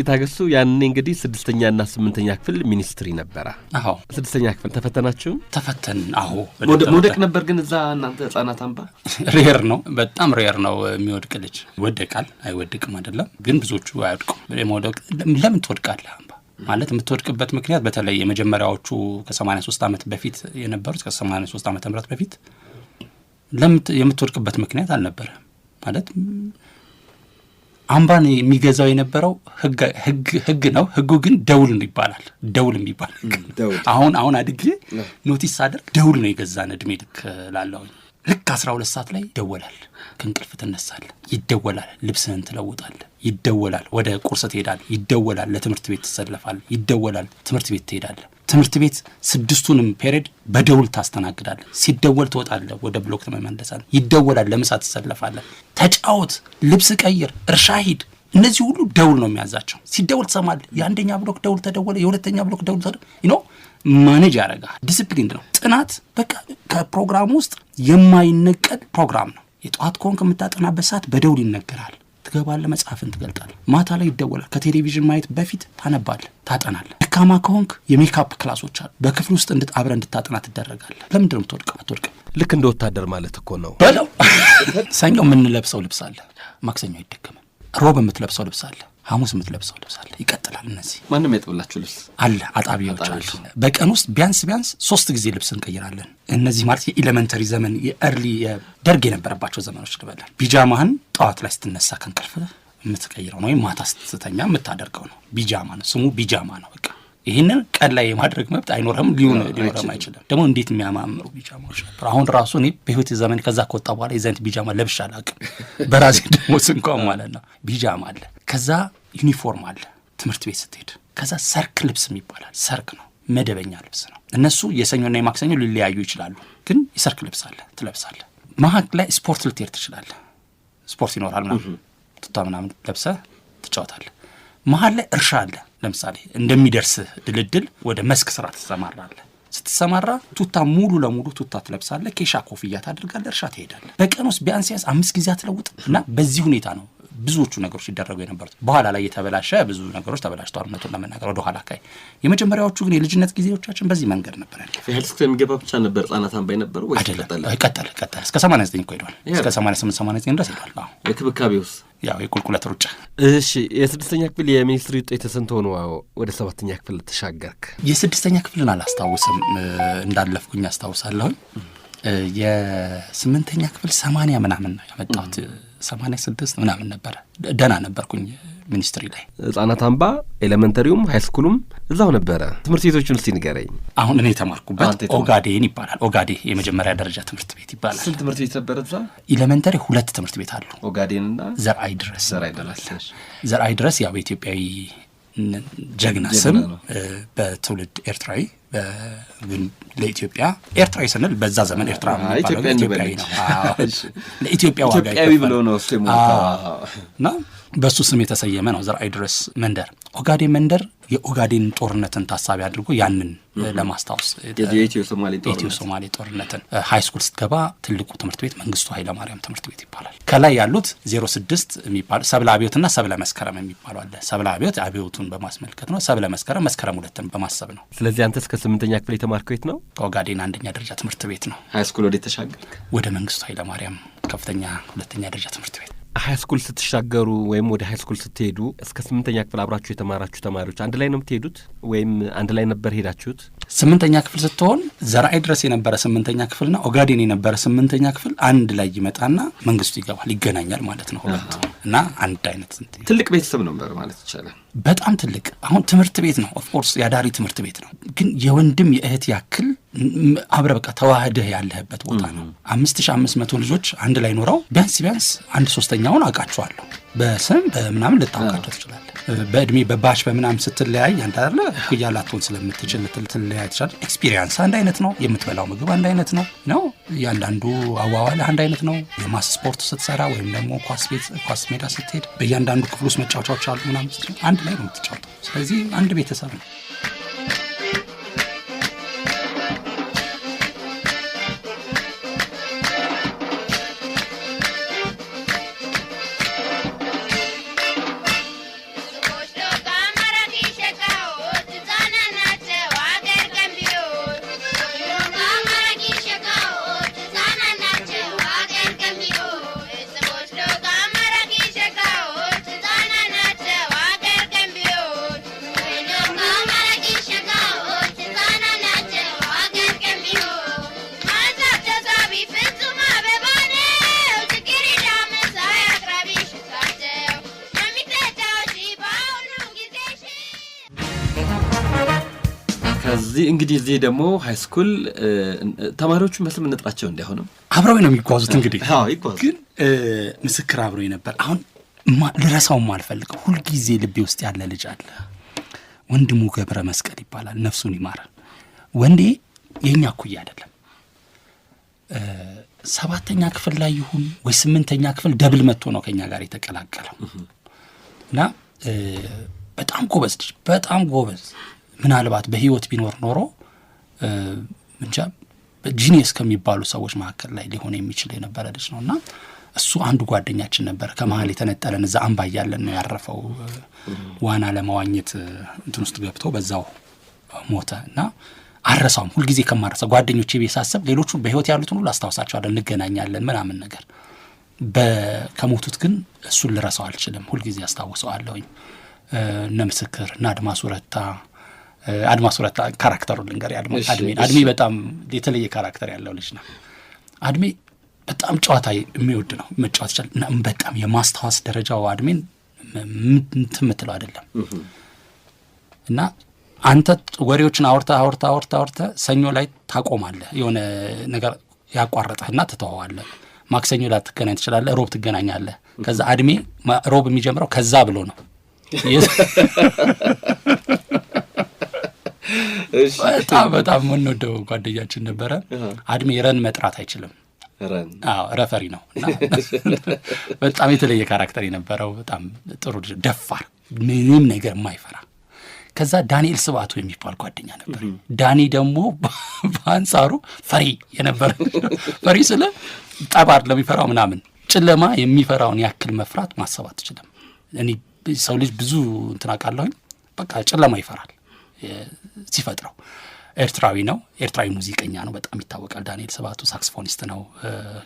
ኢታገሱ ያኔ እንግዲህ 6ኛና 8ኛ ክፍል ሚኒስትሪ ነበር። አዎ 6ኛ ክፍል ተፈተናችሁ? ተፈተን። አዎ መውደቅ ነበር። ግን እዛ እናንተ ህጻናት አምባ ሬር ነው፣ በጣም ሬር ነው የሚወድቅ ልጅ። ይወደቃል አይወድቅም አይደለም፣ ግን ብዙዎቹ አይወድቁም። መውደቅ ለምን ትወድቃለህ አምባ ማለት የምትወድቅበት ምክንያት በተለይ የመጀመሪያዎቹ ከ83 ዓመት በፊት የነበሩት ከ83 ዓመተ ምህረት በፊት የምትወድቅበት ምክንያት አልነበረ ማለት አምባን የሚገዛው የነበረው ህግ ነው። ህጉ ግን ደውል ይባላል። ደውል የሚባል አሁን አድጌ ኖቲስ አደርግ ደውል ነው የገዛን እድሜ ልክ ላለው ልክ 12 ሰዓት ላይ ይደወላል። ከእንቅልፍ ትነሳለህ፣ ይደወላል። ልብስህን ትለውጣለህ፣ ይደወላል። ወደ ቁርስ ትሄዳለህ፣ ይደወላል። ለትምህርት ቤት ትሰለፋለህ፣ ይደወላል። ትምህርት ቤት ትሄዳለህ። ትምህርት ቤት 6ቱንም ፔሪድ በደውል ታስተናግዳለህ። ሲደወል ትወጣለህ፣ ወደ ብሎክ ትመለሳለህ። ይደወላል። ለምሳ ትሰለፋለህ። ተጫወት፣ ልብስ ቀይር፣ እርሻ ሂድ። እነዚህ ሁሉ ደውል ነው የሚያዛቸው። ሲደውል ትሰማለህ። የአንደኛ ብሎክ ደውል ተደወለ፣ የሁለተኛ ብሎክ ደውል ተደወለ። ማኔጅ ያደርጋል። ዲሲፕሊን ነው። ጥናት በቃ ከፕሮግራም ውስጥ የማይነቀል ፕሮግራም ነው። የጠዋት ከሆንክ የምታጠናበት ሰዓት በደውል ይነገራል። ትገባለህ፣ መጽሐፍን ትገልጣለህ። ማታ ላይ ይደወላል። ከቴሌቪዥን ማየት በፊት ታነባለህ፣ ታጠናለህ። ደካማ ከሆንክ የሜካፕ ክላሶች አሉ። በክፍል ውስጥ አብረህ እንድታጠና ትደረጋለህ። ለምንድን ነው የምትወድቀው? አትወድቅም። ልክ እንደ ወታደር ማለት እኮ ነው በለው። ሰኞ የምንለብሰው ልብስ አለ፣ ማክሰኞ አይደገምም። ሮብ የምትለብሰው ልብስ አለ፣ ሐሙስ የምትለብሰው ልብስ አለ። ይቀጥላል። እነዚህ ማንም ያጥብላችሁ ልብስ አለ፣ አጣቢዎች አሉ። በቀን ውስጥ ቢያንስ 3 ጊዜ ልብስ እንቀይራለን። እነዚህ ማለት የኤሌመንተሪ ዘመን የኤርሊ የደርግ የነበረባቸው ዘመኖች ልበላል። ቢጃማህን ጠዋት ላይ ስትነሳ ከእንቅልፍ የምትቀይረው ነው፣ ወይም ማታ ስትተኛ የምታደርገው ነው። ቢጃማ ነው ስሙ፣ ቢጃማ ነው በቃ። ይህንን ቀን ላይ የማድረግ መብት አይኖርም፣ ሊኖርም አይችልም። ደግሞ እንዴት የሚያማምሩ ቢጃማዎች ነበር። አሁን ራሱ እኔ በህይወት ዘመን ከዛ ከወጣ በኋላ የዛንት ቢጃማ ለብሻ አላውቅም። በራሴ ደግሞ ስንኳን ማለት ነው። ቢጃማ አለ፣ ከዛ ዩኒፎርም አለ ትምህርት ቤት ስትሄድ፣ ከዛ ሰርክ ልብስ ይባላል። ሰርክ ነው መደበኛ ልብስ ነው። እነሱ የሰኞና የማክሰኞ ሊለያዩ ይችላሉ፣ ግን የሰርክ ልብስ አለ ትለብሳለህ። መሀል ላይ ስፖርት ልትሄድ ትችላለህ። ስፖርት ይኖራል ምናምን ቱታ ምናምን ለብሰህ ትጫወታለህ። መሀል ላይ እርሻ አለ። ለምሳሌ እንደሚደርስህ ድልድል ወደ መስክ ስራ ትሰማራለህ። ስትሰማራ ቱታ ሙሉ ለሙሉ ቱታ ትለብሳለህ። ኬሻ ኮፍያ ታደርጋለህ። እርሻ ትሄዳለህ። በቀን ውስጥ ቢያንስ 5 ጊዜ አትለውጥ እና በዚህ ሁኔታ ነው ብዙዎቹ ነገሮች ሲደረጉ የነበሩት። በኋላ ላይ የተበላሸ ብዙ ነገሮች ተበላሽተዋል። እውነቱን ለመናገር ወደ ኋላ አካባቢ የመጀመሪያዎቹ ግን የልጅነት ጊዜዎቻችን በዚህ መንገድ ነበር ያለው። ፊልስክ የሚገባ ብቻ ነበር ህጻናት አምባ ነበር ወይ? ቀጠለ እስከ 89 እኮ ሄዷል። እስከ 88 89 ድረስ ሄዷል። አዎ የክብካቤውስ ያው የቁልቁለት ሩጫ። እሺ የ6ኛ ክፍል የሚኒስትሪ ውጤት ስንት ሆኖ ወደ 7ኛ ክፍል ተሻገርክ? የ6ኛ ክፍልን አላስታውስም፣ እንዳለፍኩኝ አስታውሳለሁ። የ8ኛ ክፍል 80 ምናምን ነው ያመጣሁት። 86 ምናምን ነበር። ደህና ነበርኩኝ ሚኒስትሪ ላይ። ህጻናት አምባ ኤሌመንተሪውም ሃይስኩሉም እዛው ነበረ። ትምህርት ቤቶቹን እስቲ ንገረኝ። አሁን እኔ ተማርኩበት ኦጋዴን ይባላል። ኦጋዴ የመጀመሪያ ደረጃ ትምህርት ቤት ይባላል። ስንት ትምህርት ቤት ነበር እዛ? ኤሌመንተሪ 2 ትምህርት ቤት አሉ። ኦጋዴንና ዘርአይ ድረስ ያው በኢትዮጵያዊ ጀግና ስም በትውልድ ኤርትራዊ ግን ለኢትዮጵያ ኤርትራዊ ስንል በዛ ዘመን ኤርትራ ኢትዮጵያዊ ነው። ለኢትዮጵያ ዋጋ ብሎ ነው እና በሱ ስም የተሰየመ ነው ዘርአይ ድረስ መንደር። ኦጋዴን መንደር የኦጋዴን ጦርነትን ታሳቢ አድርጎ ያንን ለማስታወስ የኢትዮ ሶማሌ ጦርነትን ሃይ ስኩል ስትገባ ትልቁ ትምህርት ቤት መንግስቱ ኃይለ ማርያም ትምህርት ቤት ይባላል። ከላይ ያሉት 06 የሚባሉ ሰብለ አብዮትና ሰብለ መስከረም የሚባሉ አለ። ሰብለ አብዮት አብዮቱን በማስመልከት ነው። ሰብለ መስከረም መስከረም 2ን በማሰብ ነው። ስለዚህ አንተ እስከ 8ኛ ክፍል የተማርከው የት ነው? ከኦጋዴን 1ኛ ደረጃ ትምህርት ቤት ነው። ሃይ ስኩል ወደ ተሻገርክ? ወደ መንግስቱ ኃይለ ማርያም ከፍተኛ 2ኛ ደረጃ ትምህርት ቤት። ሃይስኩል ስትሻገሩ ወይም ወደ ሃይስኩል ስትሄዱ እስከ 8ኛ ክፍል አብራችሁ የተማራችሁ ተማሪዎች አንድ ላይ ነው የምትሄዱት ወይም አንድ ላይ ነበር ሄዳችሁት? 8ኛ ክፍል ስትሆን ዘርአይ ድረስ የነበረ 8ኛ ክፍልና ኦጋዴን የነበረ 8ኛ ክፍል አንድ ላይ ይመጣና መንግስቱ ይገባል፣ ይገናኛል ማለት ነው ሁለቱ እና አንድ አይነት ትልቅ ቤተሰብ ነበር ማለት ይቻላል። በጣም ትልቅ አሁን ትምህርት ቤት ነው። ኦፍ ኮርስ ያዳሪ ትምህርት ቤት ነው፣ ግን የወንድም የእህት ያክል አብረ በቃ ተዋህደህ ያለህበት ቦታ ነው። 5500 ልጆች አንድ ላይ ኖረው ቢያንስ 1/3ኛውን አውቃቸዋለሁ። በስም በምናምን ልታውቃቸው ትችላለህ። በእድሜ በባሽ በምናምን ስትለያይ አንተ አይደለ እኩያ ላትሆን ስለምትችል ልትለያይ ትችላለህ። ኤክስፒሪየንስ አንድ አይነት ነው። የምትበላው ምግብ አንድ አይነት ነው። እያንዳንዱ አዋዋል አንድ አይነት ነው። የማስ ስፖርት ስትሰራ ወይም ደግሞ ኳስ ሜዳ ስትሄድ በእያንዳንዱ ክፍል ውስጥ መጫወቻዎች አሉ ምናምን አንድ ላይ ነው የምትጫወተው። ስለዚህ አንድ ቤተሰብ ነው። እዚህ ደግሞ ሃይ ስኩል ተማሪዎቹ መስለም እንጥራቸው እንዲያሆነም አብረው ነው የሚጓዙት። እንግዲህ ይጓዙ ግን ምስክር አብረው ነበር። አሁን ልረሳው ማልፈልገው ሁልጊዜ ልቤ ውስጥ ያለ ልጅ አለ። ወንድሙ ገብረ መስቀል ይባላል። ነፍሱን ይማራል። ወንዴ የኛ እኩያ አይደለም። 7ኛ ክፍል ላይ ይሁን ወይ 8ኛ ክፍል ደብል መጥቶ ነው ከኛ ጋር የተቀላቀለው እና በጣም ጎበዝ ልጅ፣ በጣም ጎበዝ። ምናልባት በህይወት ቢኖር ኖሮ እንጃ ጂኒየስ ከሚባሉ ሰዎች መካከል ላይ ሊሆን የሚችል የነበረ ልጅ ነውና እሱ አንዱ ጓደኛችን ነበር። ከመሃል የተነጠለን እዛ አምባ ያለን ነው ያረፈው። ዋና ለማዋኘት እንትን ውስጥ ገብቶ በዛው ሞተ እና አረሳውም። ሁሉ ጊዜ ከማረሳው ጓደኞቼ ቢያሳስብ ሌሎቹ በህይወት ያሉትን ሁሉ አስታውሳቸዋለሁ፣ እንገናኛለን ምናምን ነገር። ከሞቱት ግን እሱን ልረሳው አልችልም። ሁሉ ጊዜ አስታውሰዋለሁኝ። እነ ምስክር እና አድማስ ረታ ካራክተሩ ልንገር አድሜ በጣም የተለየ ካራክተር ያለው ልጅ ነው። አድሜ በጣም ጨዋታ የሚወድ ነው፣ መጫወት ይችላል እና በጣም የማስታወስ ደረጃው አድሜን ምትለው አይደለም እና አንተ ወሬዎችን አውርታ ሰኞ ላይ ታቆማለህ። የሆነ ነገር ያቋረጠህና ትተዋዋለህ። ማክሰኞ ላይ ትገናኝ ትችላለህ፣ ሮብ ትገናኛለህ። ከዛ አድሜ ሮብ የሚጀምረው ከዛ ብሎ ነው። በጣም የምንወደው ጓደኛችን ነበረ። አድሜ ረን መጥራት አይችልም። ረፈሪ ነው እና በጣም የተለየ ካራክተር የነበረው በጣም ጥሩ ደፋር፣ ምንም ነገር የማይፈራ። ከዛ ዳንኤል ስባቱ የሚባል ጓደኛ ነበር። ዳኒ ደግሞ በአንጻሩ ፈሪ የነበረ ፈሪ ስለ ጠባር ለሚፈራው ምናምን ጨለማ የሚፈራውን ያክል መፍራት ማሰብ አትችልም። እኔ ሰው ልጅ ብዙ እንትን አውቃለሁኝ። በቃ ጨለማ ይፈራል ሲፈጥረው። ኤርትራዊ ነው፣ ኤርትራዊ ሙዚቀኛ ነው፣ በጣም ይታወቃል። ዳንኤል ስባቱ ሳክስፎኒስት ነው።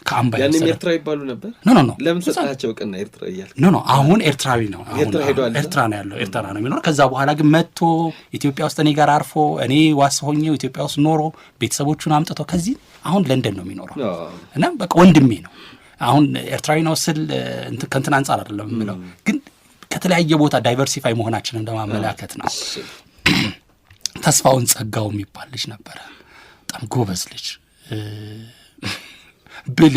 ከአምባ ያንን ኤርትራዊ ይባሉ ነበር። ኖ ለምን ሰጣቸው ቀና ኤርትራ ይያል? ኖ አሁን ኤርትራዊ ነው። አሁን ኤርትራ ነው ያለው፣ ኤርትራ ነው የሚኖር። ከዛ በኋላ ግን መጥቶ ኢትዮጵያ ውስጥ እኔ ጋር አርፎ እኔ ዋስ ሆኜው ኢትዮጵያ ውስጥ ኖሮ ቤተሰቦቹን አምጥቶ ከዚህ አሁን ለንደን ነው የሚኖረው እና በቃ ወንድሜ ነው። አሁን ኤርትራዊ ነው ስል ከእንትን አንጻር አይደለም የምለው፣ ግን ከተለያየ ቦታ ዳይቨርሲፋይ መሆናችንን ለማመላከት ነው። ተስፋውን ጸጋው የሚባል ልጅ ነበረ። በጣም ጎበዝ ልጅ፣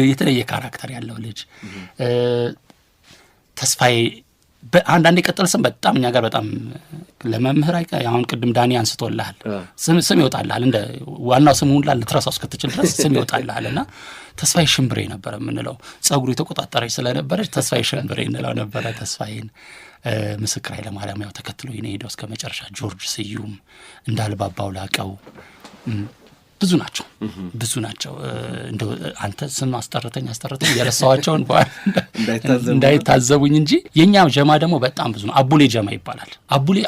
የተለየ ካራክተር ያለው ልጅ። ተስፋዬ አንዳንዴ ቀጥል ስም በጣም እኛ ጋር በጣም ለመምህር አሁን ቅድም ዳኒ አንስቶልሃል፣ ስም ይወጣልሃል። እንደ ዋናው ስም ሁላ ልትረሳው እስክትችል ድረስ ስም ይወጣልሃል። እና ተስፋዬ ሽምብሬ ነበረ የምንለው። ጸጉሩ የተቆጣጠረች ስለነበረች ተስፋዬ ሽምብሬ እንለው ነበረ ተስፋዬን። ምስክር ኃይለማርያም ያው ተከትሎ የሄደው እስከ መጨረሻ። ጆርጅ ስዩም፣ እንዳልባባው ላቀው፣ ብዙ ናቸው። እንደው አንተ ስም አስጠርተኝ የረሳዋቸውን እንዳይታዘቡኝ እንጂ የኛ ጀማ ደግሞ በጣም ብዙ ነው። አቡሌ ጀማ ይባላል።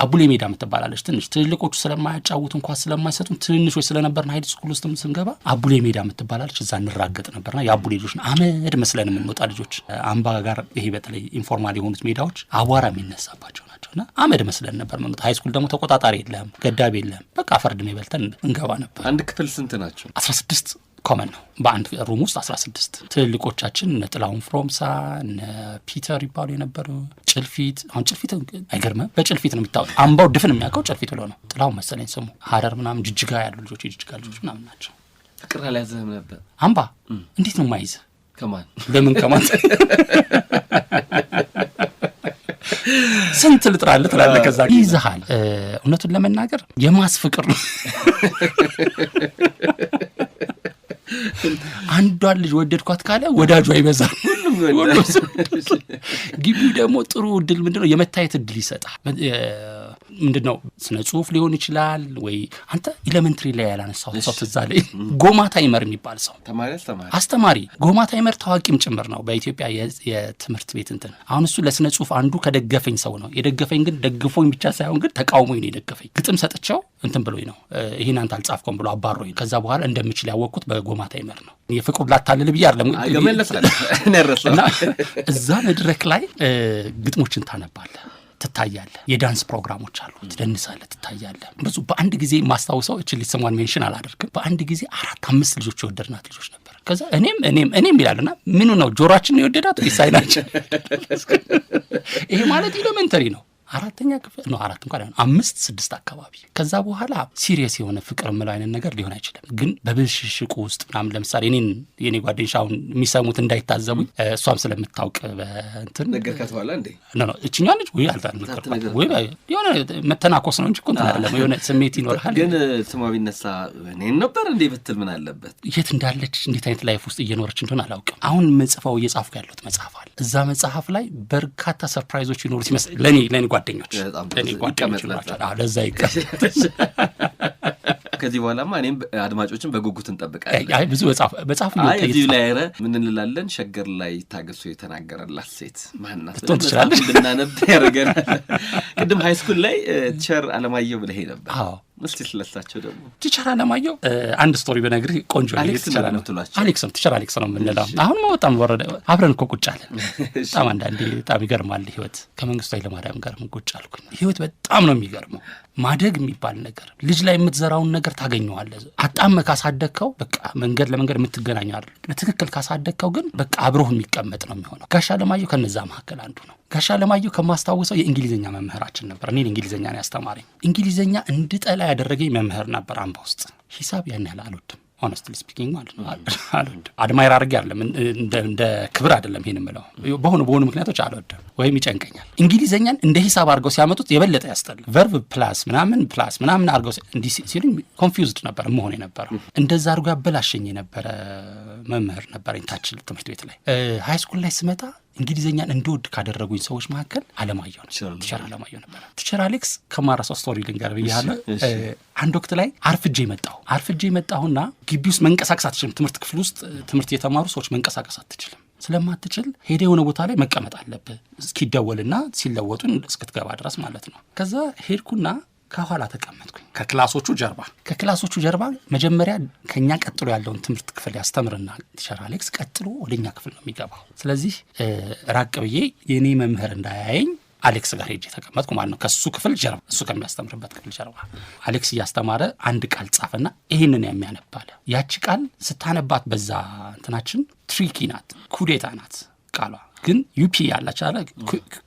አቡሌ ሜዳ የምትባላለች ትንሽ፣ ትልልቆቹ ስለማያጫውቱ እንኳን ስለማይሰጡን ትንንሾች ስለነበርን ሃይድ ስኩል ውስጥ ስንገባ አቡሌ ሜዳ የምትባላለች፣ እዛ እንራገጥ ነበርና የአቡሌ ልጆች አመድ መስለን የምንወጣ ልጆች። አምባ ጋር ይሄ በተለይ ኢንፎርማል የሆኑት ሜዳዎች አቧራ የሚነሳባቸው ናቸውና አመድ መስለን ነበር የምንወጣ። ሃይ ስኩል ደግሞ ተቆጣጣሪ የለም፣ ገዳብ የለም። በቃ ፈርድሜ በልተን እንገባ ነበር። አንድ ክፍል ስንት ናቸው? 16 ኮመን ነው በአንድ ሩም ውስጥ 16። ትልልቆቻችን እነ ጥላሁን ፍሮምሳ፣ እነ ፒተር ይባሉ የነበሩ፣ ጭልፊት። አሁን ጭልፊት አይገርምም? በጭልፊት ነው የሚታወቅ። አምባው ድፍን የሚያውቀው ጭልፊት ብሎ ነው። ጥላሁን መሰለኝ ስሙ። ሀረር ምናምን ጅጅጋ ያሉ ልጆች፣ የጅጅጋ ልጆች ምናምን ናቸው። ፍቅር አልያዘህም ነበር? አምባ እንዴት ነው የማይዝህ? ከማን ለምን ከማን ስንት ልጥራለህ ትላለህ። ከዛ ይይዝሃል። እውነቱን ለመናገር የማስ ፍቅር ነው። አንዷን ልጅ ወደድኳት ካለ ወዳጁ አይበዛም። ግቢው ደግሞ ጥሩ እድል ምንድነው የመታየት እድል ይሰጣል። ምንድነው ስነ ጽሁፍ ሊሆን ይችላል ወይ አንተ ኤሌመንትሪ ላይ ያላነሳው ሰው ትዝ አለኝ። ጎማ ታይመር የሚባል ሰው አስተማሪ፣ ጎማ ታይመር ታዋቂም ጭምር ነው በኢትዮጵያ የትምህርት ቤት እንትን። አሁን እሱ ለስነ ጽሁፍ አንዱ ከደገፈኝ ሰው ነው። የደገፈኝ ግን ደግፎኝ ብቻ ሳይሆን ግን ተቃውሞኝ ነው የደገፈኝ። ግጥም ሰጥቼው እንትን ብሎኝ ነው ይሄን አንተ አልጻፍኩም ብሎ አባሮኝ። ከዛ በኋላ እንደምችል ያወቅኩት በጎማ ታይመር ነው። የፍቅር ላታልል ብዬ አይደለም። እዛ መድረክ ላይ ግጥሞችን ታነባለህ፣ ትታያለህ። የዳንስ ፕሮግራሞች አሉ፣ ትደንሳለህ፣ ትታያለህ። ብዙ በአንድ ጊዜ ማስታውሰው እቺ ልጅ ስሟን ሜንሽን አላደርግም። በአንድ ጊዜ 4-5 ልጆች የወደድናት ልጆች ነበር። ከዛ እኔም ይላልና ምኑ ነው ጆሮአችን የወደዳት ወይስ አይናችን? ይሄ ማለት ኤሌመንተሪ ነው። አራተኛ ክፍል ነው 4 እንኳን 5 6 አካባቢ። ከዛ በኋላ ሲሪየስ የሆነ ፍቅር ምለው አይነት ነገር ሊሆን አይችልም። ግን በብሽሽቁ ውስጥ ምናምን ለምሳሌ የኔ ጓደኞች አሁን የሚሰሙት እንዳይታዘቡኝ እሷም ስለምታውቅ በእንትን ነገር ከተባለ እንዴ ነው እቺኛ ልጅ ወይ አልታነቀ ወይ የሆነ መተናኮስ ነው እንጂ እንትን አይደለም። የሆነ ስሜት ይኖርሃል። ግን ስሟ ቢነሳ እኔን ነበር እንዴ ብትል ምን አለበት? የት እንዳለች እንዴት አይነት ላይፍ ውስጥ እየኖረች እንደሆነ አላውቅም። አሁን መጽፋው እየጻፍኩ ያለሁት መጽሐፍ አለ። እዛ መጽሐፍ ላይ በርካታ ሰርፕራይዞች ይኖሩት ይመስል ለኔ ጓደኞች ለዛ ይቀመጥ። ከዚህ በኋላማ እኔም አድማጮችን በጉጉት እንጠብቃለን። አይ ብዙ መጽሐፍ እዚህ ላይ ኧረ ምን እንላለን? ሸገር ላይ ታገሱ የተናገረላት ሴት ማናት ትችላለች ብናነብ ያደርገናል። ቅድም ሃይ ስኩል ላይ ቲቸር አለማየሁ ብለህ ነበር። አዎ እስቲ ስለሳቸው ደግሞ ቲቸር አለማየሁ አንድ ስቶሪ በነግርህ ቆንጆ ነው። ቲቸር አሌክስ ነው የምንለው። አሁን በጣም ወረደ አብረን እኮ ቁጭ አለን። በጣም አንዳንዴ በጣም ይገርማል ህይወት። ከመንግስቱ ኃይለማርያም ጋር ምን ቁጭ አልኩኝ። ህይወት በጣም ነው የሚገርመው። ማደግ የሚባል ነገር ልጅ ላይ የምትዘራውን ነገር ታገኘዋለህ። አጣመ ካሳደግከው በቃ መንገድ ለመንገድ የምትገናኝ አይደል። በትክክል ካሳደግከው ግን በቃ አብሮህ የሚቀመጥ ነው የሚሆነው። ጋሽ አለማየሁ ከነዛ መካከል አንዱ ነው። ጋሽ አለማየሁ ከማስታወሰው የእንግሊዝኛ መምህራችን ነበር። እኔ እንግሊዝኛ ነው ያስተማረኝ። እንግሊዝኛ እንድጠላ ያደረገኝ መምህር ነበር አምባ ውስጥ። ሂሳብ ያን ያህል አልወድም honestly speaking ማለት ነው። አልወድም አድማይር አድርጌ አይደለም እንደ ክብር አይደለም ይሄን የምለው። በሆኑ ምክንያቶች አልወድም ወይም ይጨንቀኛል። እንግሊዝኛን እንደ ሂሳብ አድርገው ሲያመጡት የበለጠ ያስጠላል። ቨርብ ፕላስ ምናምን አድርገው እንዲህ ሲሉኝ ኮንፊውዝድ ነበር መሆን የነበረው። እንደዛ አድርጎ ያበላሸኝ የነበረ መምህር ነበረኝ ታች ትምህርት ቤት ላይ። ሃይ ስኩል ላይ ስመጣ እንግሊዝኛን እንድወድ ካደረጉኝ ሰዎች መካከል አለማየሁ ነው። ቲቸር አለማየሁ ነበር። ቲቸር አሌክስ ከማራሳው ስቶሪ ልንገር ብያለሁ። አንድ ወቅት ላይ አርፍጄ መጣሁና ግቢ ውስጥ መንቀሳቀስ አትችልም። ትምህርት ክፍል ውስጥ ትምህርት የተማሩ ሰዎች መንቀሳቀስ አትችልም። ስለማትችል ሄደ የሆነ ቦታ ላይ መቀመጥ አለብህ እስኪደወልና ሲለወጡ እስክትገባ ድረስ ማለት ነው። ከዛ ሄድኩና ከኋላ ተቀመጥኩኝ። ከክላሶቹ ጀርባ መጀመሪያ ከኛ ቀጥሎ ያለውን ትምህርት ክፍል ያስተምርና ቲቸር አሌክስ ቀጥሎ ወደኛ ክፍል ነው የሚገባው። ስለዚህ ራቅ ብዬ የኔ መምህር እንዳያየኝ አሌክስ ጋር ሄጄ ተቀመጥኩ ማለት ነው። ከሱ ክፍል ጀርባ እሱ ከሚያስተምርበት ክፍል ጀርባ አሌክስ እያስተማረ አንድ ቃል ጻፈና ይሄንን የሚያነባለ ያቺ ቃል ስታነባት በዛ እንትናችን ትሪኪ ናት፣ ኩዴታ ናት ቃሏ ግን ዩፒ ያላች አለ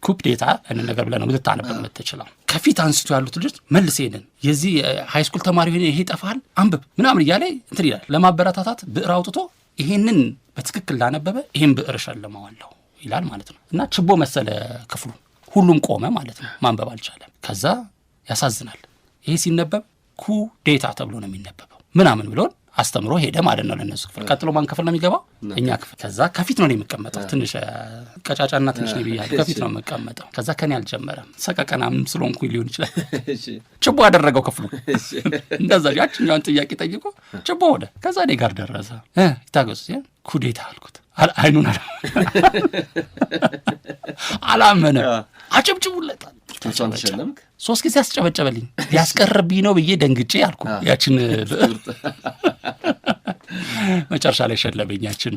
ኩፕዴታ እነ ነገር ብለህ ነው ልታነብ የምትችለው። ከፊት አንስቶ ያሉት ልጆች መልስ ሄደን የዚህ ሃይ ስኩል ተማሪ ሆነ ይሄ ጠፋል አንብብ ምናምን እያለ እንትን ይላል። ለማበረታታት ብዕር አውጥቶ ይሄንን በትክክል ላነበበ ይሄን ብዕር ሸልመዋለሁ ይላል ማለት ነው። እና ችቦ መሰለ ክፍሉ ሁሉም ቆመ ማለት ነው። ማንበብ አልቻለም። ከዛ ያሳዝናል። ይሄ ሲነበብ ኩዴታ ተብሎ ነው የሚነበበው ምናምን ብሎን አስተምሮ ሄደ ማለት ነው ለነሱ ክፍል። ቀጥሎ ማን ክፍል ነው የሚገባው? እኛ ክፍል። ከዛ ከፊት ነው የሚቀመጠው። ትንሽ ቀጫጫና ትንሽ ነው ብያለሁ። ከፊት ነው የሚቀመጠው። ከዛ ከኔ አልጀመረም። ሰቀቀናም ስለሆንኩ ሊሆን ይችላል። ችቦ ያደረገው ክፍሉ እንደዛ ያችኛውን ጥያቄ ጠይቆ ችቦ ወደ ከዛ እኔ ጋር ደረሰ። ይታገሱ ኩዴታ አልኩት። አይኑን አላመነ። አጨብጭቡለታል። ተሸለምክ? 3 ጊዜ አስጨበጨበልኝ። ያስቀርብኝ ነው ብዬ ደንግጬ አልኩ። ያችን መጨረሻ ላይ ሸለመኝ ያችን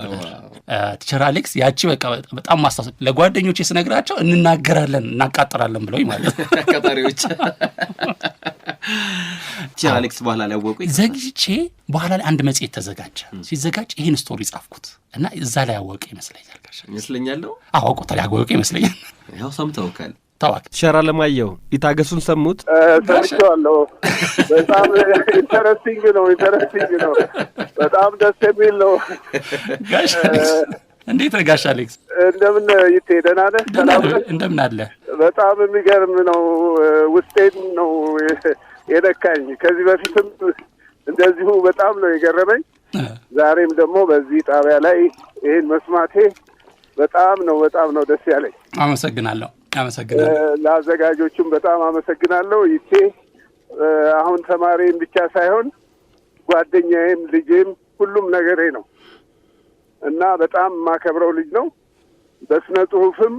ቲቸር አሌክስ። ያቺ በቃ በጣም ማስታወስ ለጓደኞቼ ስነግራቸው እንናገራለን እናቃጥራለን ብለውኝ ማለት ነው ቀጣሪዎች። ቲቸር አሌክስ በኋላ ላይ ያወቁኝ ዘግቼ በኋላ ላይ አንድ መጽሔት ተዘጋጀ። ሲዘጋጅ ይሄን ስቶሪ ጻፍኩት እና እዛ ላይ ያወቀ ይመስለኛል። አውቆታል ያወቀ ይመስለኛል። ያው ሰምተውካል። ቲቸር አለማየሁ ይታገሱን ሰሙት? ሰምቼዋለሁ። በጣም ኢንተረስቲንግ ነው። በጣም ደስ የሚል ነው። ጋሽ እንዴት ነህ ጋሽ አሌክስ? እንደምን ይቴ ደህና ነህ? እንደምን አለ? በጣም የሚገርም ነው። ውስጤን ነው የነካኝ። ከዚህ በፊትም እንደዚሁ በጣም ነው የገረመኝ። ዛሬም ደግሞ በዚህ ጣቢያ ላይ ይሄን መስማቴ በጣም ነው ደስ ያለኝ። አመሰግናለሁ። ለአዘጋጆቹም በጣም አመሰግናለሁ። ይቴ አሁን ተማሪም ብቻ ሳይሆን ጓደኛዬም ልጄም ሁሉም ነገሬ ነው እና በጣም ማከብረው ልጅ ነው። በስነ ጽሁፍም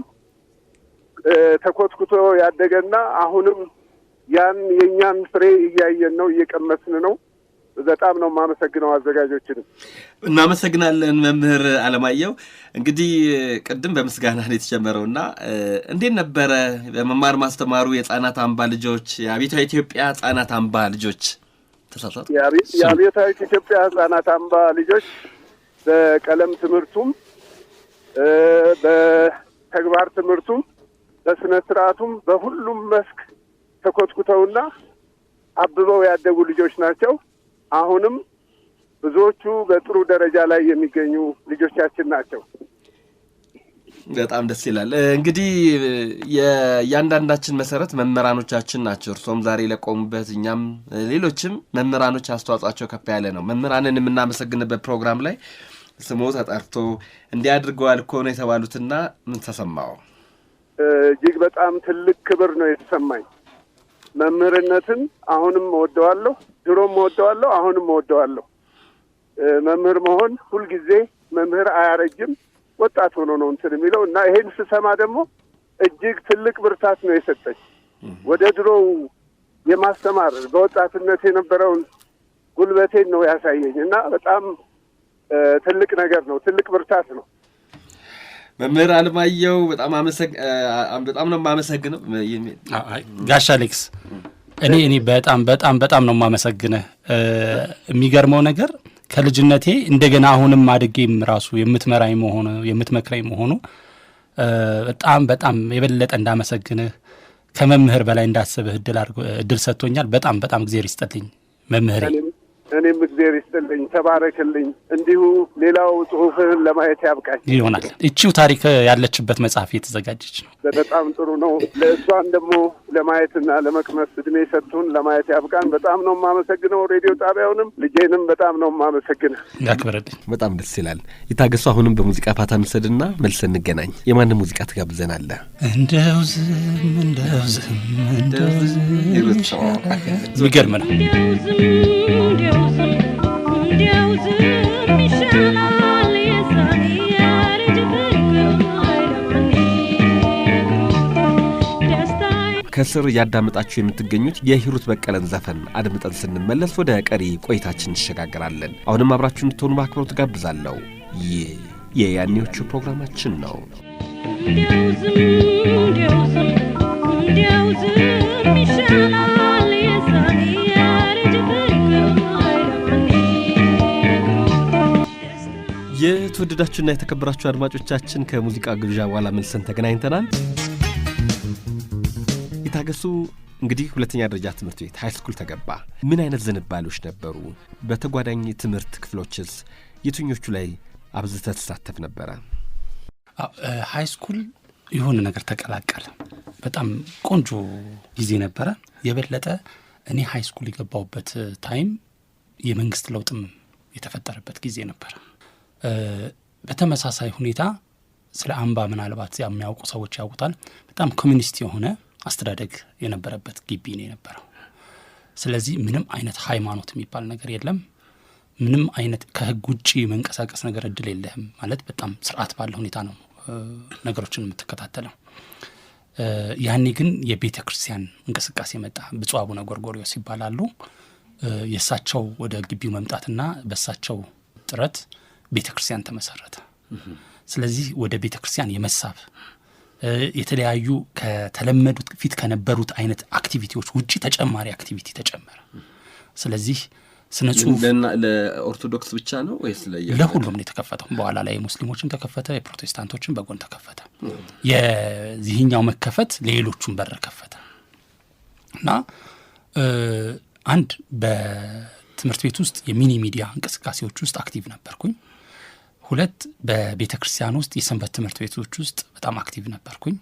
ተኮትኩቶ ያደገና አሁንም ያን የኛን ፍሬ እያየን ነው፣ እየቀመስን ነው። በጣም ነው የማመሰግነው አዘጋጆችንም። እናመሰግናለን መምህር አለማየሁ። እንግዲህ ቅድም በምስጋና ነው የተጀመረውና እንዴት ነበረ በመማር ማስተማሩ የህፃናት አምባ ልጆች የአብዮታዊት ኢትዮጵያ ህፃናት አምባ ልጆች ተሳታፊ? የአብዮታዊት ኢትዮጵያ ህፃናት አምባ ልጆች በቀለም ትምህርቱም በተግባር ትምህርቱም በስነ ስርዓቱም በሁሉም መስክ ተኮትኩተውና አብበው ያደጉ ልጆች ናቸው። አሁንም ብዙዎቹ በጥሩ ደረጃ ላይ የሚገኙ ልጆቻችን ናቸው። በጣም ደስ ይላል። እንግዲህ የእያንዳንዳችን መሰረት መምህራኖቻችን ናቸው። እርሶም ዛሬ ለቆሙበት እኛም ሌሎችም መምህራኖች አስተዋጽኦአቸው ከፍ ያለ ነው። መምህራንን የምናመሰግንበት ፕሮግራም ላይ ስሙ ተጠርቶ እንዲያድርገዋል እኮ ነው የተባሉትና ምን ተሰማው? እጅግ በጣም ትልቅ ክብር ነው የተሰማኝ። መምህርነትን አሁንም እወደዋለሁ፣ ድሮም እወደዋለሁ፣ አሁንም እወደዋለሁ። መምህር መሆን ሁልጊዜ መምህር አያረጅም፣ ወጣት ሆኖ ነው እንትን የሚለው እና ይሄን ስሰማ ደግሞ እጅግ ትልቅ ብርታት ነው የሰጠኝ። ወደ ድሮው የማስተማር በወጣትነት የነበረውን ጉልበቴን ነው ያሳየኝ እና በጣም ትልቅ ነገር ነው፣ ትልቅ ብርታት ነው። መምህር አለማየሁ በጣም ነው የማመሰግነው። ጋሽ አሌክስ እኔ በጣም ነው የማመሰግነህ። የሚገርመው ነገር ከልጅነቴ እንደገና አሁንም አድጌም ራሱ የምትመክረኝ መሆኑ በጣም የበለጠ እንዳመሰግንህ ከመምህር በላይ እንዳስብህ እድል ሰጥቶኛል። በጣም እግዚአብሔር ይስጥልኝ መምህሬ። እኔም እግዚአብሔር ይስጥልኝ፣ ተባረክልኝ። እንዲሁ ሌላው ጽሁፍህን ለማየት ያብቃኝ ይሆናል። እቺው ታሪክ ያለችበት መጽሐፍ የተዘጋጀች ነው። በጣም ጥሩ ነው። ለእሷን ደግሞ ለማየትና ለመቅመስ እድሜ ሰጥቱን ለማየት ያብቃን። በጣም ነው የማመሰግነው ሬዲዮ ጣቢያውንም ልጄንም በጣም ነው የማመሰግነው። ያክብርልኝ። በጣም ደስ ይላል። ይታገሱ። አሁንም በሙዚቃ ፋታ እንውሰድና መልሰን እንገናኝ። የማንን ሙዚቃ ትጋብዘናለህ? እንደው ዝም የሚገርም ነው። ከስር እያዳመጣችሁ የምትገኙት የሂሩት በቀለን ዘፈን አድምጠን ስንመለስ ወደ ቀሪ ቆይታችን እንሸጋገራለን። አሁንም አብራችሁ እንድትሆኑ በአክብሮት ጋብዛለሁ። ይህ የያኔዎቹ ፕሮግራማችን ነው። የተወደዳችሁና የተከበራችሁ አድማጮቻችን ከሙዚቃ ግብዣ በኋላ መልሰን ተገናኝተናል። ይታገሱ እንግዲህ ሁለተኛ ደረጃ ትምህርት ቤት ሃይስኩል ተገባ። ምን አይነት ዝንባሌዎች ነበሩ? በተጓዳኝ ትምህርት ክፍሎችስ የትኞቹ ላይ አብዝተህ ተሳተፍ ነበረ? ሃይስኩል የሆነ ነገር ተቀላቀለ። በጣም ቆንጆ ጊዜ ነበረ። የበለጠ እኔ ሃይስኩል የገባሁበት ታይም የመንግስት ለውጥም የተፈጠረበት ጊዜ ነበረ። በተመሳሳይ ሁኔታ ስለ አምባ ምናልባት የሚያውቁ ሰዎች ያውቁታል። በጣም ኮሚኒስት የሆነ አስተዳደግ የነበረበት ግቢ ነው የነበረው። ስለዚህ ምንም አይነት ሃይማኖት የሚባል ነገር የለም። ምንም አይነት ከህግ ውጭ መንቀሳቀስ ነገር እድል የለህም። ማለት በጣም ስርዓት ባለ ሁኔታ ነው ነገሮችን የምትከታተለው። ያኔ ግን የቤተ ክርስቲያን እንቅስቃሴ መጣ። ብፁዕ አቡነ ጎርጎርዮስ ይባላሉ። የእሳቸው ወደ ግቢው መምጣትና በእሳቸው ጥረት ቤተ ክርስቲያን ተመሰረተ። ስለዚህ ወደ ቤተ ክርስቲያን የመሳብ የተለያዩ ከተለመዱት ፊት ከነበሩት አይነት አክቲቪቲዎች ውጪ ተጨማሪ አክቲቪቲ ተጨመረ። ስለዚህ ስነ ጽሁፍ ለኦርቶዶክስ ብቻ ነው ወይስ ለሁሉም ነው የተከፈተው? በኋላ ላይ ሙስሊሞችም ተከፈተ፣ የፕሮቴስታንቶችም በጎን ተከፈተ። የዚህኛው መከፈት ለሌሎቹም በር ከፈተ እና አንድ በትምህርት ቤት ውስጥ የሚኒ ሚዲያ እንቅስቃሴዎች ውስጥ አክቲቭ ነበርኩኝ። ሁለት በቤተ ክርስቲያን ውስጥ የሰንበት ትምህርት ቤቶች ውስጥ በጣም አክቲቭ ነበርኩኝ።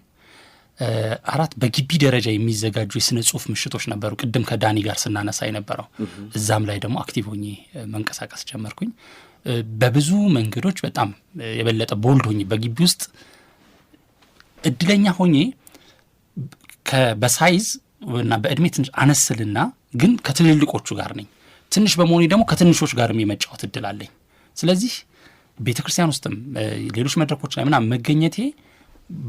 አራት በግቢ ደረጃ የሚዘጋጁ የስነ ጽሁፍ ምሽቶች ነበሩ፣ ቅድም ከዳኒ ጋር ስናነሳ የነበረው። እዛም ላይ ደግሞ አክቲቭ ሆኜ መንቀሳቀስ ጀመርኩኝ። በብዙ መንገዶች በጣም የበለጠ ቦልድ ሆኜ በግቢ ውስጥ እድለኛ ሆኜ በሳይዝ እና በእድሜ ትንሽ አነስልና ግን ከትልልቆቹ ጋር ነኝ። ትንሽ በመሆኔ ደግሞ ከትንሾች ጋር የመጫወት እድል አለኝ። ስለዚህ ቤተ ክርስቲያን ውስጥም ሌሎች መድረኮች ላይ ምናምን መገኘቴ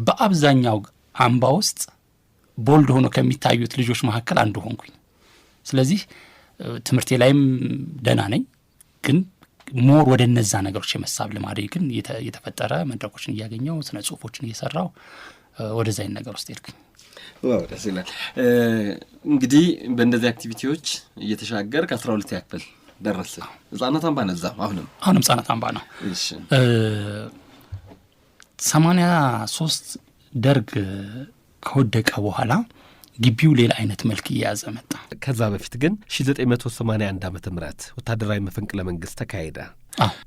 በአብዛኛው አምባ ውስጥ ቦልድ ሆኖ ከሚታዩት ልጆች መካከል አንዱ ሆንኩኝ። ስለዚህ ትምህርቴ ላይም ደህና ነኝ፣ ግን ሞር ወደ እነዛ ነገሮች የመሳብ ልማዴ ግን የተፈጠረ መድረኮችን እያገኘው ስነ ጽሁፎችን እየሰራው ወደዛ አይነት ነገር ውስጥ ሄድኩኝ። ዋው ደስ ይላል። እንግዲህ በእንደዚህ አክቲቪቲዎች እየተሻገር ከ12 ያክል ደረሰ። ህጻናት አምባ ነዛ አሁንም ህጻናት አምባ ነው። እሺ 83 ደርግ ከወደቀ በኋላ ግቢው ሌላ አይነት መልክ እየያዘ መጣ። ከዛ በፊት ግን 1981 ዓመተ ምህረት ወታደራዊ መፈንቅለ መንግስት ተካሄደ።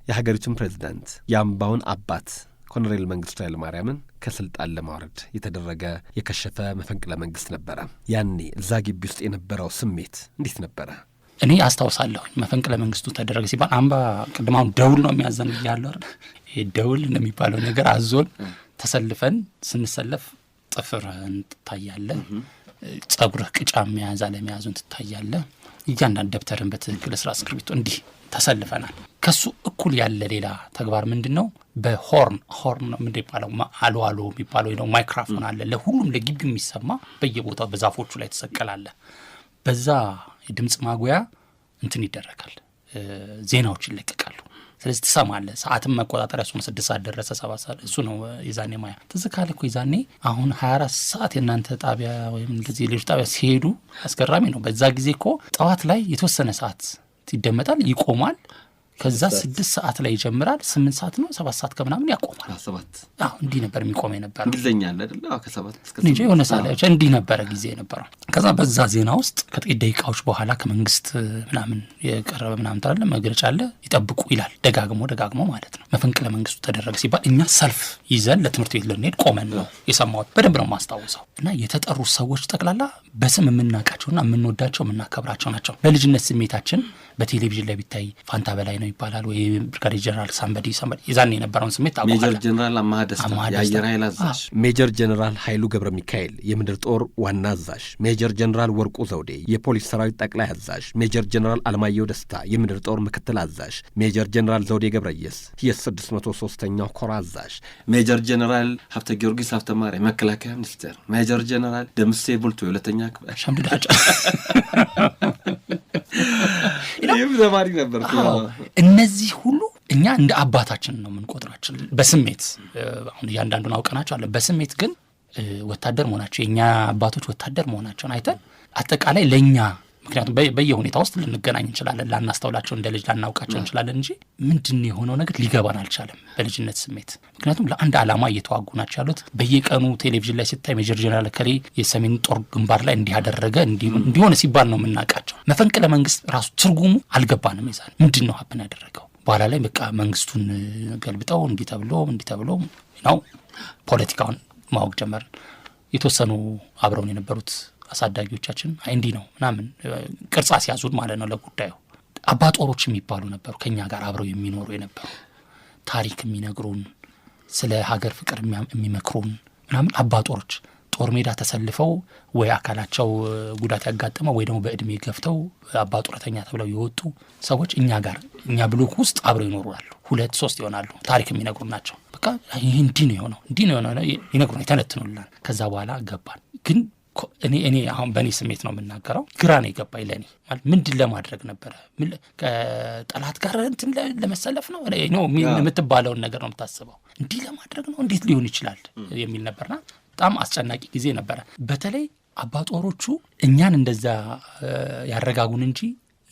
የሀገሪቱን ፕሬዝዳንት የአምባውን አባት ኮሎኔል መንግስቱ ኃይለማርያምን ከስልጣን ለማውረድ የተደረገ የከሸፈ መፈንቅለ መንግስት ነበረ። ያኔ እዛ ግቢ ውስጥ የነበረው ስሜት እንዴት ነበረ? እኔ አስታውሳለሁ መፈንቅለ መንግስቱ ተደረገ ሲባል አምባ ቅድማው ደውል ነው የሚያዘን ይያለው አይደል? ይሄ ደውል እንደሚባለው ነገር አዞን ተሰልፈን ስንሰለፍ ጥፍርህን ትታያለህ፣ ጸጉርህ ቅጫ መያዝ አለመያዙን ትታያለህ። እያንዳንዱ ደብተርን በትክክል ስራ እስክሪብቶ እንዲህ ተሰልፈናል። ከሱ እኩል ያለ ሌላ ተግባር ምንድነው? በሆርን ነው እንደሚባለው አሎ የሚባለው ነው ማይክሮፎን አለ ለሁሉም ለግቢው የሚሰማ በየቦታው በዛፎቹ ላይ ተሰቀላለ። በዛ የድምጽ ማጉያ እንትን ይደረጋል፣ ዜናዎች ይለቀቃሉ። ስለዚህ ትሰማለህ። ሰዓትም መቆጣጠሪያ እሱ ነው። 6 ሰዓት ደረሰ 7 ሰዓት እሱ ነው የዛኔ ማያ ተዘካለ እኮ የዛኔ አሁን 24 ሰዓት የናንተ ጣቢያ ወይም እንደዚህ ሌሎች ጣቢያ ሲሄዱ አስገራሚ ነው። በዛ ጊዜ እኮ ጠዋት ላይ የተወሰነ ሰዓት ይደመጣል፣ ይቆማል። ከዛ 6 ሰዓት ላይ ይጀምራል፣ 8 ሰዓት ነው 7 ሰዓት ከምናምን ያቆማል። 7 እንዲህ ነበር የሚቆም የነበረው። እንግሊዝኛ አለ አይደል? ከ7 እስከ 8 የሆነ ሰዓት እንዲህ ነበር ጊዜ የነበረው። ከዛ በዛ ዜና ውስጥ ከጥቂት ደቂቃዎች በኋላ ከመንግስት ምናምን የቀረበ ምናምን ታለ መግለጫ አለ፣ ይጠብቁ ይላል። ደጋግሞ ማለት ነው። መፈንቅለ መንግስቱ ተደረገ ሲባል እኛ ሰልፍ ይዘን ለትምህርት ቤት ልንሄድ ቆመን ነው የሰማሁት። በደንብ ነው ማስታወሰው። እና የተጠሩ ሰዎች ጠቅላላ በስም የምናውቃቸውና የምንወዳቸው የምናከብራቸው ናቸው። በልጅነት ስሜታችን በቴሌቪዥን ላይ ቢታይ ፋንታ በላይ ነው ይባላል ወይ ብርጋዴር ጀነራል ሳምበዲ ይዛን የነበረውን ስሜት ታውቃለህ። ሜጀር ጀነራል አማሃ ደስታ የአየር ኃይል አዛዥ፣ ሜጀር ጀነራል ኃይሉ ገብረ ሚካኤል የምድር ጦር ዋና አዛዥ፣ ሜጀር ጀነራል ወርቁ ዘውዴ የፖሊስ ሰራዊት ጠቅላይ አዛዥ፣ ሜጀር ጀነራል አለማየሁ ደስታ የምድር ጦር ምክትል አዛዥ፣ ሜጀር ጀነራል ዘውዴ ገብረየስ የ603ኛው ኮር አዛዥ፣ ሜጀር ጀነራል ሀብተ ጊዮርጊስ ሀብተ ማርያም መከላከያ ሚኒስቴር፣ ሜጀር ጀነራል ደምሴ ቡልቶ የሁለተኛ ክፍል ሸምድዳጫ ዘማሪ ነበር። እነዚህ ሁሉ እኛ እንደ አባታችን ነው የምንቆጥራቸው በስሜት አሁን እያንዳንዱን አውቀናቸው አለ። በስሜት ግን ወታደር መሆናቸው የኛ አባቶች ወታደር መሆናቸውን አይተን አጠቃላይ ለኛ ምክንያቱም በየሁኔታ ውስጥ ልንገናኝ እንችላለን፣ ላናስተውላቸው እንደ ልጅ ላናውቃቸው እንችላለን እንጂ ምንድነው የሆነው ነገር ሊገባን አልቻለም በልጅነት ስሜት። ምክንያቱም ለአንድ ዓላማ እየተዋጉ ናቸው ያሉት። በየቀኑ ቴሌቪዥን ላይ ሲታይ ሜጀር ጀነራል ከሌ የሰሜን ጦር ግንባር ላይ እንዲያደረገ እንዲሆነ ሲባል ነው የምናውቃቸው። መፈንቅለ መንግስት ራሱ ትርጉሙ አልገባንም። ይዛል ምንድነው ሀፕን ያደረገው? በኋላ ላይ በቃ መንግስቱን ገልብጠው እንዲተብሎ ነው ፖለቲካውን ማወቅ ጀመርን። የተወሰኑ አብረውን የነበሩት አሳዳጊዎቻችን እንዲህ ነው ምናምን ቅርጻ ሲያዙት ማለት ነው ለጉዳዩ። አባጦሮች የሚባሉ ነበሩ ከኛ ጋር አብረው የሚኖሩ የነበሩ ታሪክ የሚነግሩን ስለ ሀገር ፍቅር የሚመክሩን ምናምን አባጦሮች ጦር ሜዳ ተሰልፈው ወይ አካላቸው ጉዳት ያጋጠመው ወይ ደግሞ በእድሜ ገፍተው አባጦረተኛ ተብለው የወጡ ሰዎች እኛ ብሎክ ውስጥ አብረው ይኖራሉ። 2-3 ይሆናሉ። ታሪክ የሚነግሩን ናቸው። በቃ ይሄ እንዲህ ነው የሆነው ይነግሩን ይተነትኑልናል። ከዛ በኋላ ገባን። ግን እኔ አሁን በእኔ ስሜት ነው የምናገረው፣ ግራ ነው የገባኝ። ለእኔ ማለት ምንድን ለማድረግ ነበረ? ከጠላት ጋር እንትን ለመሰለፍ ነው የምትባለውን ነገር ነው የምታስበው። እንዲህ ለማድረግ ነው እንዴት ሊሆን ይችላል የሚል ነበርና በጣም አስጨናቂ ጊዜ ነበረ። በተለይ አባጦሮቹ እኛን እንደዛ ያረጋጉን እንጂ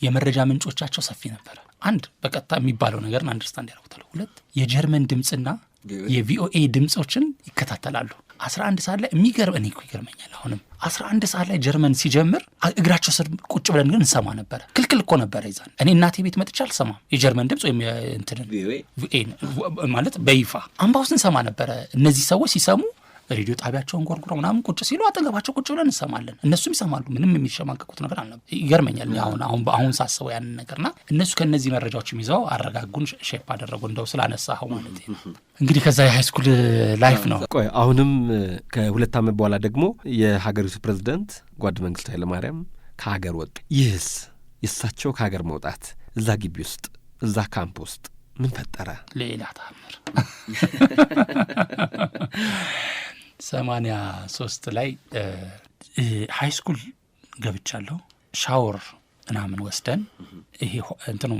የመረጃ ምንጮቻቸው ሰፊ ነበረ። አንድ በቀጥታ የሚባለው ነገርን አንደርስታንድ ያደርጉታል። 2 የጀርመን ድምፅና የቪኦኤ ድምፆችን ይከታተላሉ። 11 ሰዓት ላይ እኔ እኮ ይገርመኛል። አሁንም 11 ሰዓት ላይ ጀርመን ሲጀምር እግራቸው ስር ቁጭ ብለን ግን እንሰማ ነበረ። ክልክል እኮ ነበረ ይዛን። እኔ እናቴ ቤት መጥቼ አልሰማም የጀርመን ድምፅ ወይም ቪኦኤ ማለት በይፋ አምባውስ እንሰማ ነበረ። እነዚህ ሰዎች ሲሰሙ ሬዲዮ ጣቢያቸውን ጎርጉረው ምናምን ቁጭ ሲሉ አጠገባቸው ቁጭ ብለን እንሰማለን። እነሱም ይሰማሉ። ምንም የሚሸማቀቁት ነገር አልነበረ። ይገርመኛል አሁን ሳስበው ያንን ነገርና እነሱ ከነዚህ መረጃዎችም ይዘው አረጋጉን፣ ሼፕ አደረጉ። እንደው ስላነሳኸው ማለት ነው። እንግዲህ ከዛ የሃይስኩል ላይፍ ነው። ቆይ አሁንም ከ2 ዓመት በኋላ ደግሞ የሀገሪቱ ፕሬዝዳንት ጓድ መንግስቱ ኃይለማርያም ከሀገር ወጡ። ይህስ የእሳቸው ከሀገር መውጣት እዛ ግቢ ውስጥ እዛ ካምፕ ውስጥ ምን ፈጠረ? ሌላ ታምር 83 ላይ ሃይስኩል ገብቻለሁ። ሻወር ምናምን ወስደን ይሄ እንትኑ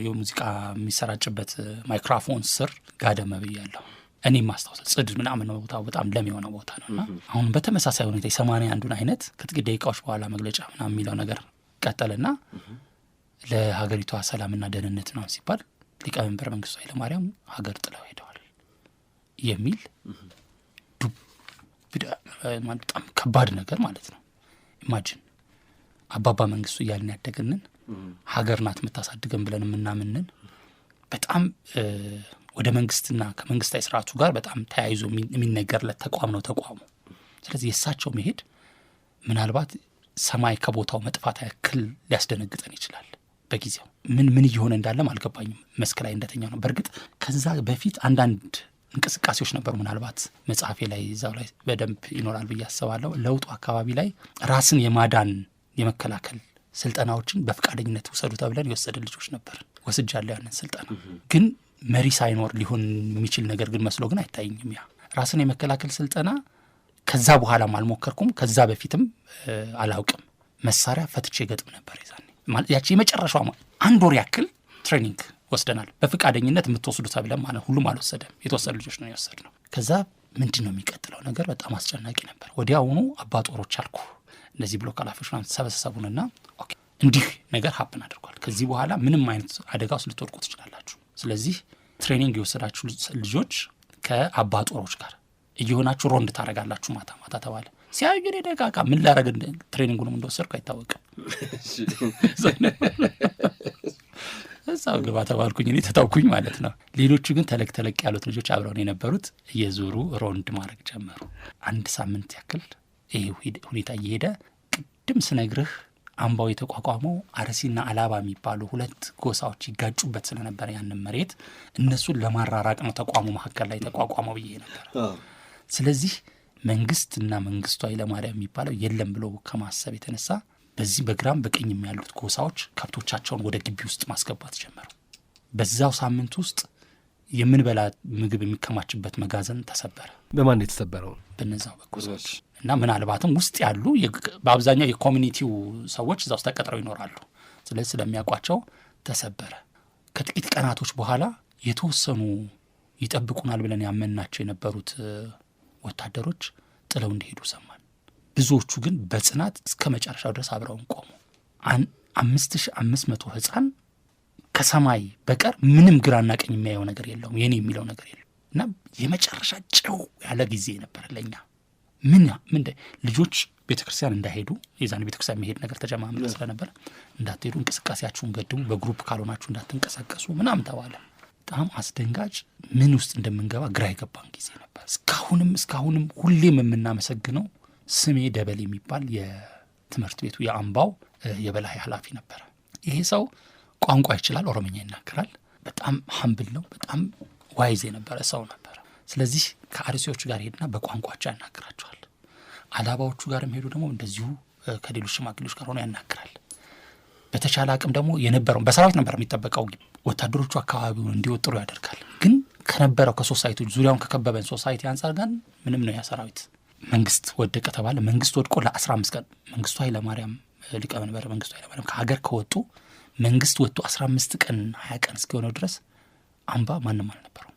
የሙዚቃ የሚሰራጭበት ማይክሮፎን ስር ጋደም ብያለሁ። እኔ ማስታወስ ጽድ ምናምን ነው ቦታው በጣም ለም የሆነ ቦታ ነውና አሁን በተመሳሳይ ሁኔታ 81ን አይነት ከጥቂት ደቂቃዎች በኋላ መግለጫ ምናምን የሚለው ነገር ቀጠለና ለሀገሪቷ ሰላምና ደህንነት ነው ሲባል ሊቀመንበር መንግስቱ ኃይለማርያም ሀገር ጥለው ሄደዋል የሚል በጣም ከባድ ነገር ማለት ነው። ኢማጂን አባባ መንግስቱ እያልን ያደገንን ሀገር ናት የምታሳድገን ብለን የምናምንን በጣም ወደ መንግስትና ከመንግስታዊ ስርዓቱ ጋር በጣም ተያይዞ የሚነገርለት ተቋም ነው ተቋሙ። ስለዚህ የእሳቸው መሄድ ምናልባት ሰማይ ከቦታው መጥፋት ያክል ሊያስደነግጠን ይችላል። በጊዜው ምን እየሆነ እንዳለም አልገባኝም። መስክ ላይ እንደተኛ ነው። በእርግጥ ከዛ በፊት አንዳንድ እንቅስቃሴዎች ነበሩ። ምናልባት መጽሐፌ ላይ እዛው ላይ በደንብ ይኖራል ብዬ አስባለሁ። ለውጡ አካባቢ ላይ ራስን የማዳን የመከላከል ስልጠናዎችን በፍቃደኝነት ውሰዱ ተብለን የወሰደ ልጆች ነበር። ወስጃለሁ ያንን ስልጠና። ግን መሪ ሳይኖር ሊሆን የሚችል ነገር ግን መስሎ ግን አይታየኝም። ያ ራስን የመከላከል ስልጠና ከዛ በኋላም አልሞከርኩም። ከዛ በፊትም አላውቅም። መሳሪያ ፈትቼ ገጥም ነበር ይዛኔ። ያቺ የመጨረሻው አንድ ወር ያክል ትሬኒንግ ወስደናል። በፍቃደኝነት የምትወስዱ ተብለን ማለት ሁሉም አልወሰደም። የተወሰዱ ልጆች ነው የወሰድነው። ከዛ ምንድነው የሚቀጥለው ነገር በጣም አስጨናቂ ነበር። ወዲያውኑ አባጦሮች አልኩ እነዚህ ብሎክ ኃላፊዎች ሰበሰቡንና ኦኬ እንዲህ ነገር ሀፕን አድርጓል። ከዚህ በኋላ ምንም አይነት አደጋ ውስጥ ልትወድቁ ትችላላችሁ። ስለዚህ ትሬኒንግ የወሰዳችሁ ልጆች ከአባጦሮች ጋር እየሆናችሁ ሮንድ ታረጋላችሁ ማታ ማታ ተባለ። ሲያዩ ግን ደቃቃ ምን ላረግ ትሬኒንጉንም እንደወሰድኩ አይታወቅም። እዛው ግባ ተባልኩኝ። እኔ ተታውኩኝ ማለት ነው። ሌሎቹ ግን ተለቅ ያሉት ልጆች አብረውን የነበሩት እየዞሩ ሮንድ ማድረግ ጀመሩ። አንድ ሳምንት ያክል ይሄ ሁኔታ እየሄደ ቅድም ስነግርህ አምባው የተቋቋመው አርሲና አላባ የሚባሉ ሁለት ጎሳዎች ይጋጩበት ስለነበር ያንን መሬት እነሱን ለማራራቅ ነው ተቋሙ መካከል ላይ ተቋቋመው ብዬ ነበር። ስለዚህ መንግስትና መንግስቱ ኃይለማርያም የሚባለው የለም ብሎ ከማሰብ የተነሳ በዚህ በግራም በቀኝም ያሉት ጎሳዎች ከብቶቻቸውን ወደ ግቢ ውስጥ ማስገባት ጀመሩ። በዛው ሳምንት ውስጥ የምንበላ ምግብ የሚከማችበት መጋዘን ተሰበረ። በማን የተሰበረው? በነዛው በጎሳዎች እና ምናልባትም ውስጥ ያሉ በአብዛኛው የኮሚኒቲው ሰዎች እዛው ተቀጥረው ይኖራሉ። ስለዚህ ስለሚያውቋቸው ተሰበረ። ከጥቂት ቀናቶች በኋላ የተወሰኑ ይጠብቁናል ብለን ያመናቸው የነበሩት ወታደሮች ጥለው እንዲሄዱ ሰማን። ብዙዎቹ ግን በጽናት እስከ መጨረሻው ድረስ አብረውን ቆሙ። 5500 ህፃን ከሰማይ በቀር ምንም ግራና ቀኝ የሚያየው ነገር የለውም፣ የኔ የሚለው ነገር የለም። እና የመጨረሻ ጨው ያለ ጊዜ ነበር ለኛ። ምን ልጆች ቤተክርስቲያን እንዳይሄዱ የዛን ቤተክርስቲያን መሄድ ነገር ተጀማምሮ ስለነበር እንዳትሄዱ፣ እንቅስቃሴያችሁን ገድቡ፣ በግሩፕ ካልሆናችሁ እንዳትንቀሳቀሱ ምናምን ተባለ። በጣም አስደንጋጭ ምን ውስጥ እንደምንገባ ግራ የገባን ጊዜ ነበር። እስካሁንም ሁሌም የምናመሰግነው ስሜ ደበል የሚባል የትምህርት ቤቱ የአምባው የበላይ ኃላፊ ነበር። ይሄ ሰው ቋንቋ ይችላል፣ ኦሮምኛ ይናገራል። በጣም ሀምብል ነው። በጣም ዋይዝ የነበረ ሰው ነበር። ስለዚህ ከአርሲዎቹ ጋር ሄድና በቋንቋቸው ያናግራቸዋል። አላባዎቹ ጋርም ሄዱ ደግሞ እንደዚሁ ከሌሎች ሽማግሌዎች ጋር ሆኖ ያናግራል። በተቻለ አቅም ደግሞ የነበረው በሰራዊት ነበር የሚጠበቀው። ወታደሮቹ አካባቢውን እንዲወጥሩ ያደርጋል። ግን ከነበረው ከሶሳይቲዎች ዙሪያውን ከከበበን ሶሳይቲ አንጻር ጋር ምንም ነው። ያ ሰራዊት መንግስት ወደቀ ተባለ። መንግስት ወድቆ ለ15 ቀን መንግስቱ ኃይለማርያም ሊቀመንበር መንግስቱ ኃይለማርያም ከሀገር ከወጡ መንግስት ወጥቶ 15 ቀን 20 ቀን እስኪሆነው ድረስ አምባ ማንም አልነበረው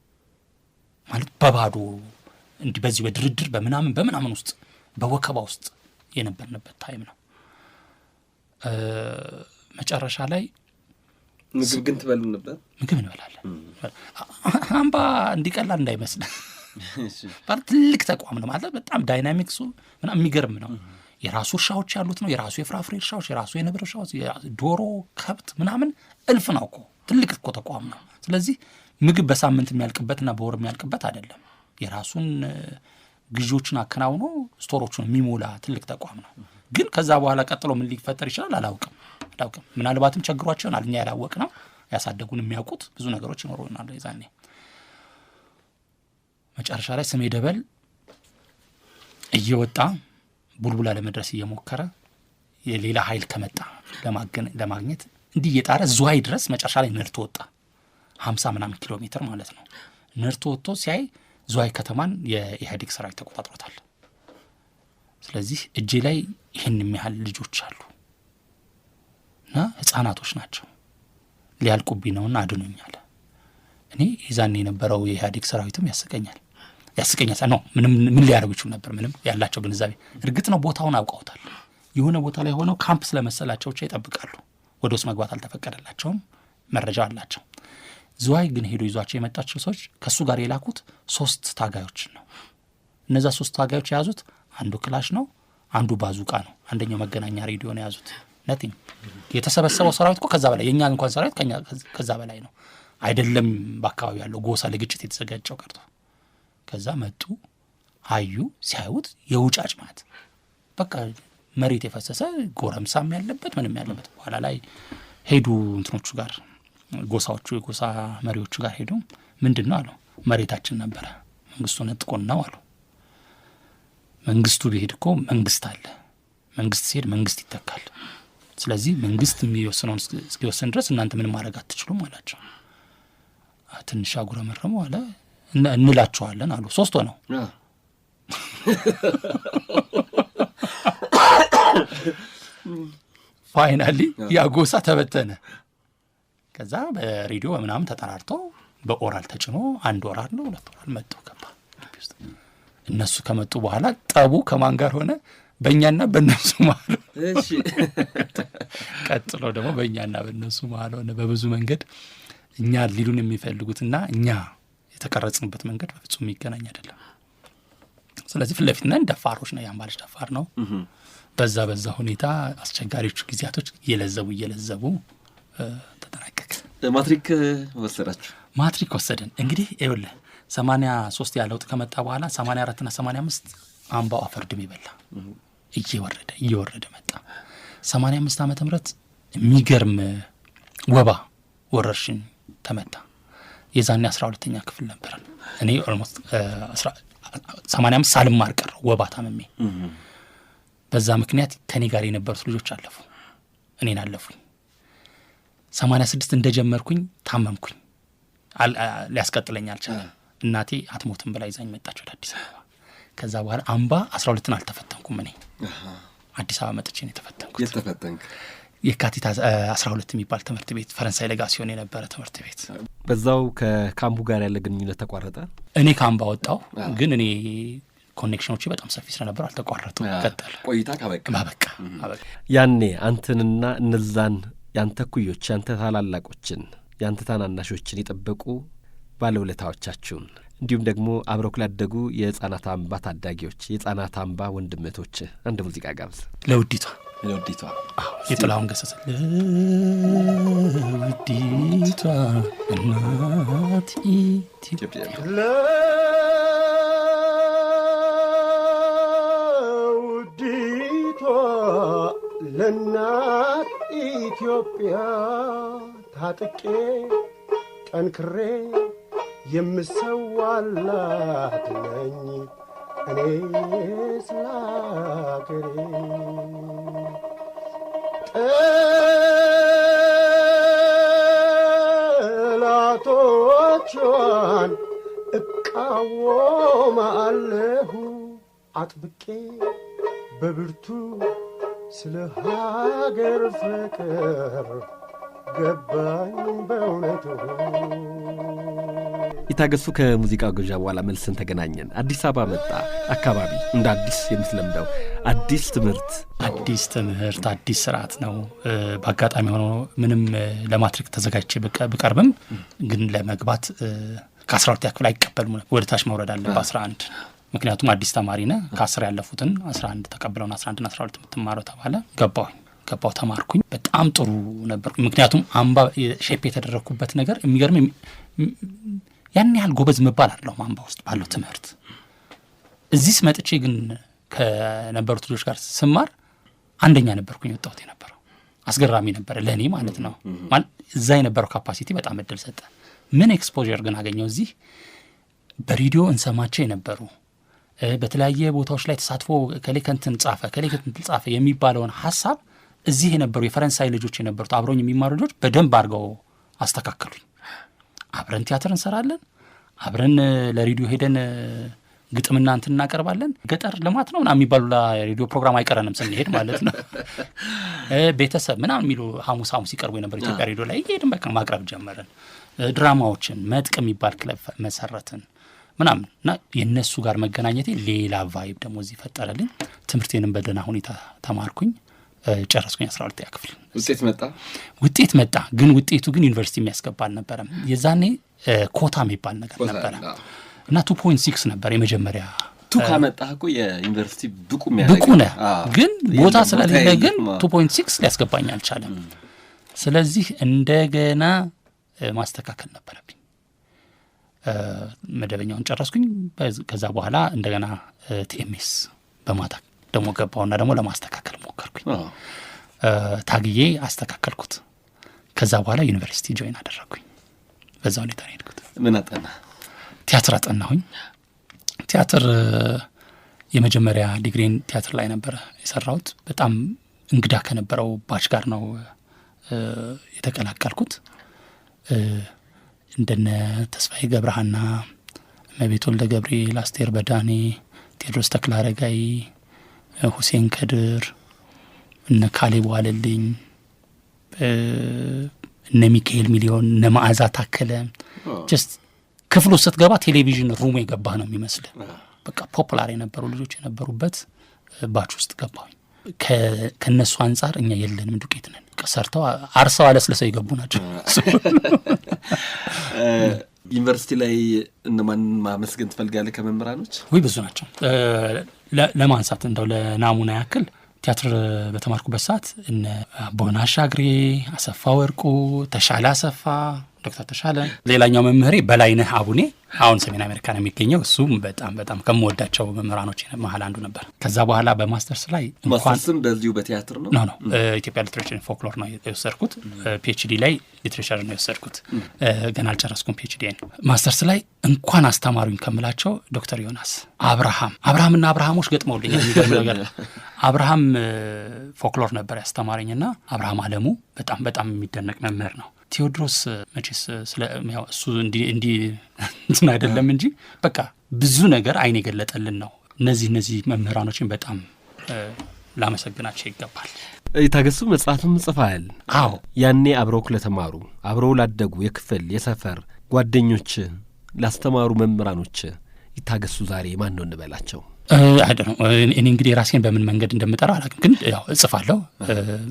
ማለት በባዶ እንዲህ በዚህ በድርድር በምናምን ውስጥ በወከባ ውስጥ የነበርንበት ታይም ነው። መጨረሻ ላይ ምግብ ግን ትበሉ ነበር? ምግብ እንበላለን። አምባ እንዲቀላል እንዳይመስል ማለት ትልቅ ተቋም ነው ማለት በጣም ዳይናሚክሱ ምናምን የሚገርም ነው። የራሱ እርሻዎች ያሉት ነው። የራሱ የፍራፍሬ እርሻዎች፣ የራሱ የነብር እርሻዎች፣ ዶሮ፣ ከብት ምናምን እልፍ ነው እኮ ትልቅ እኮ ተቋም ነው። ስለዚህ ምግብ በሳምንት የሚያልቅበትና በወር የሚያልቅበት አይደለም። የራሱን ግዢዎችን አከናውኖ ስቶሮቹን የሚሞላ ትልቅ ተቋም ነው። ግን ከዛ በኋላ ቀጥሎ ምን ሊፈጠር ይችላል አላውቅም። ምናልባትም ቸግሯቸውን አልኛ ያላወቅ ነው ያሳደጉን የሚያውቁት ብዙ ነገሮች ይኖሩናል። ይዛኔ መጨረሻ ላይ ስሜ ደበል እየወጣ ቡልቡላ ለመድረስ እየሞከረ የሌላ ኃይል ከመጣ ለማግኘት እንዲህ እየጣረ ዝዋይ ድረስ መጨረሻ ላይ ነርቶ ወጣ። 50 ምናምን ኪሎ ሜትር ማለት ነው። ነርቶ ወጥቶ ሲያይ ዝዋይ ከተማን የኢህአዴግ ሰራዊት ተቆጣጥሮታል። ስለዚህ እጄ ላይ ይህን የሚያህል ልጆች አሉ እና ህፃናቶች ናቸው፣ ሊያልቁብኝ ነውና አድኑኝ አለ። እኔ ይዛኔ የነበረው የኢህአዴግ ሰራዊትም ያስቀኛል ነው። ምን ሊያደርጉ ይችሉ ነበር? ምንም ያላቸው ግንዛቤ እርግጥ ነው ቦታውን አውቀውታል። የሆነ ቦታ ላይ ሆነው ካምፕ ስለመሰላቸው ብቻ ይጠብቃሉ። ወደ ውስጥ መግባት አልተፈቀደላቸውም። መረጃ አላቸው። ዝዋይ ግን ሄዶ ይዟቸው የመጣቸው ሰዎች ከሱ ጋር የላኩት 3 ታጋዮችን ነው። እነዛ 3 ታጋዮች የያዙት አንዱ ክላሽ ነው፣ አንዱ ባዙቃ ነው፣ አንደኛው መገናኛ ሬዲዮ ነው ያዙት። ነቲንግ የተሰበሰበው ሰራዊት እኮ ከዛ በላይ የኛ እንኳን ሰራዊት ከዛ በላይ ነው አይደለም። በአካባቢው ያለው ጎሳ ለግጭት የተዘጋጀው ቀርቶ ከዛ መጡ አዩ። ሲያዩት የውጫጭ ማለት በቃ መሬት የፈሰሰ ጎረምሳም ያለበት ምንም ያለበት። በኋላ ላይ ሄዱ እንትኖቹ ጋር ጎሳዎቹ የጎሳ መሪዎቹ ጋር ሄዱ። ምንድነው አሉ። መሬታችን ነበረ መንግስቱ ነጥቆን ነው አሉ። መንግስቱ ቢሄድ እኮ መንግስት አለ፣ መንግስት ሲሄድ መንግስት ይተካል። ስለዚህ መንግስት የሚወስነውን እስኪወስን ድረስ እናንተ ምን ማድረግ አትችሉም አላቸው። ትንሽ አጉረመረሙ አለ። እንላቸዋለን አሉ። 3 ሆነው ፋይናሊ ያጎሳ ተበተነ። ከዛ በሬዲዮ ምናምን ተጠራርቶ በኦራል ተጭኖ 1 ኦራል ነው 2 ኦራል መጥቶ ገባ ግቢ ውስጥ። እነሱ ከመጡ በኋላ ጠቡ ከማን ጋር ሆነ? በእኛና በእነሱ መሀል። እሺ ቀጥሎ ደግሞ በእኛና በእነሱ መሀል ሆነ። በብዙ መንገድ እኛ ሊሉን የሚፈልጉትና እኛ የተቀረጽንበት መንገድ በፍጹም የሚገናኝ አይደለም። ስለዚህ ፊት ለፊት ነን፣ ደፋሮች ነው። ያን ባለች ደፋር ነው። በዛ ሁኔታ አስቸጋሪዎቹ ጊዜያቶች እየለዘቡ ተጠናቀቀ። ማትሪክ ወሰዳችሁ? ማትሪክ ወሰደን። እንግዲህ ይኸውልህ 83 ያለውጥ ከመጣ በኋላ 84 እና 85 አምባው አፈርድም ይበላ እየወረደ መጣ። 85 ዓመተ ምህረት የሚገርም ወባ ወረርሽኝ ተመታ። የዛኔ 12ኛ ክፍል ነበር። እኔ ኦልሞስት 85 ሳልማር ቀረሁ ወባ ታመሜ። በዛ ምክንያት ከኔ ጋር የነበሩት ልጆች አለፉ፣ እኔን አለፉኝ። 86 እንደጀመርኩኝ ታመምኩኝ። ሊያስቀጥለኝ አልቻለም። እናቴ አትሞትም ብላ ይዛኝ መጣች ወደ አዲስ አበባ። ከዛ በኋላ አምባ 12ን አልተፈተንኩም። እኔ አዲስ አበባ መጥቼ ነው የተፈተንኩት። የተፈተንክ የካቲት 12 የሚባል ትምህርት ቤት ፈረንሳይ ለጋሲዮን የነበረ ትምህርት ቤት። በዛው ከካምፑ ጋር ያለ ግንኙነት ተቋረጠ? እኔ ካምባ ወጣው፣ ግን እኔ ኮኔክሽኖቼ በጣም ሰፊ ስለነበሩ አልተቋረጡ። ቀጠለ ቆይታ ካበቃ ያኔ አንተንና እነዛን ያንተ ኩዮች ያንተ ታላላቆችን ያንተ ታናናሾችን የጠበቁ ባለውለታዎቻችሁን እንዲሁም ደግሞ አብረው ላደጉ የህፃናት አምባ ታዳጊዎች የህፃናት አምባ ወንድመቶች አንድ ሙዚቃ ጋብዝ። ለውዲቷ የጥላሁን ገሰሰ ለውዲቷ እናት ኢትዮጵያ ለውዲቷ ለእናት ኢትዮጵያ ታጥቄ ጠንክሬ የምሰዋላት ነኝ እኔ ስላገሬ ጠላቶቿን እቃወማለሁ አጥብቄ በብርቱ ስለ ሀገር ፍቅር ገባኝ በእውነቱ። ይታገሱ ከሙዚቃው ግብዣ በኋላ መልሰን ተገናኘን። አዲስ አበባ መጣ። አካባቢ እንደ አዲስ የምትለምደው አዲስ ትምህርት አዲስ ስርዓት ነው። በአጋጣሚ ሆኖ ምንም ለማትሪክ ተዘጋጅቼ ብቀርብም ግን ለመግባት ከ12 ክፍል አይቀበልም። ወደ ታች መውረድ አለ በ11 ምክንያቱም አዲስ ተማሪ ነህ። ከ10 ያለፉትን 11 ተቀብለውን 11 እና 12 የምትማረው ተባለ። ገባሁ ተማርኩኝ። በጣም ጥሩ ነበር። ምክንያቱም አምባ ሼፕ የተደረኩበት ነገር የሚገርም ያን ያህል ጎበዝ መባል አይደለም አምባ ውስጥ ባለው ትምህርት። እዚህ መጥቼ ግን ከነበሩት ልጆች ጋር ስማር አንደኛ ነበርኩኝ ወጣሁት የነበረው። አስገራሚ ነበር ለእኔ ማለት ነው። ማለት እዛ የነበረው ካፓሲቲ በጣም እድል ሰጠ። ምን ኤክስፖዠር ግን አገኘው እዚህ በሬዲዮ እንሰማቸው የነበሩ በተለያየ ቦታዎች ላይ ተሳትፎ ከሌከንትን ጻፈ የሚባለውን ሐሳብ እዚህ የነበሩ የፈረንሳይ ልጆች የነበሩት አብረውኝ የሚማሩ ልጆች በደንብ አድርገው አስተካከሉኝ። አብረን ቲያትር እንሰራለን፣ አብረን ለሬዲዮ ሄደን ግጥምና እንትን እናቀርባለን። ገጠር ልማት ነው ምናምን የሚባሉ ሬዲዮ ፕሮግራም አይቀረንም ስንሄድ ማለት ነው። ቤተሰብ ምናምን የሚሉ ሐሙስ ይቀርቡ የነበር ኢትዮጵያ ሬዲዮ ላይ እየሄድን በቃ ማቅረብ ጀመረን። ድራማዎችን መጥቅ የሚባል ክለብ መሰረትን ምናምን እና የእነሱ ጋር መገናኘቴ ሌላ ቫይብ ደግሞ እዚህ ፈጠረልኝ። ትምህርቴንም በደህና ሁኔታ ተማርኩኝ፣ ጨረስኩኝ 12ኛ ክፍል። ውጤት መጣ። ግን ውጤቱ ግን ዩኒቨርሲቲ የሚያስገባ አልነበረም። የዛኔ ኮታ የሚባል ነገር ነበረ እና 2.6 ነበር የመጀመሪያ ካመጣህ እኮ የዩኒቨርሲቲ ብቁ ነህ፣ ግን ቦታ ስለሌለ ግን 2.6 ሊያስገባኝ አልቻለም። ስለዚህ እንደገና ማስተካከል ነበረብኝ። መደበኛውን ጨረስኩኝ። ከዛ በኋላ እንደገና ቲኤምኤስ በማታ ደግሞ ገባውና ደግሞ ለማስተካከል ሞከርኩኝ። ታግዬ አስተካከልኩት። ከዛ በኋላ ዩኒቨርሲቲ ጆይን አደረኩኝ። በዛ ሁኔታ ነው ሄድኩት። ምን አጠና? ቲያትር አጠናሁኝ። ቲያትር የመጀመሪያ ዲግሪን ቲያትር ላይ ነበር የሰራሁት። በጣም እንግዳ ከነበረው ባች ጋር ነው የተቀላቀልኩት። እንደነ ተስፋዬ ገብረሃና፣ እመቤት ወልደ ገብርኤል፣ አስቴር በዳኔ፣ ቴዎድሮስ ተክለአረጋይ፣ ሁሴን ከድር፣ እነ ካሌብ ዋለልኝ፣ እነ ሚካኤል ሚሊዮን፣ እነ መዓዛ ታከለ። ጀስት ክፍሉ ስትገባ ቴሌቪዥን ሩም የገባህ ነው የሚመስል። በቃ ፖፑላር የነበሩ ልጆች የነበሩበት ባች ውስጥ ገባሁኝ። ከነሱ አንጻር እኛ የለንም፣ ዱቄት ነን። ሰርተው አርሰው አለስለሰው የገቡ ናቸው። ዩኒቨርሲቲ ላይ እነማን ማመስገን ትፈልጋለህ ከመምህራኖች? ወይ ብዙ ናቸው። ለማንሳት እንደው ለናሙና ያክል ቲያትር በተማርኩበት ሰዓት እነ ቦና አሻግሬ፣ አሰፋ ወርቁ፣ ተሻለ አሰፋ፣ ዶክተር ተሻለ። ሌላኛው መምህሬ በላይነህ አቡኔ አሁን ሰሜን አሜሪካ ነው የሚገኘው። እሱም በጣም ከምወዳቸው መምህራኖች መሀል አንዱ ነበር። ከዛ በኋላ በማስተርስ ላይ ማስተርስም በዚሁ በቲያትር ነው? ኖ ኢትዮጵያ ሊትሬቸር ፎክሎር ነው የወሰድኩት። ፒኤችዲ ላይ ሊትሬቸር ነው የወሰድኩት። ገና አልጨረስኩም ፒኤችዲን። ማስተርስ ላይ እንኳን አስተማሩኝ ከምላቸው ዶክተር ዮናስ አብርሃምና አብርሃሞች ገጥመውልኝ የሚገርም ነገር። አብርሃም ፎክሎር ነበር ያስተማረኝና አብርሃም አለሙ በጣም የሚደነቅ መምህር ነው። ቴዎድሮስ መቼስ እሱ እንትን አይደለም እንጂ በቃ ብዙ ነገር አይን የገለጠልን ነው። እነዚህ መምህራኖችን በጣም ላመሰግናቸው ይገባል። የታገሱ መጽሐፍም ጽፈሃል። አዎ፣ ያኔ አብረው ለተማሩ አብረው ላደጉ የክፍል የሰፈር ጓደኞች ላስተማሩ መምህራኖች ይታገሱ ዛሬ ማን ነው እንበላቸው? እኔ እንግዲህ ራሴን በምን መንገድ እንደምጠራ አላውቅም፣ ግን ያው እጽፋለሁ።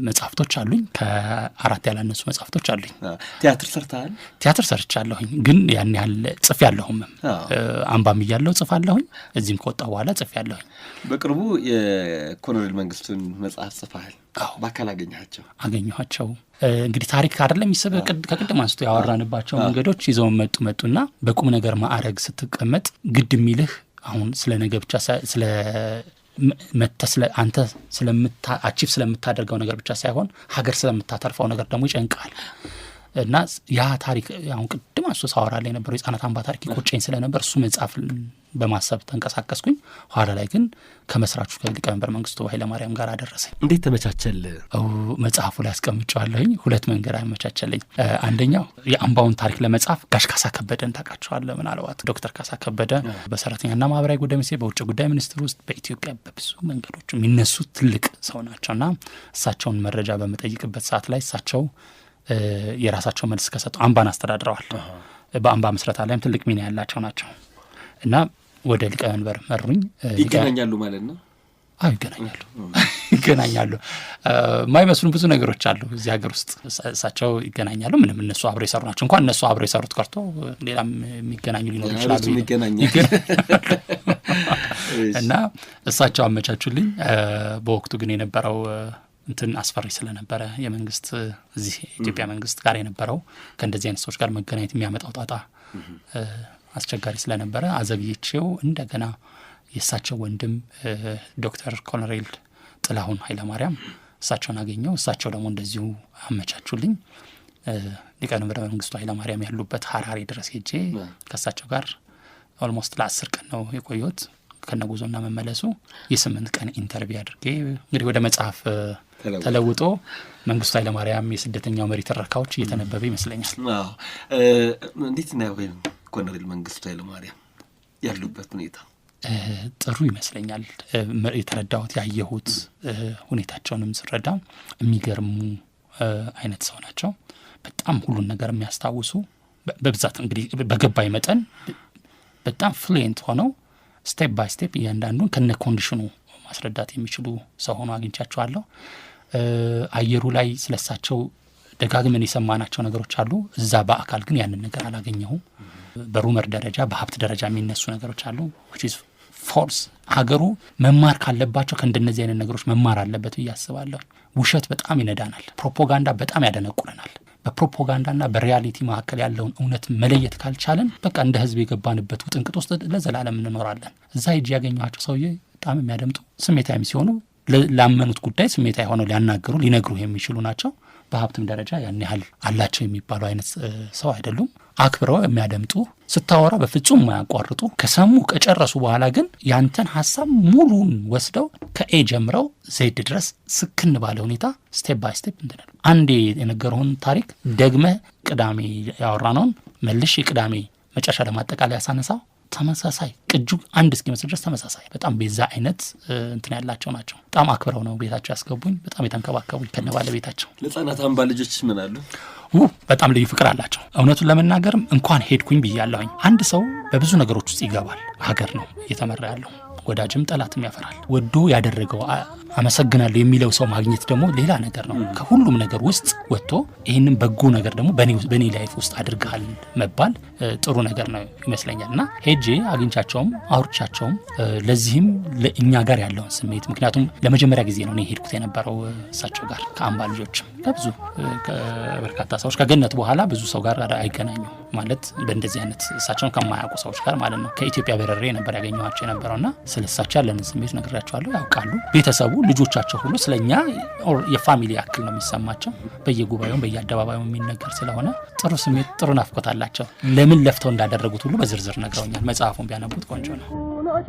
መጽሐፍቶች አሉኝ፣ 4 ያላነሱ መጽሐፍቶች አሉኝ። ቲያትር ሰርተሃል? ቲያትር ሰርቻለሁኝ፣ ግን ያን ያህል ጽፍ ያለሁም አንባም እያለሁ ጽፋለሁኝ። እዚህም ከወጣ በኋላ ጽፍ ያለሁኝ። በቅርቡ የኮሎኔል መንግስቱን መጽሐፍ ጽፈሃል። በአካል አገኘኋቸው። እንግዲህ ታሪክ አይደለም የሚስብ ከቅድም አንስቶ ያወራንባቸው መንገዶች ይዘው መጡና በቁም ነገር ማዕረግ ስትቀመጥ ግድ የሚልህ አሁን ስለ ነገ ብቻ አንተ አቺቭ ስለምታደርገው ነገር ብቻ ሳይሆን ሀገር ስለምታተርፈው ነገር ደግሞ ይጨንቃል። እና ያ ታሪክ አሁን ቅድም አንስቶ ሳወራለሁ የነበረው የሕፃናት አምባ ታሪክ ይቆጨኝ ስለነበር እሱ መጽሐፍ በማሰብ ተንቀሳቀስኩኝ። ኋላ ላይ ግን ከመስራቹ ከሊቀመንበር መንግስቱ ኃይለማርያም ጋር አደረሰኝ። እንዴት ተመቻቸል? መጽሐፉ ላይ አስቀምጫለሁኝ። 2 መንገድ አመቻቸልኝ። አንደኛው የአምባውን ታሪክ ለመጻፍ ጋሽ ካሳ ከበደን ታውቃቸዋለህ? ምናልባት ዶክተር ካሳ ከበደ በሰራተኛና ማህበራዊ ጉዳይ ሚኒስቴር፣ በውጭ ጉዳይ ሚኒስቴር ውስጥ በኢትዮጵያ በብዙ መንገዶች የሚነሱ ትልቅ ሰው ናቸውና እሳቸውን መረጃ በመጠይቅበት ሰዓት ላይ እሳቸው የራሳቸው መልስ ከሰጡ አምባን አስተዳድረዋል። በአምባ ምስረታ ላይም ትልቅ ሚና ያላቸው ናቸው እና ወደ ሊቀመንበር መሩኝ። ይገናኛሉ ማለት ነው? አዎ ይገናኛሉ። ማይመስሉን ብዙ ነገሮች አሉ እዚህ ሀገር ውስጥ። እሳቸው ይገናኛሉ። ምንም እነሱ አብረው የሰሩ ናቸው። እንኳን እነሱ አብረው የሰሩት ቀርቶ ሌላም የሚገናኙ ሊኖሩ ይችላሉ እና እሳቸው አመቻቹልኝ። በወቅቱ ግን የነበረው እንትን አስፈሪ ስለነበረ የመንግስት እዚህ የኢትዮጵያ መንግስት ጋር የነበረው ከእንደዚህ አይነት ሰዎች ጋር መገናኘት የሚያመጣው ጣጣ አስቸጋሪ ስለነበረ አዘግይቼው እንደገና የእሳቸው ወንድም ዶክተር ኮሎኔል ጥላሁን ኃይለማርያም እሳቸውን አገኘው። እሳቸው ደግሞ እንደዚሁ አመቻቹልኝ። ሊቀመንበር መንግስቱ ኃይለማርያም ያሉበት ሀራሪ ድረስ ሄጄ ከእሳቸው ጋር ኦልሞስት ለ10 ቀን ነው የቆየሁት። ከነጉዞና መመለሱ የ8 ቀን ኢንተርቪው አድርጌ እንግዲህ ወደ መጽሐፍ ተለውጦ መንግስቱ ኃይለማርያም የስደተኛው መሪ ትረካዎች እየተነበበ ይመስለኛል። እንዴት ነው ኮሎኔል መንግስቱ ኃይለማርያም ያሉበት ሁኔታ? ጥሩ ይመስለኛል። የተረዳሁት ያየሁት ሁኔታቸውንም ስረዳ የሚገርሙ አይነት ሰው ናቸው። በጣም ሁሉን ነገር የሚያስታውሱ በብዛት እንግዲህ በገባይ መጠን በጣም ፍሉዌንት ሆነው ስቴፕ ባይ ስቴፕ እያንዳንዱን ከነ ኮንዲሽኑ ማስረዳት የሚችሉ ሰው ሆኖ አግኝቻቸዋለሁ። አየሩ ላይ ስለሳቸው ደጋግመን የሰማናቸው ነገሮች አሉ። እዛ በአካል ግን ያንን ነገር አላገኘሁም። በሩመር ደረጃ በሀብት ደረጃ የሚነሱ ነገሮች አሉ which is ፎርስ ሀገሩ መማር ካለባቸው ከእንደነዚህ አይነት ነገሮች መማር አለበት ብዬ አስባለሁ። ውሸት በጣም ይነዳናል። ፕሮፓጋንዳ በጣም ያደነቁረናል። በፕሮፓጋንዳና በሪያሊቲ መካከል ያለውን እውነት መለየት ካልቻለን በቃ እንደ ህዝብ የገባንበት ውጥንቅጥ ውስጥ ለዘላለም እንኖራለን። እዛ ሄጄ ያገኘኋቸው ሰውዬ በጣም የሚያደምጡ ስሜታዊ ሲሆኑ ላመኑት ጉዳይ ስሜታዊ ሆነው ሊያናገሩ ሊነግሩ የሚችሉ ናቸው። በሀብትም ደረጃ ያን ያህል አላቸው የሚባሉ አይነት ሰው አይደሉም። አክብረው የሚያደምጡ ስታወራ በፍጹም የማያቋርጡ ከሰሙ ከጨረሱ በኋላ ግን ያንተን ሀሳብ ሙሉን ወስደው ከኤ ጀምረው ዜድ ድረስ ስክን ባለ ሁኔታ ስቴፕ ባይ ስቴፕ እንደነው አንዴ የነገረውን ታሪክ ደግመ ቅዳሜ ያወራነውን መልሽ ቅዳሜ መጨረሻ ለማጠቃለያ ያሳነሳው ተመሳሳይ ቅጁ አንድ እስኪመስል ድረስ ተመሳሳይ በጣም በዛ አይነት እንትን ያላቸው ናቸው። በጣም አክብረው ነው ቤታቸው ያስገቡኝ። በጣም የተንከባከቡኝ ከነባለ ቤታቸው። ለጻናት አምባ ልጆች ምን አሉ? በጣም ልዩ ፍቅር አላቸው። እውነቱን ለመናገርም እንኳን ሄድኩኝ ብያለሁኝ። አንድ ሰው በብዙ ነገሮች ውስጥ ይገባል። ሀገር ነው እየተመራ ያለው። ወዳጅም ጠላትም ያፈራል። ወዶ ያደረገው አመሰግናለሁ የሚለው ሰው ማግኘት ደግሞ ሌላ ነገር ነው። ከሁሉም ነገር ውስጥ ወጥቶ ይህንን በጎ ነገር ደግሞ በኔ ላይፍ ውስጥ አድርገሃል መባል ጥሩ ነገር ነው ይመስለኛል። እና ሄጄ አግኝቻቸውም አውርቻቸውም ለዚህም ለእኛ ጋር ያለውን ስሜት ምክንያቱም ለመጀመሪያ ጊዜ ነው እኔ ሄድኩት የነበረው እሳቸው ጋር ከአምባ ልጆችም ከብዙ በርካታ ሰዎች ከገነት በኋላ ብዙ ሰው ጋር አይገናኙም ማለት በእንደዚህ አይነት እሳቸውን ከማያውቁ ሰዎች ጋር ማለት ነው። ከኢትዮጵያ በረሬ ነበር ያገኘኋቸው የነበረውና ስለሳቸው ያለንን ስሜት ነግራቸዋለሁ። ያውቃሉ። ቤተሰቡ ልጆቻቸው ሁሉ ስለኛ የፋሚሊ አክል ነው የሚሰማቸው። በየጉባኤው በየአደባባዩ የሚነገር ስለሆነ ጥሩ ስሜት ጥሩ ናፍቆት አላቸው። ለምን ለፍተው እንዳደረጉት ሁሉ በዝርዝር ነግረውኛል። መጽሐፉን ቢያነቡት ቆንጆ ነው።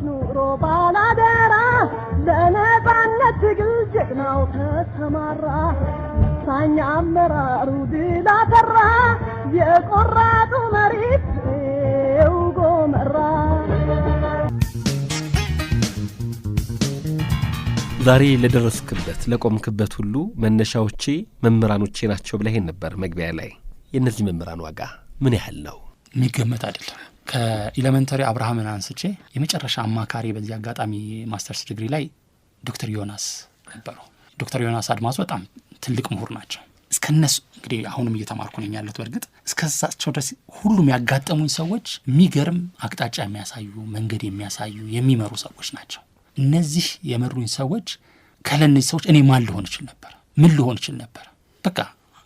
ኑሮ ባላደራ ለነጻነት ትግል ጀግናው ተሰማራ ሳኛ አመራሩ ድል አፈራ የቆራጡ መሪት ጎመራ። ዛሬ ለደረስክበት ለቆምክበት ሁሉ መነሻዎቼ መምህራኖቼ ናቸው ብለኸኝ ነበር መግቢያ ላይ። የእነዚህ መምህራን ዋጋ ምን ያህል ነው? የሚገመት አይደለም። ከኤሌመንተሪ አብርሃምን አንስቼ የመጨረሻ አማካሪ በዚህ አጋጣሚ ማስተርስ ዲግሪ ላይ ዶክተር ዮናስ ነበሩ። ዶክተር ዮናስ አድማሱ በጣም ትልቅ ምሁር ናቸው። እስከነሱ እንግዲህ አሁንም እየተማርኩ ነኝ ያለሁት። በእርግጥ እስከዛቸው ድረስ ሁሉም ያጋጠሙኝ ሰዎች የሚገርም አቅጣጫ የሚያሳዩ መንገድ የሚያሳዩ የሚመሩ ሰዎች ናቸው። እነዚህ የመሩኝ ሰዎች ከለነዚህ ሰዎች እኔ ማን ልሆን እችል ነበር? ምን ልሆን እችል ነበር? በቃ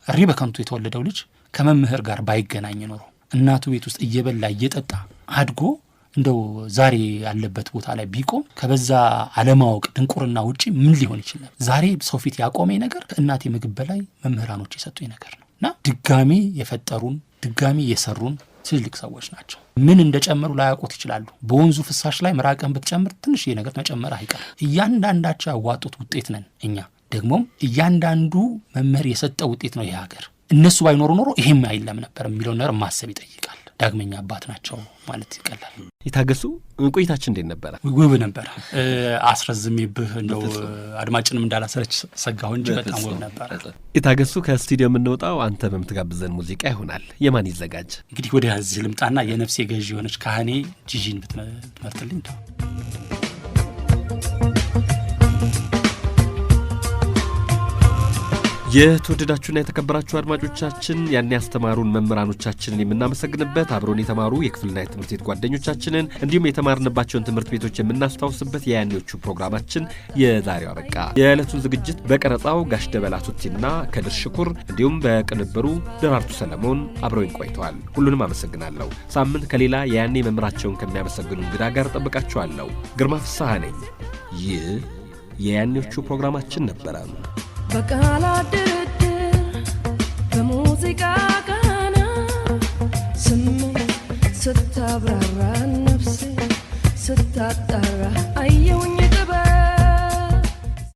እሪ በከንቱ የተወለደው ልጅ ከመምህር ጋር ባይገናኝ ኖሮ እናቱ ቤት ውስጥ እየበላ እየጠጣ አድጎ እንደው ዛሬ ያለበት ቦታ ላይ ቢቆም ከበዛ አለማወቅ ድንቁርና ውጪ ምን ሊሆን ይችላል? ዛሬ ሰው ፊት ያቆመኝ ነገር ከእናቴ ምግብ በላይ መምህራኖች የሰጡኝ ነገር ነው እና ድጋሚ የፈጠሩን ድጋሚ የሰሩን ትልቅ ሰዎች ናቸው። ምን እንደጨመሩ ላያውቁት ይችላሉ። በወንዙ ፍሳሽ ላይ ምራቅን ብትጨምር ትንሽ ነገር መጨመር አይቀር። እያንዳንዳቸው ያዋጡት ውጤት ነን እኛ። ደግሞም እያንዳንዱ መምህር የሰጠው ውጤት ነው ይሄ ሀገር። እነሱ ባይኖሩ ኖሮ ይሄም አይለም ነበር የሚለው ነገር ማሰብ ይጠይቃል። ዳግመኛ አባት ናቸው ማለት ይቀላል። የታገሱ ቆይታችን እንዴት ነበር? ውብ ነበር። አስረዝሜብህ እንደው አድማጭንም እንዳላሰረች ሰጋሁ እንጂ በጣም ውብ ነበር። የታገሱ ከስቱዲዮ የምንወጣው አንተ በምትጋብዘን ሙዚቃ ይሆናል። የማን ይዘጋጅ? እንግዲህ ወደ እዚህ ልምጣና የነፍሴ ገዢ የሆነች ካህኔ ጂጂን ብትመርጥልኝ ነው። የተወደዳችሁና የተከበራችሁ አድማጮቻችን ያን ያስተማሩን መምህራኖቻችንን የምናመሰግንበት አብሮን የተማሩ የክፍልና የትምህርት ቤት ጓደኞቻችንን እንዲሁም የተማርንባቸውን ትምህርት ቤቶች የምናስታውስበት የያኔዎቹ ፕሮግራማችን የዛሬው አበቃ። የዕለቱን ዝግጅት በቀረጻው ጋሽ ደበላ ቱቲና ከድር ሽኩር እንዲሁም በቅንብሩ ደራርቱ ሰለሞን አብረውኝ ቆይተዋል። ሁሉንም አመሰግናለሁ። ሳምንት ከሌላ የያኔ መምህራቸውን ከሚያመሰግኑ እንግዳ ጋር ጠብቃችኋለሁ። ግርማ ፍስሐ ነኝ። ይህ የያኔዎቹ ፕሮግራማችን ነበረ። በቃላት ድርድር በሙዚቃ ቃና ስሜት ስታብራራ ነፍሴ ስታጣራ አየውኝ